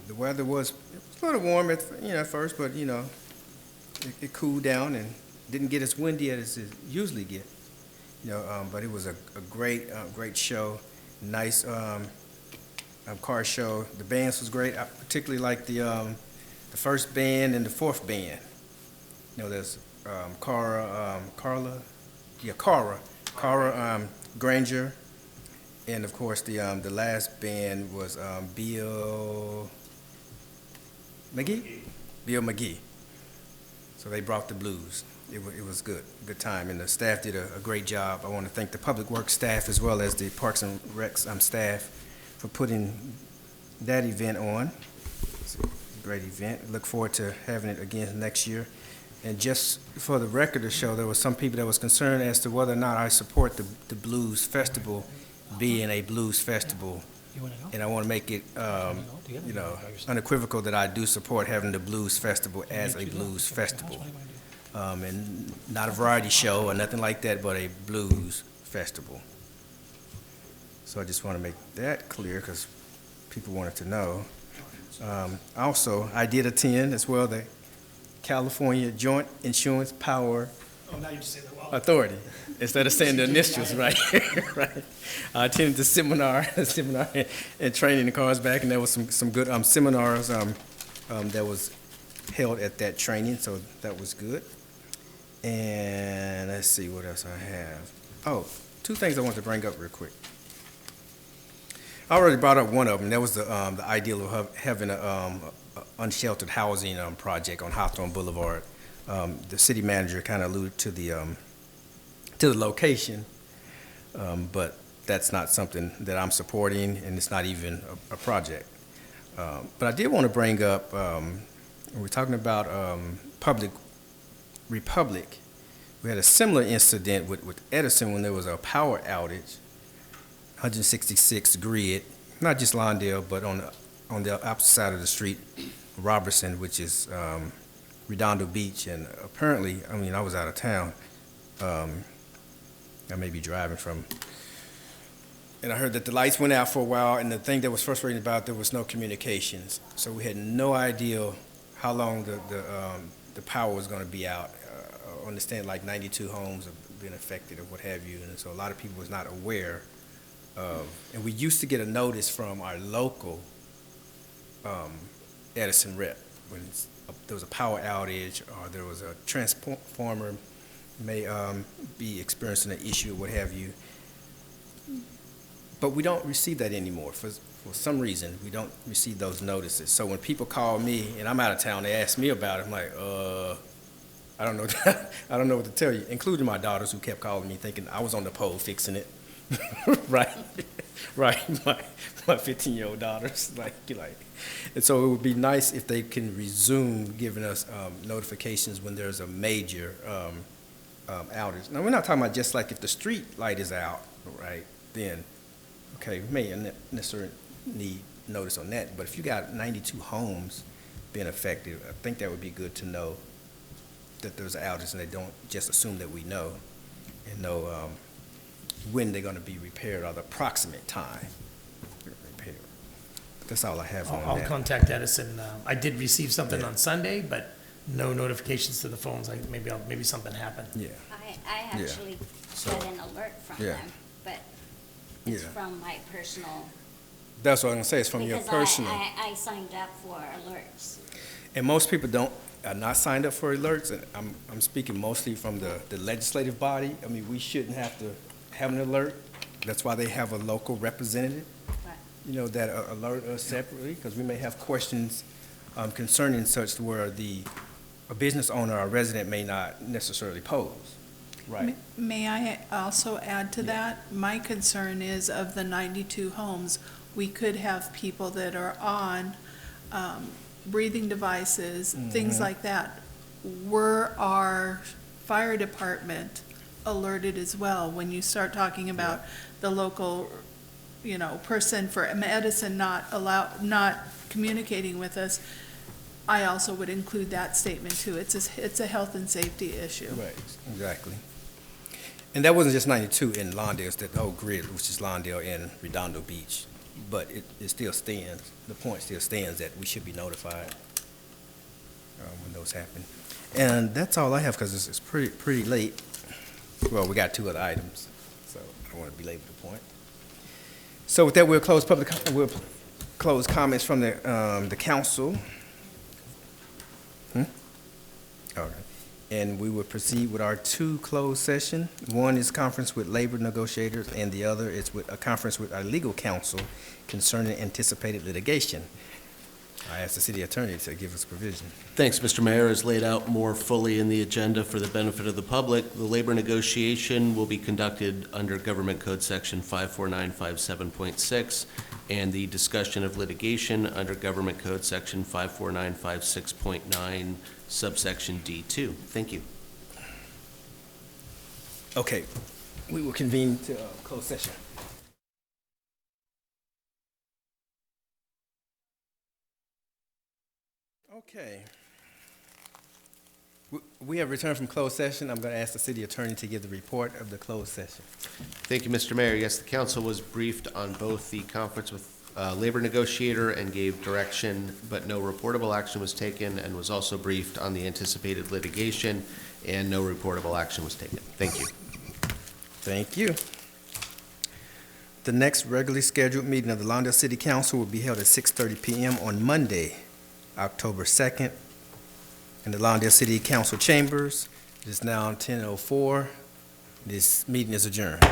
The weather was a little warm at first, but it cooled down and didn't get as windy as it usually get. But it was a great show. Nice car show. The bands was great. I particularly like the first band and the fourth band. There's Cara Granger, and of course the last band was Bill McGee. So they brought the blues. It was good time, and the staff did a great job. I want to thank the Public Works staff as well as the Parks and Recs staff for putting that event on. It's a great event. Look forward to having it again next year. And just for the record to show, there were some people that was concerned as to whether or not I support the Blues Festival being a blues festival. And I want to make it, unequivocal that I do support having the Blues Festival as a blues festival. And not a variety show or nothing like that, but a blues festival. So I just want to make that clear because people wanted to know. Also, I did attend as well the California Joint Insurance Power Authority, instead of saying the initials, right? Right. I attended the seminar and training the cars back, and there was some good seminars that was held at that training, so that was good. And let's see what else I have. Oh, two things I want to bring up real quick. I already brought up one of them. That was the ideal of having a unsheltered housing project on Hawthorne Boulevard. The city manager kind of alluded to the location, but that's not something that I'm supporting, and it's not even a project. But I did want to bring up, we're talking about Public Republic. We had a similar incident with Edison when there was a power outage, 166 grid, not just Lawndale, but on the opposite side of the street, Robertson, which is Redondo Beach, and apparently, I was out of town. I may be driving from, and I heard that the lights went out for a while, and the thing that was frustrating about it, there was no communications. So we had no idea how long the power was going to be out. I understand like 92 homes have been affected or what have you, and so a lot of people was not aware of, and we used to get a notice from our local Edison rep when there was a power outage or there was a transformer may be experiencing an issue or what have you. But we don't receive that anymore. For some reason, we don't receive those notices. So when people call me and I'm out of town, they ask me about it. I'm like, I don't know. I don't know what to tell you, including my daughters who kept calling me thinking I was on the pole fixing it. Right, right. My 15-year-old daughters, like. And so it would be nice if they can resume giving us notifications when there's a major outage. Now, we're not talking about just like if the street light is out, right, then, okay, we may not necessarily need notice on that, but if you got 92 homes being affected, I think that would be good to know that there's an outage and they don't just assume that we know and know when they're going to be repaired or the approximate time they're repaired. That's all I have on I'll that. contact Edison. I did receive something Yeah. on Sunday, but no notifications to the phones. Like maybe something happened. Yeah. I actually got an alert from Yeah. them, but it's Yeah. from my personal. That's what I'm going to say. It's from your personal. Because I signed up for alerts. And most people are not signed up for alerts, and I'm speaking mostly from the legislative body. I mean, we shouldn't have to have an alert. That's why they have a local representative, you know, that alert us separately, because we may have questions concerning such to where a business owner or resident may not necessarily pose. Right. May I also add to that? My concern is of the 92 homes, we could have people that are on breathing devices, things like that. Were our fire department alerted as well? When you start talking about the local, person for Edison not communicating with us, I also would include that statement too. It's a health and safety issue. Right, exactly. And that wasn't just 92 in Lawndale, it's the whole grid, which is Lawndale and Redondo Beach. But it still stands, the point still stands that we should be notified when those happen. And that's all I have, because it's pretty late. Well, we got 2 other items, so I don't want to belabor the point. So with that, we'll close comments from the council. All right. And we will proceed with our 2 closed session. One is conference with labor negotiators, and the other is with a conference with our legal counsel concerning anticipated litigation. I asked the city attorney to give us provision. Thanks, Mr. Mayor. As laid out more fully in the agenda for the benefit of the public, the labor negotiation will be conducted under Government Code Section 54957.6, and the discussion of litigation under Government Code Section 54956.9, subsection D2. Thank you. Okay, we will convene to closed session. Okay. We have returned from closed session. I'm going to ask the city attorney to give the report of the closed session. Thank you, Mr. Mayor. Yes, the council was briefed on both the conference with labor negotiator and gave direction, but no reportable action was taken, and was also briefed on the anticipated litigation, and no reportable action was taken. Thank you. Thank you. The next regularly scheduled meeting of the Lawndale City Council will be held at 6:30 p.m. on Monday, October 2nd, in the Lawndale City Council chambers. It is now 10:04. This meeting is adjourned.